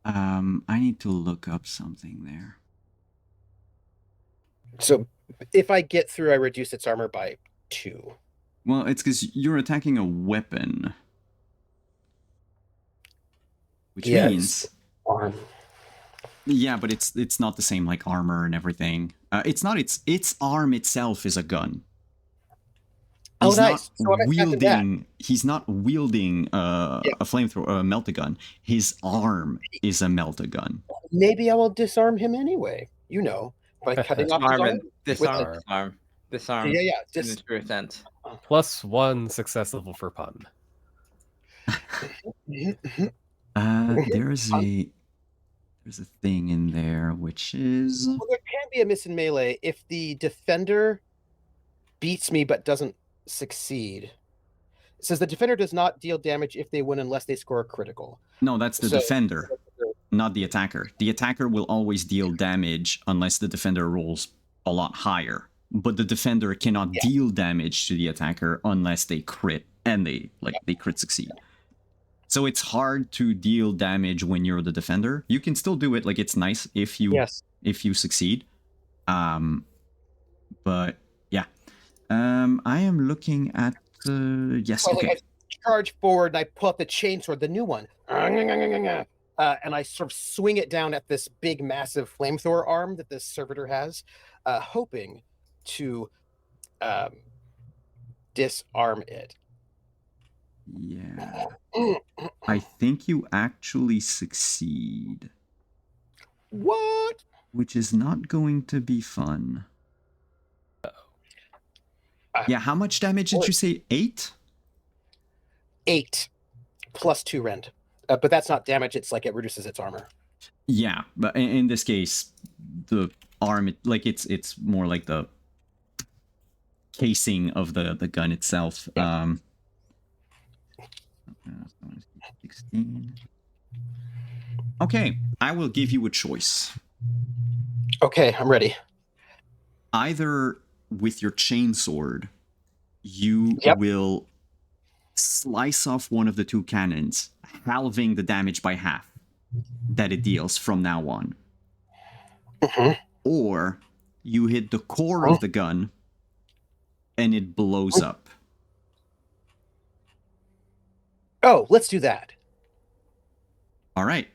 to look up something there. So if I get through, I reduce its armor by 2. Well, it's because you're attacking a weapon, which means arm. yeah, but it's not the same like armor and everything. It's not its arm itself is a gun. He's nice. not So I'm attacking that. He's not wielding a flamethrower, a melt-a-gun. His arm is a melt-a-gun. Maybe I will disarm him anyway. By cutting off his arm. Disarm. Yeah. In the true sense. +1 success level for pun. There's a thing in there which is Well, there can be a miss in melee if the defender beats me but doesn't succeed. It says the defender does not deal damage if they win unless they score a critical. no, that's the defender, not the attacker. The attacker will always deal damage unless the defender rolls a lot higher. But the defender cannot deal damage to the attacker unless they crit, and they crit succeed. So it's hard to deal damage when you're the defender. You can still do it, like it's nice if you succeed. But yeah. I am looking at yes, So, okay. I charge forward and I pull up the chainsword, the new one. And I sort of swing it down at this big, massive flamethrower arm that this servitor has, hoping to disarm it. Yeah. I think you actually succeed. What? Which is not going to be fun. Yeah, how much damage did you say? 8? 8 plus 2 rend. But that's not damage, it's like it reduces its armor. Yeah, but in this case, the arm, like it's more like the casing of the gun itself. 16. Okay, I will give you a choice. Okay, I'm ready. Either with your chainsword, you will slice off one of the 2 cannons, halving the damage by half that it deals from now on. Or you hit the core of the gun and it blows up. Oh, let's do that. All right.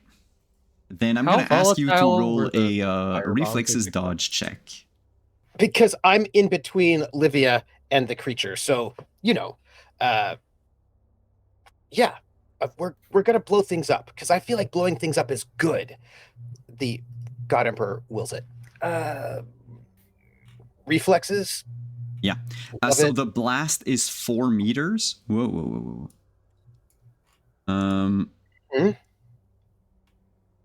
Then I'm going to ask you to volatile roll were the a reflexes fireballs? dodge check. Because I'm in between Livia and the creature. So, we're going to blow things up because I feel like blowing things up is good. The God Emperor wills it. Reflexes? Yeah. So the blast is 4 meters. Whoa.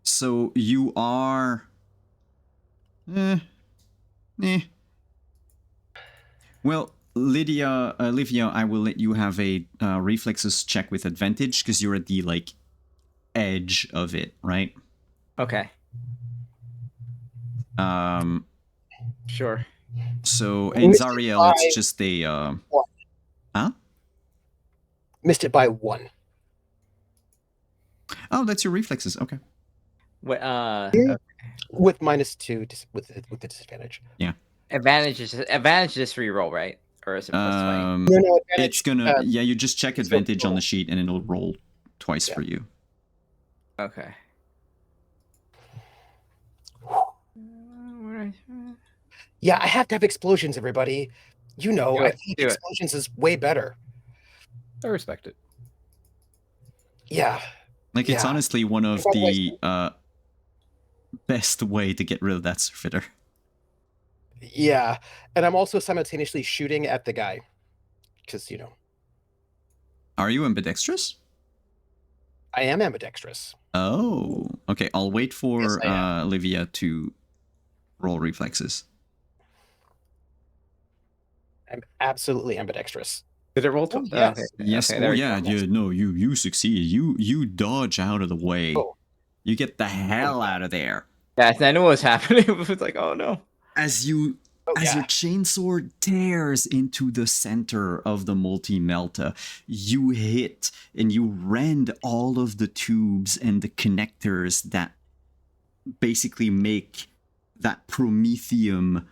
So you are... Well, Olivia, I will let you have a reflexes check with advantage because you're at the edge of it, right? Okay. Sure. So in Missed it Zariel, it's by just a one. huh? Missed it by 1. Oh, that's your reflexes. Okay. What, With -2 with the disadvantage. advantage is just reroll, right? Or is it plus 20? No, advantage. It's gonna you just check it's a advantage on roll. the sheet and it'll roll twice Yeah. for you. Okay. Yeah, I have to have explosions, everybody. You know, Do I it, think do it. explosions is way better. I respect it. Yeah. Like it's Yeah. honestly one of Congratulations. the best way to get rid of that servitor. Yeah. And I'm also simultaneously shooting at the guy. Because, you know, Are you ambidextrous? I am ambidextrous. Oh, okay. I'll wait for Yes, I Olivia to roll reflexes. I'm absolutely ambidextrous. Did it roll? Oh, yes. Yes. Okay, Oh, there we yeah. go. You succeed. You dodge out of the way. Oh. You get the hell out of there. Yeah, I knew what was happening. It was like, oh no. As Oh, your yeah. chainsword tears into the center of the multi-melta, you hit and you rend all of the tubes and the connectors that basically make that promethium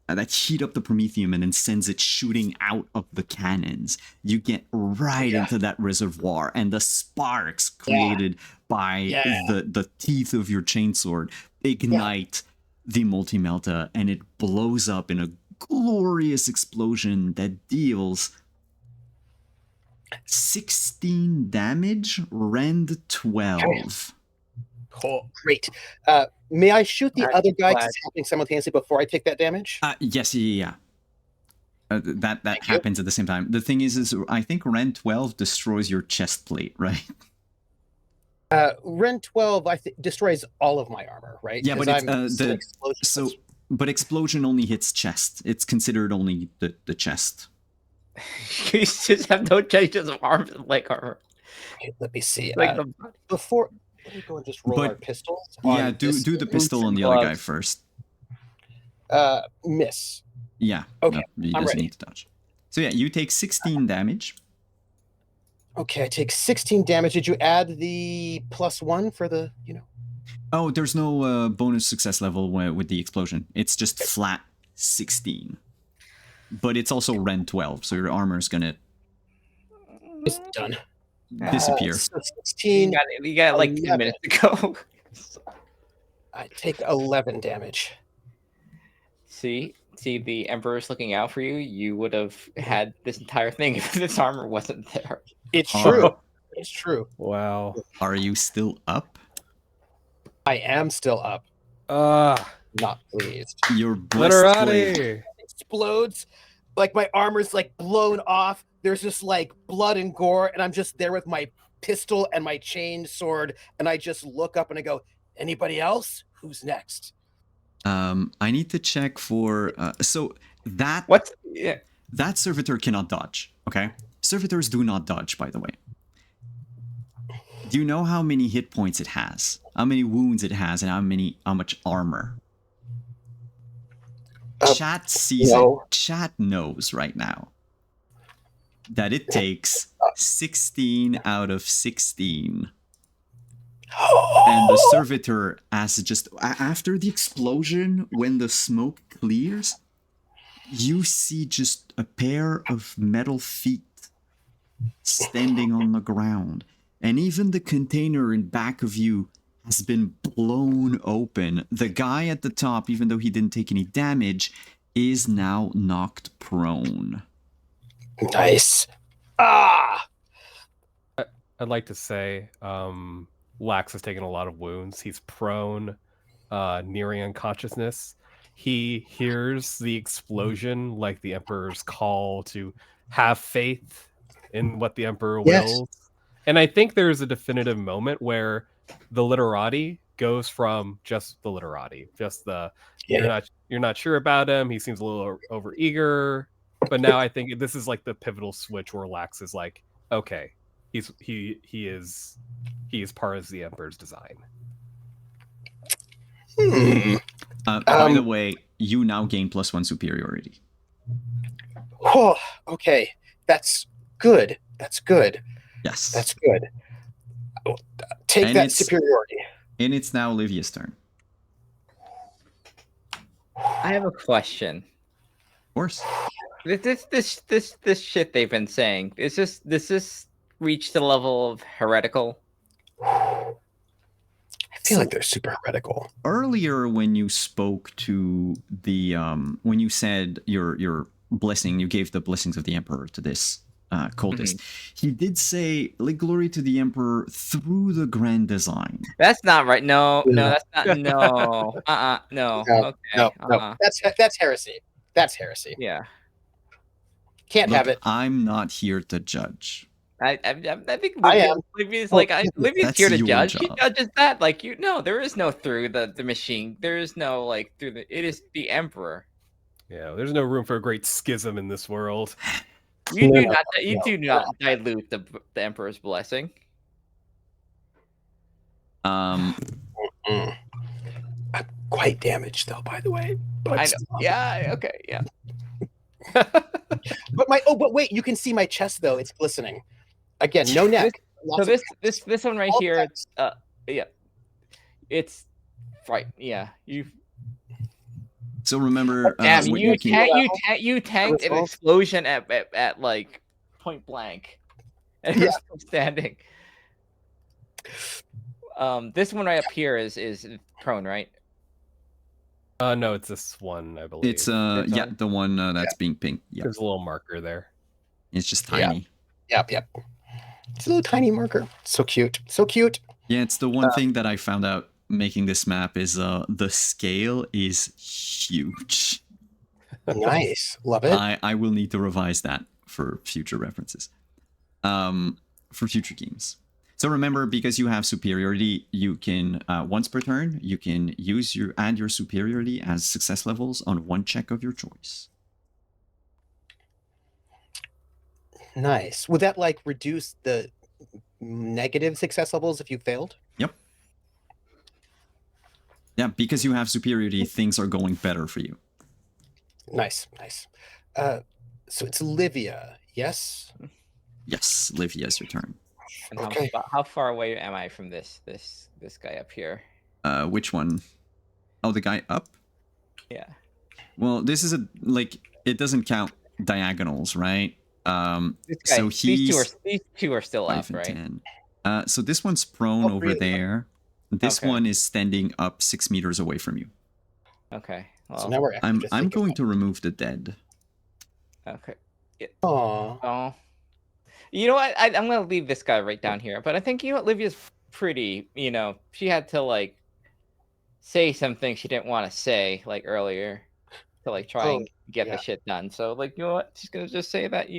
that heat up the promethium and then sends it shooting out of the cannons. You get right into that reservoir, and the sparks created by the teeth of your chainsword ignite the multi-melta, and it blows up in a glorious explosion that deals 16 damage, rend 12. Oh, great. May I shoot the I'm other guy glad. that's happening simultaneously before I take that damage? Yes, yeah. That Thank you. happens at the same time. The thing is I think rend 12 destroys your chest plate, right? Ren 12, destroys all of my armor, right? Yeah, but 'Cause it's I'm explosion. but explosion only hits chest. It's considered only the chest. You just have no changes of arms and leg armor. Okay, let me see. Like the Before, let me go and just roll But- our pistols. Yeah, on do this the dude. pistol on the gloves. other guy first. Miss. Yeah. Okay, no, he I'm doesn't ready. need to dodge. So yeah, you take 16 damage. Okay, I take 16 damage. Did you add the +1 for the, you know? Oh, there's no bonus success level with the explosion. It's just flat 16. But it's also rend 12, so your armor's gonna It's done. disappear. So 16, you got like 2 11. minutes to go. I take 11 damage. See, the Emperor's looking out for you. You would have had this entire thing if this armor wasn't there. It's All true. right. It's true. Wow. Are you still up? I am still up. Not pleased. Your breastplate. Literati. Explodes. Like my armor's like blown off. There's just like blood and gore, and I'm just there with my pistol and my chain sword, and I just look up and I go, anybody else? Who's next? I need to check for so that What? Yeah. that servitor cannot dodge. Okay, servitors do not dodge. By the way, do you know how many hit points it has, how many wounds it has, and how much armor? Chat sees no. it. Chat knows right now that it takes 16 out of 16. And the servitor, as just after the explosion, when the smoke clears, you see just a pair of metal feet standing on the ground, and even the container in back of you has been blown open. The guy at the top, even though he didn't take any damage, is now knocked prone. Nice. Ah! I'd like to say Lax has taken a lot of wounds. He's prone, nearing unconsciousness. He hears the explosion like the Emperor's call to have faith in what the Emperor Yes. wills. And I think there's a definitive moment where the literati goes from just the literati, just the you're not sure about him. He seems a little over eager. But now I think this is like the pivotal switch where Lax is like, okay, he is part of the Emperor's design. By the way, you now gain +1 superiority. Oh, okay. That's good. That's good. Yes. That's good. Take And that it's- superiority. And it's now Olivia's turn. I have a question. Of course. This shit they've been saying, does this reach the level of heretical? I feel like they're super heretical. Earlier, when you spoke to the when you said your blessing, you gave the blessings of the Emperor to this cultist. He did say, "Like glory to the Emperor through the grand design." That's not right. No, No. that's not. No. No. No, Okay. No. That's heresy. That's heresy. Yeah. Can't Look, have it. I'm not here to judge. I think I am. Livia's Oh, like listen, Livia's that's here to your judge. She job. judges that. Like there is no through the machine. There is no like through the. It is the Emperor. Yeah, there's no room for a great schism in this world. You No, do no, not. You no. do not dilute the Emperor's blessing. Um, I'm quite damaged though, by the way. But I know. Yeah. Okay. Yeah. but wait, you can see my chest though. It's glistening. Again, no neck. So this one right all here. pecs. Yeah. It's right. Yeah. You. so remember, Damn, what you can- you tanked an Result. explosion at like point blank, and Yeah. you're still standing. This one right up here is prone, right? No, it's this one, I believe. it's This yeah, one? the one that's being pink. Yeah, There's a little marker there. it's just Yeah. tiny. Yep. It's a little tiny marker. So cute. So cute. Yeah, it's the one thing that I found out making this map is the scale is huge. Nice. Love it. I will need to revise that for future references. For future games. So remember, because you have superiority, you can once per turn you can add your superiority as success levels on one check of your choice. Nice. Would that like reduce the negative success levels if you failed? Yep. Yeah, because you have superiority, things are going better for you. Nice. So it's Livia, yes? Yes, Livia's your turn. And Okay. how far away am I from this guy up here? Which one? Oh, the guy up? Yeah. Well, this is it doesn't count diagonals, right? This guy, So these two are still 5 up, and right? 10. So this one's prone Oh, over really? there. This Okay. one is standing up 6 meters away from you. Okay. So Well, now we're I'm going to remove the dead. okay. Aw. Oh. You know what? I'm gonna leave this guy right down here. But I think Livia's pretty. She had to like say something she didn't want to say like earlier to like try and get yeah. the shit done. So like you know what? She's gonna just say that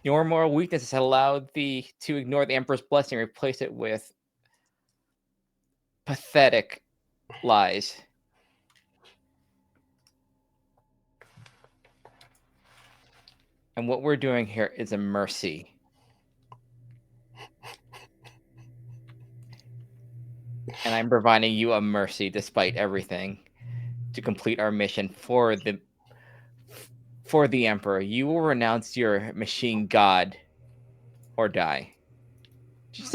your moral weakness has allowed thee to ignore the Emperor's blessing, and replace it with pathetic lies. And what we're doing here is a mercy. And I'm providing you a mercy despite everything to complete our mission for the Emperor. You will renounce your machine god or die. She's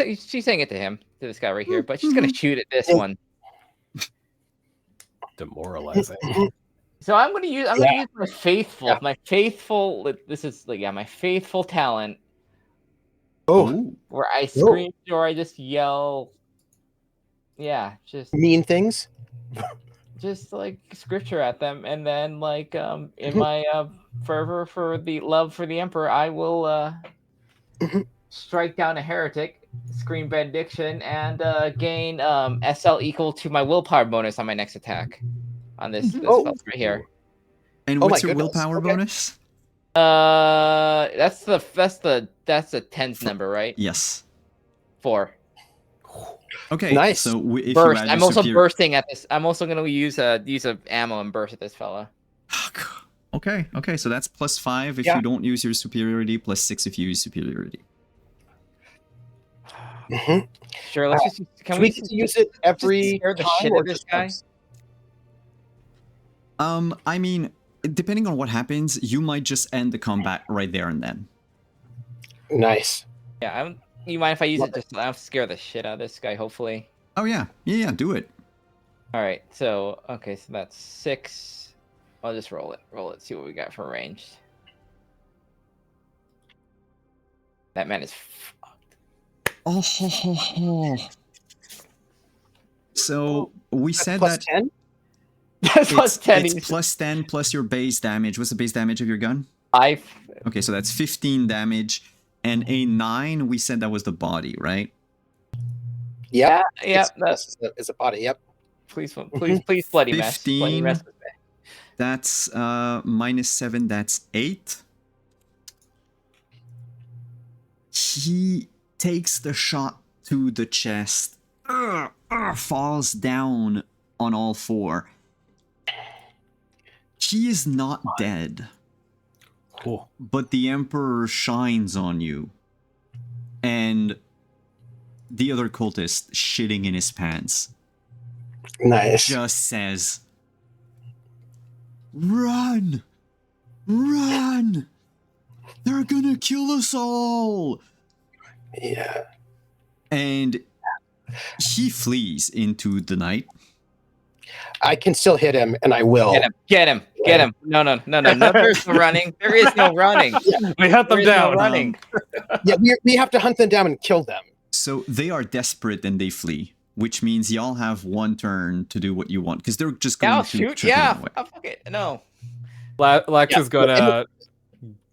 saying it to him, to this guy right here, but she's gonna shoot at this one. Demoralizing. So I'm gonna use my faithful, This is like my faithful talent Oh, where I scream or I just yell. Yeah, mean things. just like scripture at them, and then like in my fervor for the love for the Emperor, I will strike down a heretic, scream benediction, and gain SL equal to my willpower bonus on my next attack on this fella right here. And Oh what's my your goodness, willpower okay. bonus? That's the tens number, right? Yes. 4. Okay. Nice. So if Burst. you add I'm your also superior- bursting at this. I'm also gonna use a ammo and burst at this fella. Okay. So that's +5 if Yeah. you don't use your superiority, +6 if you use superiority. Mhm. Sure, let's just. Can Do we get to use it every scare the time shit or out of this just guy? once? I mean, depending on what happens, you might just end the combat right there and then. Nice. Yeah, you mind if I use Love it just to scare the shit out of this guy? Hopefully. Oh yeah, yeah, do it. All right. So okay, so that's 6. I'll just roll it. Roll it. See what we got for range. That man is fucked. Oh, ho, ho, ho. So we That's said plus that 10? That's plus 10. it's plus 10 plus your base damage. What's the base damage of your gun? 5. Okay, so that's 15 damage. And a 9, we said that was the body, right? Yeah, It's- that's it's a body. Yep. please, please, bloody mess. Bloody 15. mess. That's minus 7, that's 8. He takes the shot to the chest, falls down on all 4. He is not dead, Cool. but the Emperor shines on you. And the other cultist, shitting in his pants, Nice. just says, "Run! Run! They're gonna kill us all!" Yeah. And he flees into the night. I can still hit him, and I will. Get him! Get him! Get him! No! There's no running. There is no running. We hunt There them is no down. running. Yeah, we have to hunt them down and kill them. So they are desperate and they flee, which means y'all have one turn to do what you want, because they're just going Yeah, I'll to shoot. trip Yeah. him away. Oh, fuck it. No. Lex Yeah, is gonna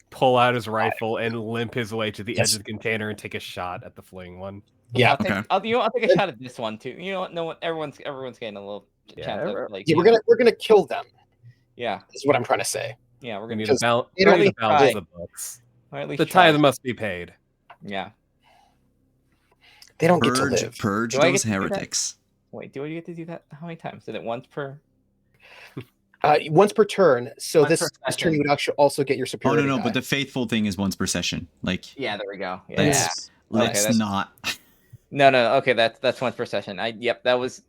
pull out his rifle and limp his way to the edge of the container and take a shot at the fleeing one. Yeah. Okay. I'll take a shot at this one too. You know what? No one. Everyone's getting a little Yeah, chance at like. Yeah, you we're know, gonna kill them. Yeah. Is what I'm trying to say. Yeah. We're We gonna need do to balance. they don't We need to need balance time. the books. or at least The try. tithe must be paid. Yeah. They don't get to Purge, live. purge Do I those get to do that? heretics. Wait. Do I get to do that? How many times? Did it once per? Once per turn. So Once this per turn session. you would actually also get your Oh superiority. no, die. but the faithful thing is once per session. Like, Yeah. There we go. Yeah. let's that's- not. No. Okay. That's once per session. Yep. That was.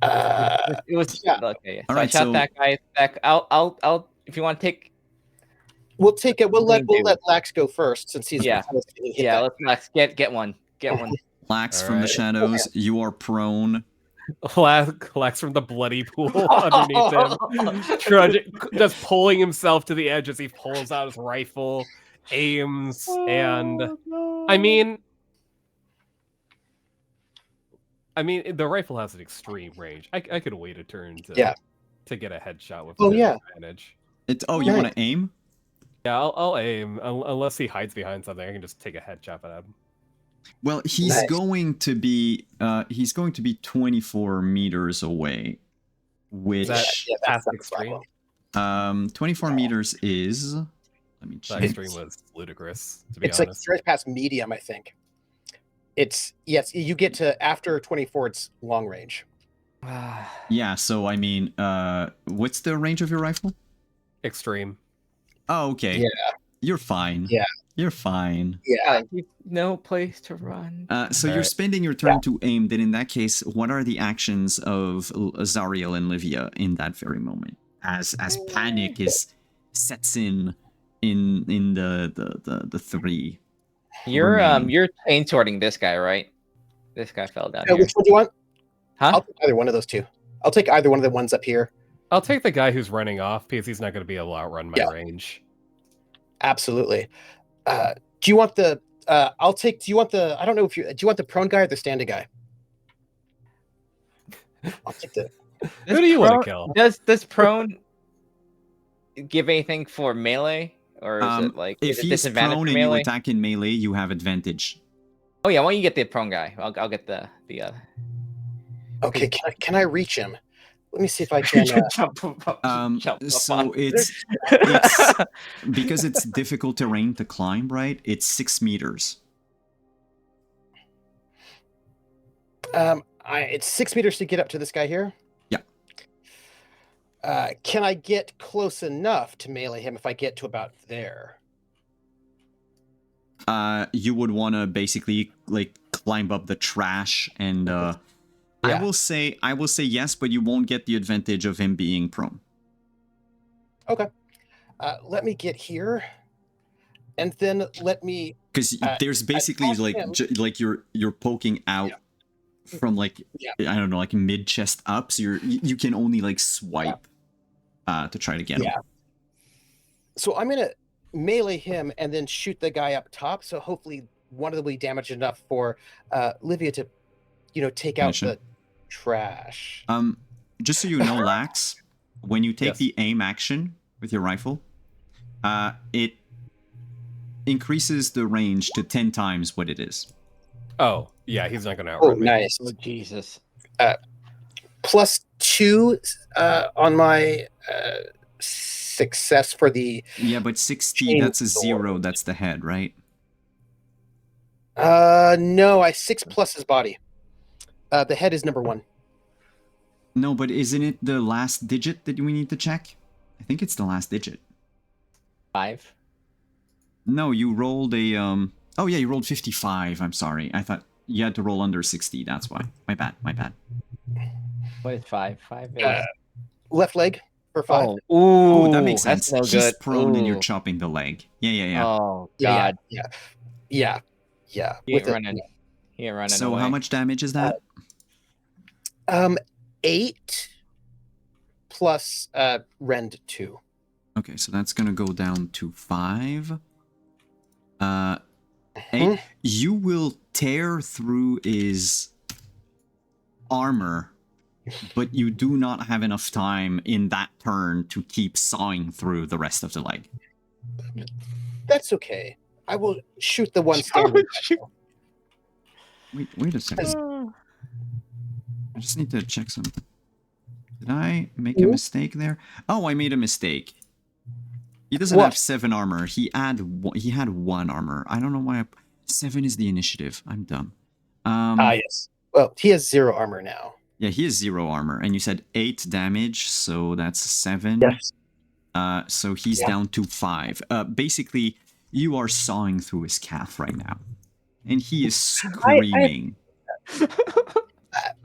It was. yeah. Okay. So All I right, shot so- that guy. I'll. If you want to take. We'll take it. We'll let Dude. Lax go first since he's Yeah. hit Yeah. that. Let's get one. Get one. Lax All from the right. shadows, you are prone. Lex from the bloody pool underneath him, trudging, just pulling himself to the edge as he pulls out his rifle, aims, and I mean, the rifle has an extreme range. I could wait a turn to get a headshot with advantage. You Nice. want to aim? Yeah, I'll aim unless he hides behind something. I can just take a headshot at him. Well, he's Nice. going to be 24 meters away, which Is that that's past not a extreme? problem. 24 meters is. Let me That check. extreme was ludicrous, to be It's like honest. right past medium, I think. It's yes, you get to after 24, it's long range. Yeah, so I mean, what's the range of your rifle? Extreme. Oh, okay. Yeah. You're fine. Yeah. You're fine. Yeah. No place to run. So you're Alright. spending your turn to aim. Then in that case, what are the actions of Zariel and Livia in that very moment? As panic sets in the three. You're remaining. you're chain sorting this guy, right? This guy fell down Yeah, here. which one do you want? Huh? I'll take either one of those two. I'll take either one of the ones up here. I'll take the guy who's running off because he's not going to be able to outrun my Yeah. range. Absolutely. Do you want the? I'll take. Do you want the? I don't know if you. Do you want the prone guy or the standing guy? I'll take the. Who do you want to kill? Does prone give anything for melee, or is it like If is it he's disadvantage prone for and you melee? attack in melee, you have advantage. Oh yeah, why don't you get the prone guy? I'll get the Okay, can I reach him? Let me see if I can. jump up So on. it's because it's difficult terrain to climb, right? It's 6 meters. It's 6 meters to get up to this guy here. Yeah. Can I get close enough to melee him if I get to about there? you would want to basically like climb up the trash, and I will say yes, but you won't get the advantage of him being prone. Okay. Let me get here, and then let me. Because there's basically attack like him. like you're poking out from like I don't know, like mid chest up, so you can only like swipe to try to get him. So I'm gonna melee him and then shoot the guy up top. So hopefully one of them will be damaged enough for Livia to, take out Finish him. the trash. Just so you know, Lax, when you take Yes. the aim action with your rifle, it increases the range to 10 times what it is. Oh, yeah, he's not going to Oh, outrun me. nice. Oh, Jesus. +2 on my success for the. Yeah, but 60, Chain that's a sword. 0. That's the head, right? No, I 6 plus his body. The head is number 1. No, but isn't it the last digit that we need to check? I think it's the last digit. 5. No, you rolled a oh yeah, you rolled 55. I'm sorry. I thought you had to roll under 60. That's why. My bad. What is 5? 5 is... Left leg for 5. Oh, that makes sense. That's no He's good. prone and you're Ooh. chopping the leg. Yeah. Oh, Yeah, God. yeah. He With ain't running. He ain't running So away. how much damage is that? 8 plus rend 2. Okay, so that's gonna go down to 5. 8. You will tear through his armor, but you do not have enough time in that turn to keep sawing through the rest of the leg. That's okay. I will shoot the one standing. Wait a second. I just need to check something. Did I make a mistake there? Oh, I made a mistake. He doesn't What? have 7 armor. He had 1 armor. I don't know why. 7 is the initiative. I'm dumb. Yes. Well, he has 0 armor now. Yeah, he has 0 armor, and you said 8 damage, so that's 7. Yes. So he's down to 5. Basically, you are sawing through his calf right now, and he is screaming.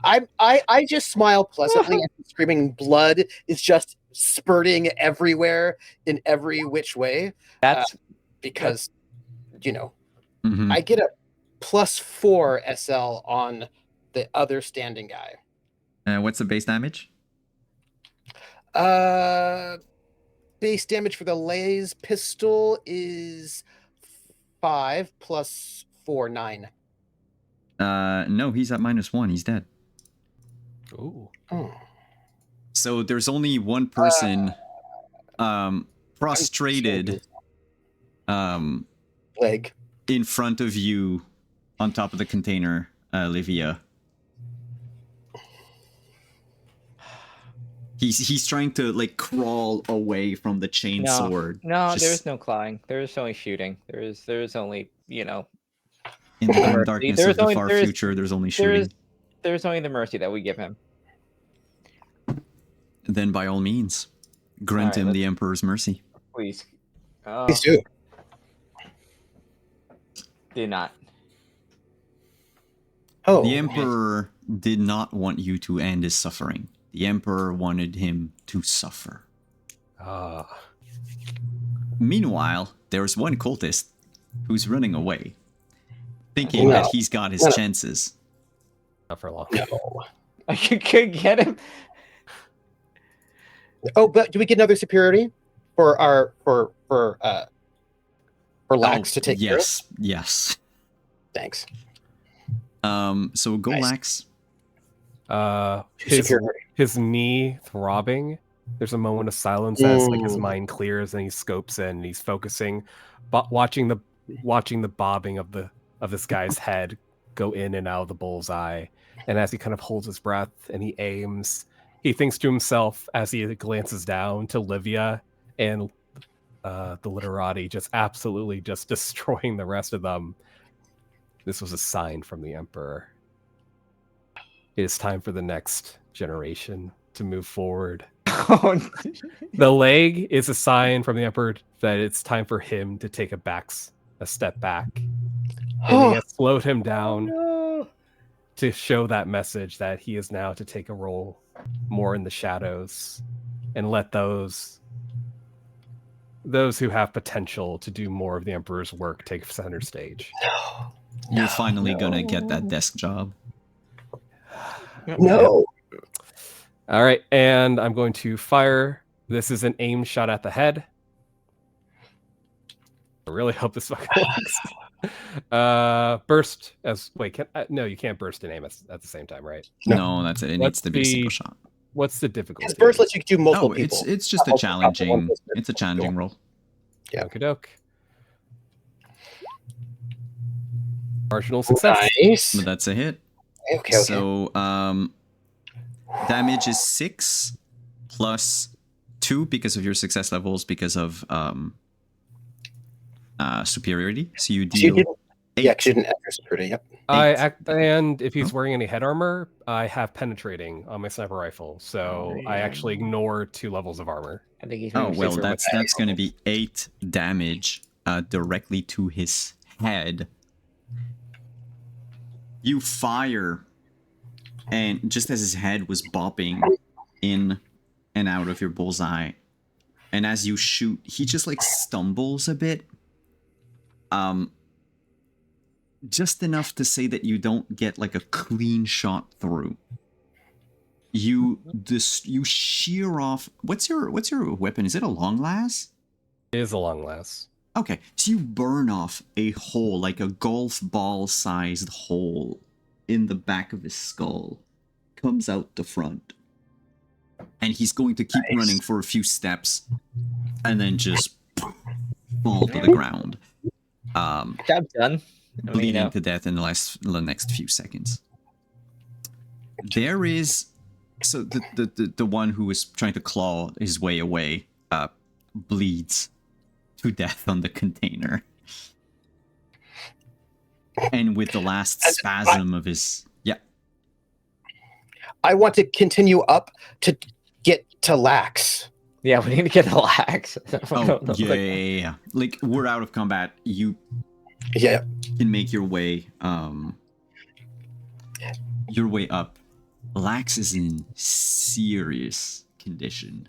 I just smile pleasantly and screaming blood is just spurting everywhere in every which way. That's Because Mhm. I get a +4 SL on the other standing guy. What's the base damage? Base damage for the lays pistol is 5 plus 4, 9. No, he's at -1. He's dead. Ooh. Oh. So there's only one person prostrated Leg. in front of you on top of the container, Livia. He's trying to like crawl away from the chain sword. No, Just there's no clawing. There's only shooting. There's only, in the dim mercy. darkness There's of the only- far there's- future. There's only shooting. there's only the mercy that we give him. Then by all means, grant Alright, him the Emperor's mercy. Please. Please do. Do not. Oh, The Emperor did not want you to end his suffering. The Emperor wanted him to suffer. Meanwhile, there's one cultist who's running away, thinking that he's got his chances. Not for long. no. I could get him. Oh, but do we get another superiority for our for Lax to take care of? Yes. Thanks. So go Nice. Lax. Superiority. His knee throbbing. There's a moment of silence as like his mind clears and he scopes in and he's focusing, but watching the bobbing of this guy's head go in and out of the bullseye. And as he kind of holds his breath and he aims, he thinks to himself as he glances down to Livia and the literati just absolutely just destroying the rest of them. This was a sign from the Emperor. It is time for the next generation to move forward. The leg is a sign from the Emperor that it's time for him to take a a step back, and he has slowed him down No. to show that message that he is now to take a role more in the shadows and let those who have potential to do more of the Emperor's work take center stage. You're finally gonna get that desk job. No. All right, and I'm going to fire. This is an aim shot at the head. I really hope this fucking works. Burst as wait. No, you can't burst and aim at the same time, right? No, that's it. It needs to be a single shot. What's the difficulty? His burst lets you do multiple Oh, people. it's just a challenging. It's a challenging roll. Yeah. Okie doke. Marginal success. Nice. But that's a hit. Okay. So damage is 6 plus 2 because of your success levels because of superiority. So you deal. Yeah, because you didn't enter superiority. Yep. And if he's wearing any head armor, I have penetrating on my sniper rifle, so I actually ignore 2 levels of armor. I think he's Oh well, super that's going to be 8 damage directly to his head. You fire, and just as his head was bopping in and out of your bullseye, and as you shoot, he just like stumbles a bit. Just enough to say that you don't get like a clean shot through. You shear off. What's your weapon? Is it a long lass? It is a long last. Okay, so you burn off a hole, like a golf ball sized hole in the back of his skull. Comes out the front. And he's going to keep running for a few steps and then just fall to the ground. Job done. Bleeding to death in the next few seconds. There is so the one who is trying to claw his way away bleeds to death on the container. And with the last spasm of his I want to continue up to get to Lax. Yeah, we need to get the lax. Oh yeah. Like we're out of combat. You Yeah. can make your way up. Lax is in serious condition.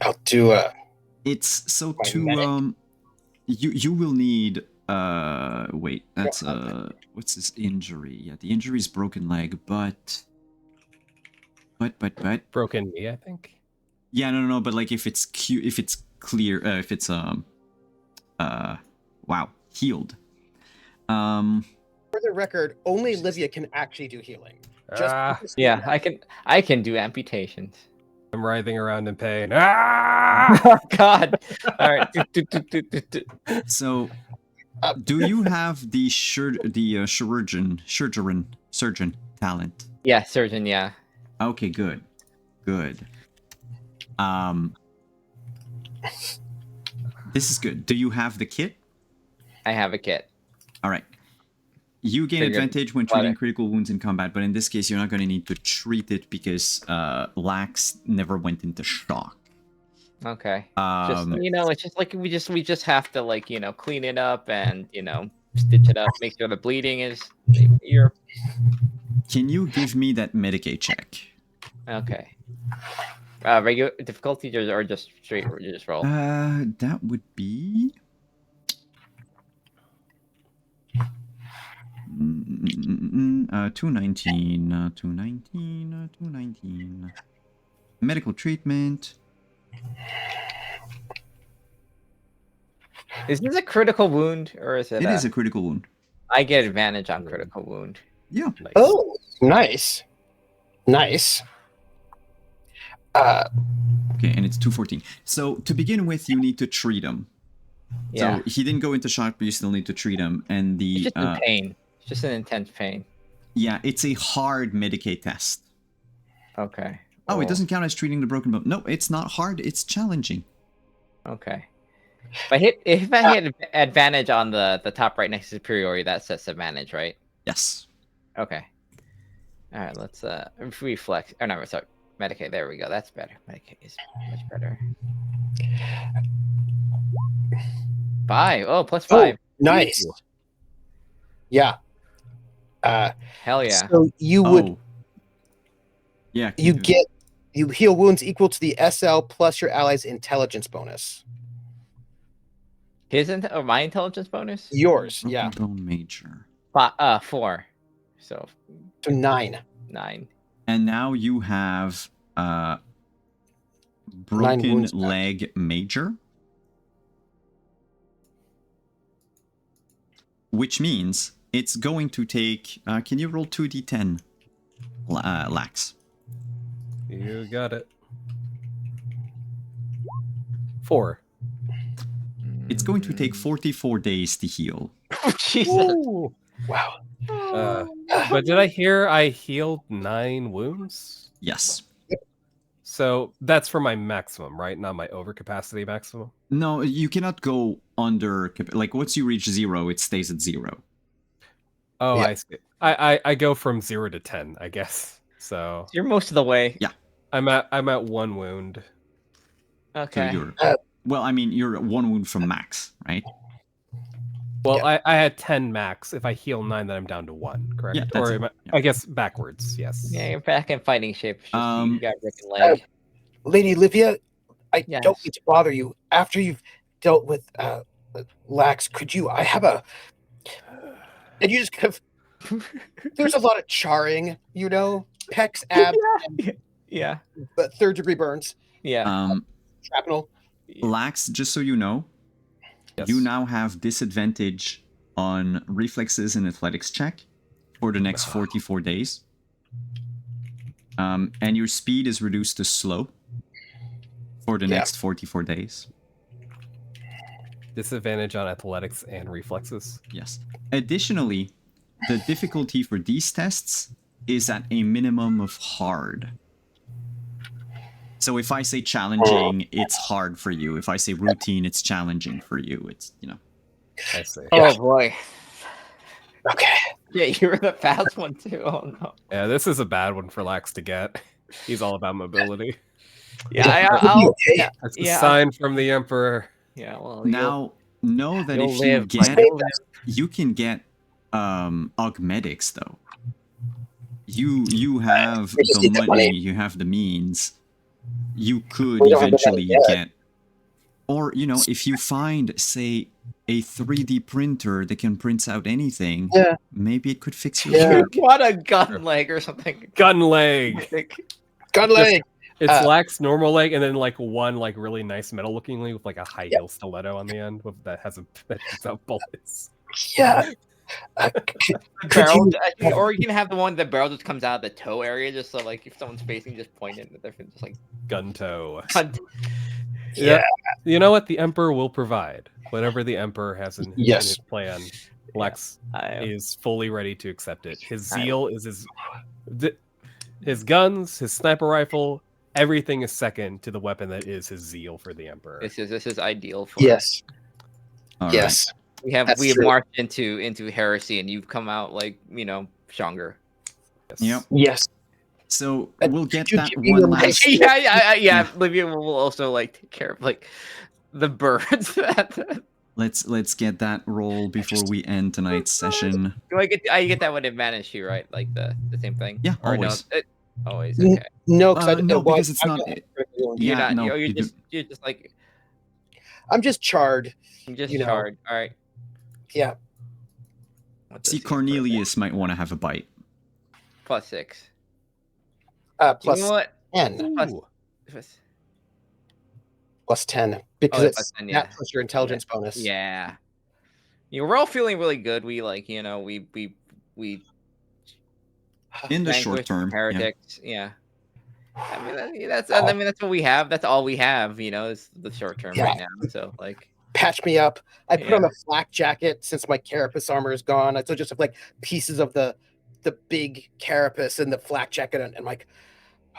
I'll do It's so By to medic? you will need wait, that's what's his injury? Yeah, the injury is broken leg, but Broken knee, I think. yeah, no, but like if it's clear, if it's wow, healed. for the record, only Livia can actually do healing. Just Yeah, I can do amputations. I'm writhing around in pain. Ah! Oh God! All right. So, do you have the surgeon talent? Yeah, surgeon. Yeah. Okay, good. This is good. Do you have the kit? I have a kit. All right. You gain Figured. advantage when treating critical wounds in combat, but in this case, you're not going to need to treat it because Lax never went into shock. Okay. Just it's just like we just have to clean it up and stitch it up, make sure the bleeding is. Can you give me that Medicaid check? Okay. Regular difficulty or just straight just roll. That would be 219. Medical treatment. Is this a critical wound or is it? It is a critical wound. I get advantage on critical wound. Yeah. Nice. Oh, nice. Okay, and it's 214. So to begin with, you need to treat him. Yeah. So he didn't go into shock, but you still need to treat him. And the It's just in pain. It's just an intense pain. yeah, it's a hard Medicaid test. Okay. Oh, it Well, doesn't count as treating the broken bone. No, it's not hard. It's challenging. Okay. If I hit advantage on the top right next to superiority, that sets advantage, right? Yes. Okay. All right. Let's reflex. Oh no, sorry. Medicaid. There we go. That's better. Medicaid is much better. 5. Oh, plus Oh, 5. nice. Ooh. Yeah. Hell yeah. So you would Oh. Yeah. you keep it. get you heal wounds equal to the SL plus your ally's intelligence bonus. His or my intelligence bonus? Yours, Broken yeah. Bone Major. 4. So So 9. 9. And now you have Broken wounds back. Leg Major. Which means it's going to take... can you roll 2d10, Lax? You got it. 4. It's going to take 44 days to heal. Jesus. Ooh. Wow. But did I hear I healed 9 wounds? Yes. So that's for my maximum, right? Not my overcapacity maximum. No, you cannot go under... Like, once you reach 0, it stays at 0. Oh, Yeah. I see. I go from 0 to 10, I guess. So You're most of the way. Yeah. I'm at 1 wound. Okay. So you're... well, I mean, you're 1 wound from max, right? Well, Yeah. I had 10 max. If I heal 9, then I'm down to 1, correct? Yeah, that's or it. am Yeah. I guess backwards, yes. Yeah, you're back in fighting shape. It's just you got broken Uh, leg. Lady Livia, I Yes. don't mean to bother you. After you've dealt with Lax, could you? I have a. And you just kind of. There's a lot of charring, you know, pecs, abs, Yeah. but 3rd-degree burns, Yeah. shrapnel. Lax, just so you know, Yes. you now have disadvantage on reflexes and athletics check for the next 44 days. And your speed is reduced to slow for the next 44 days. Disadvantage on athletics and reflexes. Yes. Additionally, the difficulty for these tests is at a minimum of hard. So if I say challenging, it's hard for you. If I say routine, it's challenging for you. It's, you know. I see. Oh boy. Okay. Yeah, you were the fast one too. Oh no. Yeah, this is a bad one for Lax to get. He's all about mobility. Yeah, I'll, I'll. Yeah. That's a Yeah. sign from the Emperor. Yeah. Well. Now, know that you'll if live, you get... you'll live. You can get augmetics, though. You have We just the need the money, money. you have the means. You could We don't have the eventually money yet. get... Or, you know, if you find, say, a 3D printer that can print out anything, Yeah. maybe it could fix your Yeah. work. You want a gun leg or something? Gun leg. Gun leg. It's Uh, Lax normal leg, and then like one like really nice metal looking leg with like a high heel stiletto on the end that has a that shoots out bullets. Yeah. Could Barrel, you? or you can have the one that barrel just comes out of the toe area, just so like if someone's facing, just point it in the different, just like Gun toe. cut. Yeah. You know what? The Emperor will provide whatever the Emperor has in his plan. Lex is fully ready to accept it. His zeal is his guns, his sniper rifle. Everything is second to the weapon that is his zeal for the Emperor. This is ideal for Yes. All right. Yes. We have That's we have true. marched into heresy, and you've come out like stronger. Yep. Yes. So And we'll get could you that give me one your last... yeah. Livia will also like take care of like the birds. Let's get that roll before we end tonight's session. Do I get that with advantage too, right? Like the same thing. Yeah, Or always. no? Always N- okay. No, because No, because it's not... You're Yeah, not. no. You're just like I'm just charred. you're just you know. charred. All right. Yeah. What does See, he Cornelius might want to have a bite. plus 6. Plus You know what? 10. Ooh. Plus 10. Because Oh, it's plus 10, yeah. that plus your intelligence bonus. Yeah. We're all feeling really good. We like, we In the short vanquished term. Yeah. heretics. Yeah. I mean, that's what we have. That's all we have. Is the short term Yeah. right now. So like, Patch me up. I put Yeah. on a flak jacket since my carapace armor is gone. I still just have like pieces of the big carapace and the flak jacket, and I'm like,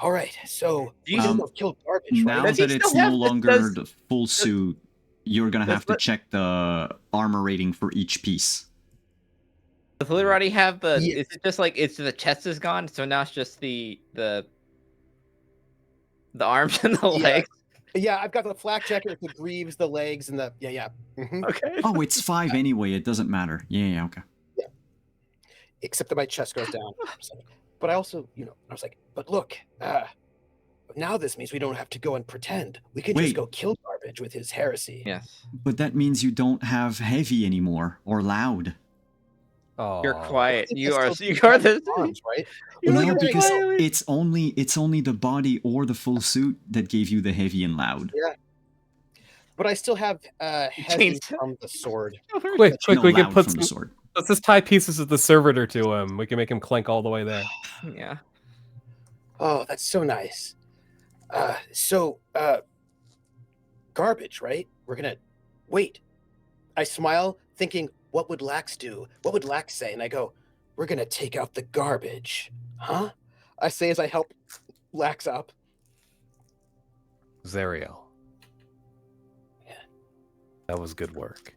all right, so Do we you- don't have killed garbage, Now right? Does he that it's still no have- longer does- the full suit, you're gonna have to does- check the armor rating for each piece. does Literati have the? Yeah. Is it just like it's the chest is gone? So now it's just the arms and the Yeah. legs. Yeah, I've got the flak jacket with the greaves, the legs, and the yeah. Mhm. Okay. Oh, it's 5 anyway. It doesn't matter. Yeah, okay. Except that my chest goes down. But I also, I was like, but look, now this means we don't have to go and pretend. We can just Wait. go kill Garbage with his heresy. Yes. But that means you don't have heavy anymore or loud. Oh, You're quiet. I You still are. do You have are the. arms, right? You're No, like a because pilot. it's only the body or the full suit that gave you the heavy and loud. But I still have heavy Chainsaw. from the sword. Quick! No, We can loud put from some. the sword. Let's just tie pieces of the servitor to him. We can make him clank all the way there. Yeah. Oh, that's so nice. Garbage, right? We're gonna wait. I smile, thinking, what would Lax do? What would Lax say? And I go, we're gonna take out the garbage. Huh? I say as I help Lax up. Zariel. Yeah. That was good work.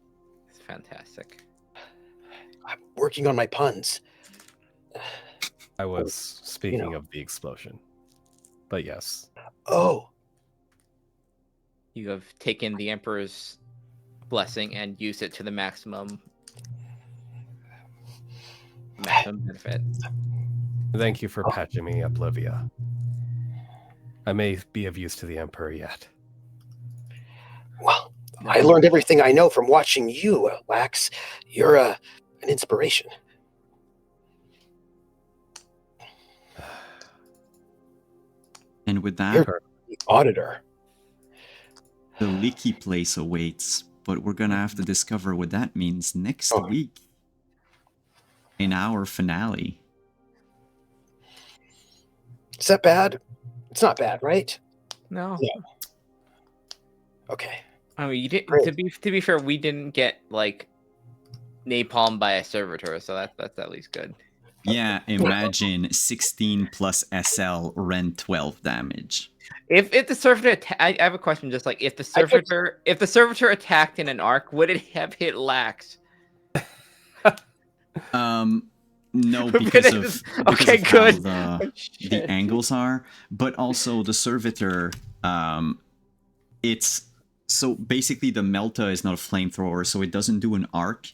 It's fantastic. I'm working on my puns. I was speaking of the explosion. But yes. Oh, You have taken the Emperor's blessing and used it to the maximum benefit. Thank you for patching me up, Livia. I may be of use to the Emperor yet. well, I learned everything I know from watching you, Lax. You're an inspiration. And with that, You're the auditor. the leaky place awaits. But we're gonna have to discover what that means next Oh. week in our finale. Is that bad? It's not bad, right? No. Yeah. Okay. I mean, you didn't. Great. To be fair, we didn't get like napalm by a servitor, so that's at least good. Yeah, imagine 16 plus SL rend 12 damage. If the servitor, I have a question. Just like if the servitor attacked in an arc, would it have hit Lax? No, But because it of, is- because okay, of how good. the Shit. angles are, but also the servitor, it's so basically the melta is not a flamethrower, so it doesn't do an arc.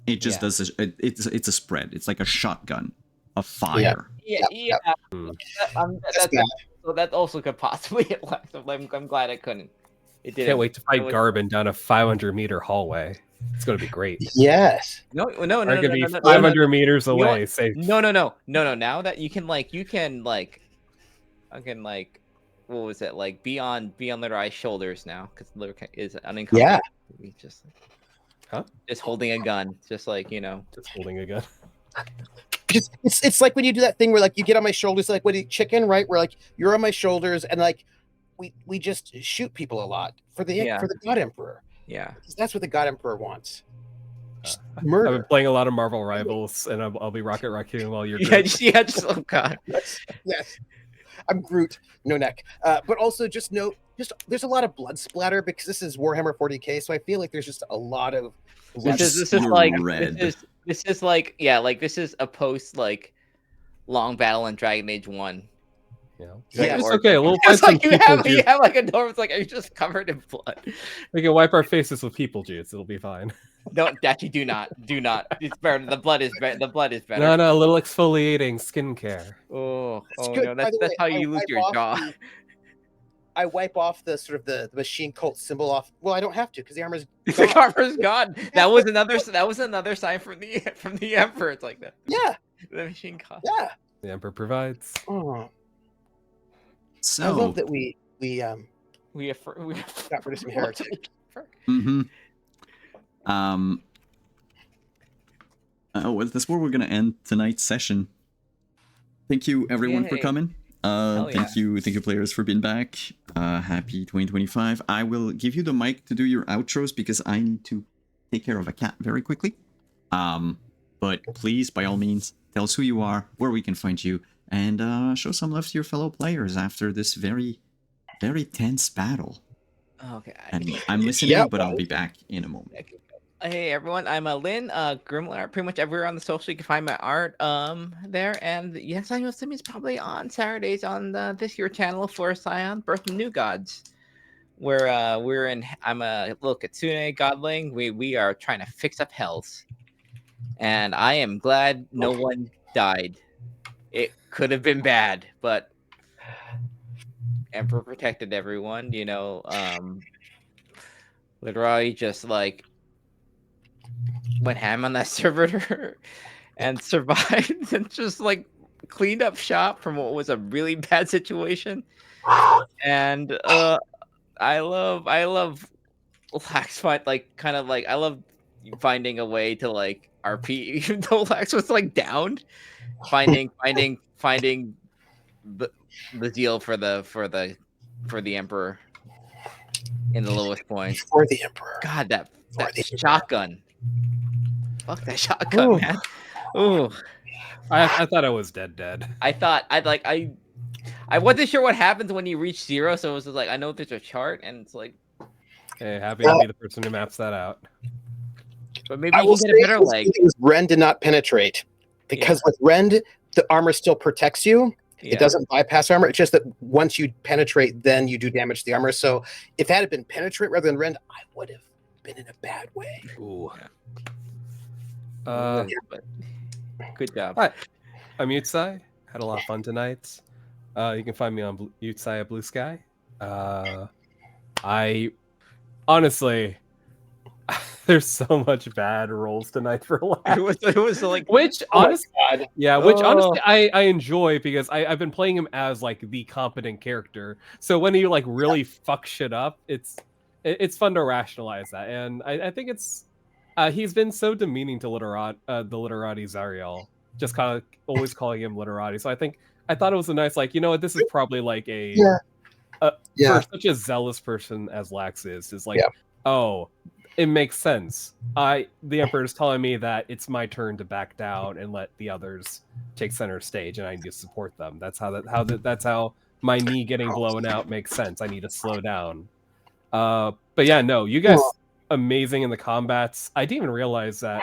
It just Yeah. does it's a spread. It's like a shotgun of fire. Yeah. Hmm. That's bad. So that also could possibly hit Lax. I'm glad I couldn't. It did. Can't wait to fight Garbin down a 500-meter hallway. It's going to be great. Yes. No. Or it could be 500 meters know what? away. Safe. No. Now that you can what was it like? Be on Litter Eye's shoulders now because Litter is unencumbered. Yeah. He's just Huh? just holding a gun, just like Just holding a gun. Because it's like when you do that thing where like you get on my shoulders, like with chicken, right? Where like you're on my shoulders and like we just shoot people a lot for the God Emperor. Yeah. Because that's what the God Emperor wants. Just I've been murder. playing a lot of Marvel Rivals, and I'll be Rocket Raccoon while you're. Just oh god. Yes. I'm Groot, no neck. But also just note, there's a lot of blood splatter because this is Warhammer 40k, so I feel like there's just a lot of blood. This is You're like red. this is a post like long battle in Dragon Age 1. Yeah. Yeah. It's okay. We'll find It's some like you people have juice. like a door. It's like are you just covered in blood? We can wipe our faces with people juice. It'll be fine. No, actually, do not. It's better. The blood is better. The blood is better. No, a little exfoliating skincare. Oh, It's oh good. no, By the that's way, how you I lose wipe your off jaw. I wipe off the sort of the machine cult symbol off. Well, I don't have to because the armor's The gone. armor's gone. That was another sign from the Emperor. It's like that. Yeah, The machine cost. yeah. The Emperor provides. Oh, So I love that we We have got rid of some heretic. Mm-hmm. Well, that's where we're gonna end tonight's session. Thank you everyone for Yay. coming. Hell yeah. Thank you players for being back. Happy 2025. I will give you the mic to do your outros because I need to take care of a cat very quickly. But please, by all means, tell us who you are, where we can find you, and show some love to your fellow players after this very, very tense battle. Okay. And I'm listening, Yeah, but I'll be back in a moment. Hey everyone, I'm Lynn, Grimlar. Pretty much everywhere on the social you can find my art there. And yes, I know Simmy's probably on Saturdays on this year channel for Scion, Birth of New Gods. we're in. I'm a little Kitsune godling. We are trying to fix up Hells, and I am glad no one died. It could have been bad, but Emperor protected everyone. Literally just like went ham on that servitor and survived and just like cleaned up shop from what was a really bad situation. And I love Lax fight, like kind of like I love finding a way to like RP even though Lax was like downed. Finding the deal for the Emperor in the lowest points. For the Emperor. God, that the shotgun. Fuck that shotgun, Ooh. man. Ooh. I thought I was dead. I wasn't sure what happens when you reach 0, so it was just like I know there's a chart and it's like Hey, happy to be the person who maps that out. but maybe I you will can say get a better this leg. is Rend did not penetrate. Because with Rend, the armor still protects you. Yeah. It doesn't bypass armor. It's just that once you penetrate, then you do damage to the armor. So if that had been penetrate rather than Rend, I would have been in a bad way. Ooh. But good job. Hi, I'm Utsai. Had a lot of fun tonight. You can find me on Utsai at Blue Sky. I honestly, there's so much bad rolls tonight for Lax. It was like Which honestly, Oh. I enjoy because I've been playing him as like the competent character. So when he like really fucks shit up, it's fun to rationalize that, and I think it's he's been so demeaning to the literati Zariel, just kind of always calling him literati. So I thought it was a nice like, you know what, this is probably like a for such a zealous person as Lax is like, oh, it makes sense. The Emperor is telling me that it's my turn to back down and let the others take center stage, and I need to support them. That's how my knee getting blown out makes sense. I need to slow down. But yeah, no, you guys amazing in the combats. I didn't even realize that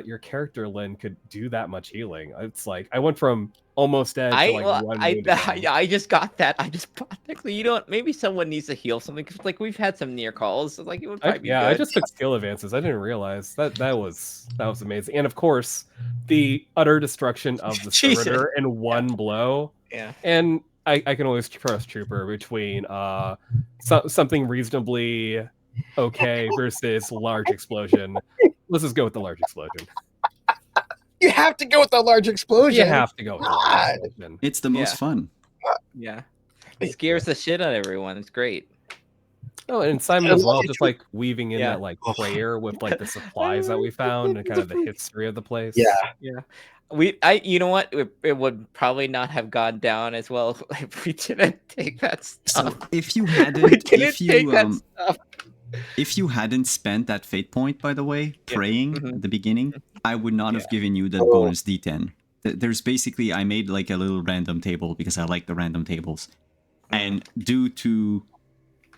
your character Lynn could do that much healing. It's like I went from almost dead to like one wound again. I just got that. I just technically, maybe someone needs to heal something because like we've had some near calls. So, like it would probably be good. I just took skill advances. I didn't realize that was amazing. And of course, the utter destruction of the servitor in one blow. Yeah. And I can always trust Trooper between something reasonably okay versus large explosion. Let's just go with the large explosion. You have to go with the large explosion. You have to go with the large explosion. It's the most fun. Yeah. It scares the shit out of everyone. It's great. Oh, and Simon as well, just like weaving in that like prayer with like the supplies that we found and kind of the history of the place. Yeah. You know what? It would probably not have gone down as well if we didn't take that stuff. So if you hadn't, if you hadn't spent that fate point, by the way, praying at the beginning, I would not have given you that bonus D10. There's basically, I made like a little random table because I like the random tables. And due to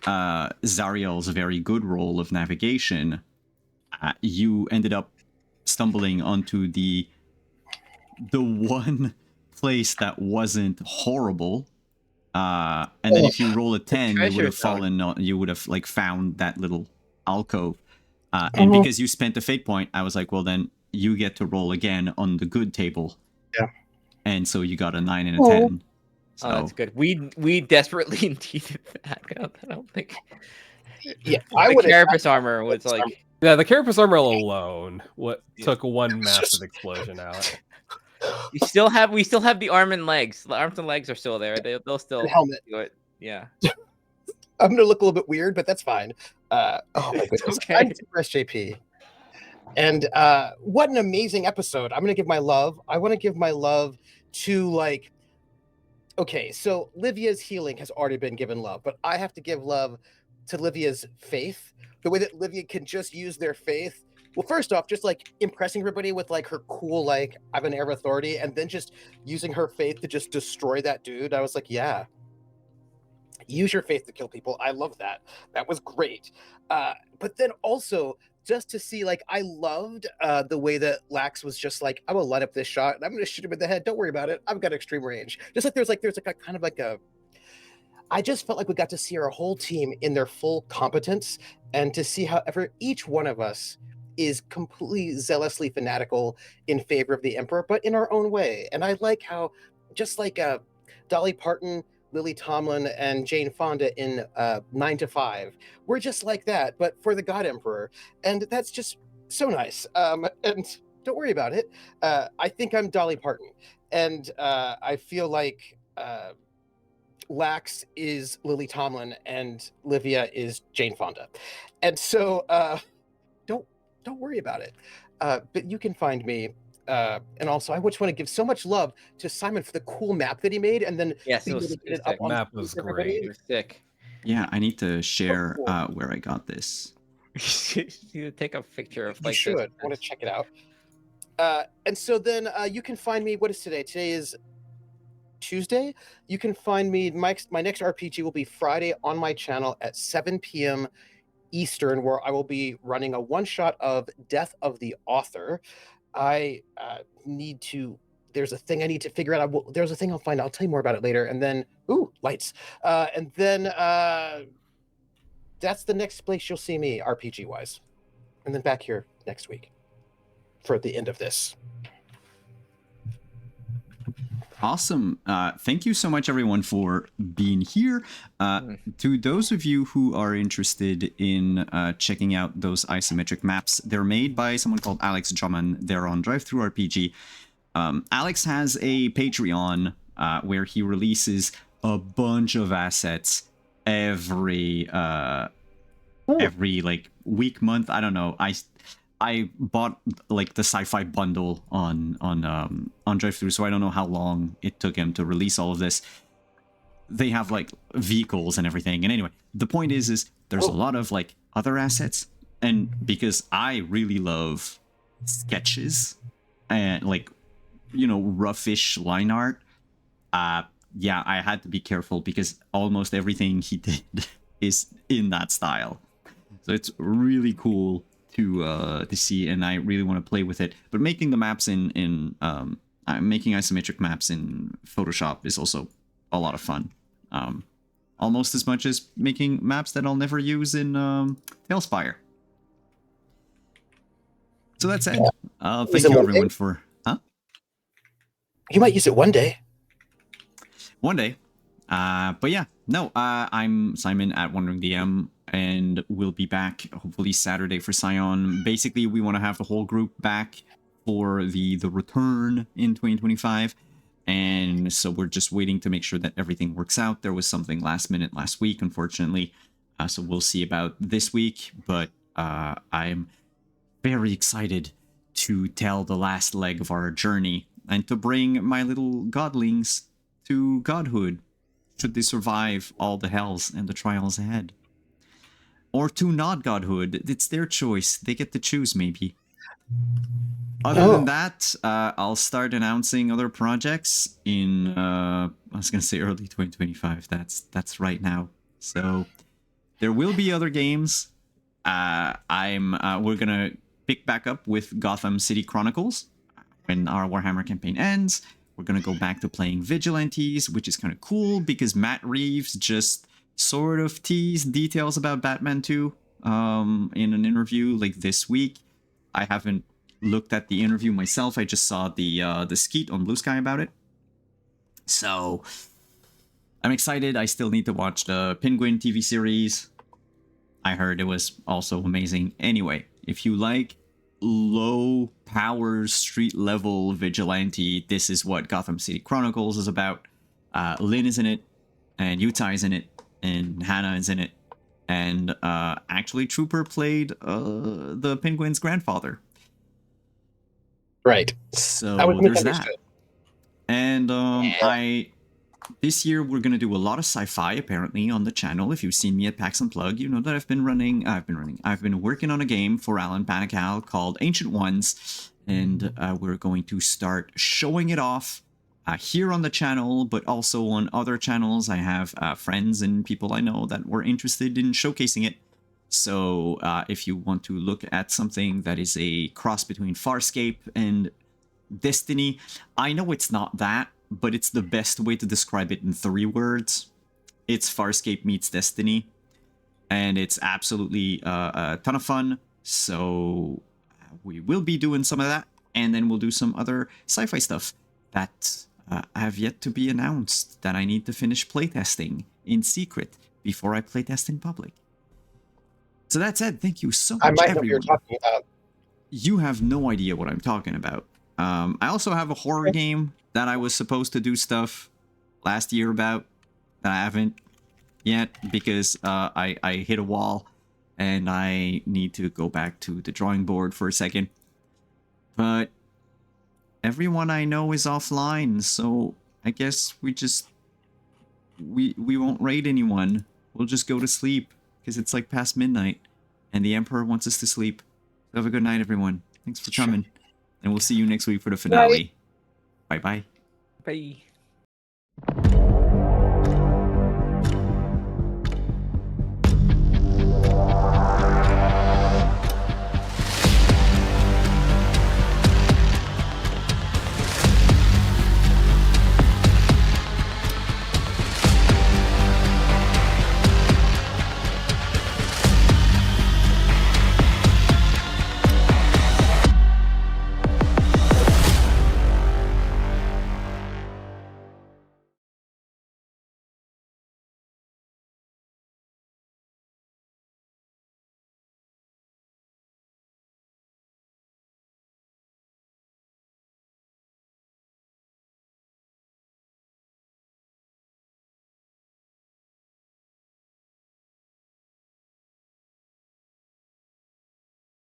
Zariel's very good roll of navigation, you ended up stumbling onto the one place that wasn't horrible. And then if you roll a 10, you would have fallen. You would have like found that little alcove. And because you spent a fate point, I was like, well, then you get to roll again on the good table. Yeah. And so you got a 9 and a 10. So, that's good. We desperately needed that. I don't think. Yeah, I would. Carapace armor was like. Yeah, the Carapace armor alone took one massive explosion out. We still have the arm and legs. The arms and legs are still there. They'll still helmet. do it. Yeah. I'm gonna look a little bit weird, but that's fine. Oh my goodness. Okay. I'm SJP. And what an amazing episode. I'm gonna give my love. I want to give my love to like. Okay, so Livia's healing has already been given love, but I have to give love to Livia's faith. The way that Livia can just use their faith. Well, first off, just like impressing everybody with like her cool, like I have an air of authority, and then just using her faith to just destroy that dude. I was like, yeah, use your faith to kill people. I love that. That was great. But then also just to see, like, I loved the way that Lax was just like, I will light up this shot and I'm going to shoot him in the head. Don't worry about it. I've got extreme range. Just like there's a kind of like a I just felt like we got to see our whole team in their full competence, and to see how each one of us is completely zealously fanatical in favor of the Emperor, but in our own way. And I like how, just like Dolly Parton, Lily Tomlin, and Jane Fonda in 9 to 5, we're just like that, but for the God Emperor. And that's just so nice. And don't worry about it. I think I'm Dolly Parton. And I feel like Lax is Lily Tomlin and Livia is Jane Fonda. And so don't worry about it. But you can find me. And also, I just want to give so much love to Simon for the cool map that he made, and then Yes, being it was, able to it get was it up sick. on Map screen was for great. It everybody. was sick. Yeah, I need to share cool. where I got this. You take a picture of You like should this. want to check it out. And so then you can find me. What is today? Today is Tuesday. You can find me. My next RPG will be Friday on my channel at 7 p.m. Eastern, where I will be running a one-shot of Death of the Author. I need to. There's a thing I need to figure out. There's a thing I'll find. I'll tell you more about it later. And then, ooh, lights. And then that's the next place you'll see me RPG wise. And then back here next week for the end of this. Awesome. Thank you so much, everyone, for being here. To those of you who are interested in checking out those isometric maps, they're made by someone called Alex Drummond. They're on Drive-Thru RPG. Alex has a Patreon where he releases a bunch of assets every like week, month. I don't know. I bought like the sci-fi bundle on Drive-Thru, so I don't know how long it took him to release all of this. They have like vehicles and everything. And anyway, the point is there's a lot of like other assets, and because I really love sketches and like, you know, roughish line art, yeah, I had to be careful because almost everything he did is in that style. So it's really cool to see, and I really want to play with it. But making the maps in making isometric maps in Photoshop is also a lot of fun. Almost as much as making maps that I'll never use in Tailspire. So that's it. Thank you everyone for... Huh? You might use it one day. One day. But yeah, no, I'm Simon at Wandering DM, and we'll be back hopefully Saturday for Scion. Basically, we want to have the whole group back for the return in 2025. And so we're just waiting to make sure that everything works out. There was something last minute last week, unfortunately. So we'll see about this week. But I'm very excited to tell the last leg of our journey and to bring my little godlings to godhood, should they survive all the hells and the trials ahead. Or to not godhood. It's their choice. They get to choose, maybe. Other than that, I'll start announcing other projects in, I was going to say early 2025. That's right now. So there will be other games. We're going to pick back up with Gotham City Chronicles when our Warhammer campaign ends. We're going to go back to playing Vigilantes, which is kind of cool because Matt Reeves just sort of teased details about Batman 2 in an interview like this week. I haven't looked at the interview myself. I just saw the skeet on Blue Sky about it. So I'm excited. I still need to watch the Penguin TV series. I heard it was also amazing. Anyway, if you like low power street level vigilante, this is what Gotham City Chronicles is about. Lynn is in it, and Utah is in it, and Hannah is in it, and actually Trooper played the Penguin's grandfather. Right. So would there's that. And this year we're gonna do a lot of sci-fi apparently on the channel. If you've seen me at PAX Unplugged, you know that I've been working on a game for Alan Panical called Ancient Ones, and we're going to start showing it off here on the channel, but also on other channels. I have friends and people I know that were interested in showcasing it. So if you want to look at something that is a cross between Farscape and Destiny, I know it's not that, but it's the best way to describe it in 3 words. it's Farscape meets Destiny, and it's absolutely a ton of fun. So we will be doing some of that, and then we'll do some other sci-fi stuff that have yet to be announced that I need to finish playtesting in secret before I playtest in public. So that said, thank you so much, I might know what everyone. you're talking about. You have no idea what I'm talking about. I also have a horror game that I was supposed to do stuff last year about that I haven't yet because I hit a wall and I need to go back to the drawing board for a second. But everyone I know is offline, so I guess we won't raid anyone. We'll just go to sleep because it's like past midnight and the Emperor wants us to sleep. So have a good night, everyone. Thanks for coming. And we'll see you next week for the finale. Bye-bye. Bye.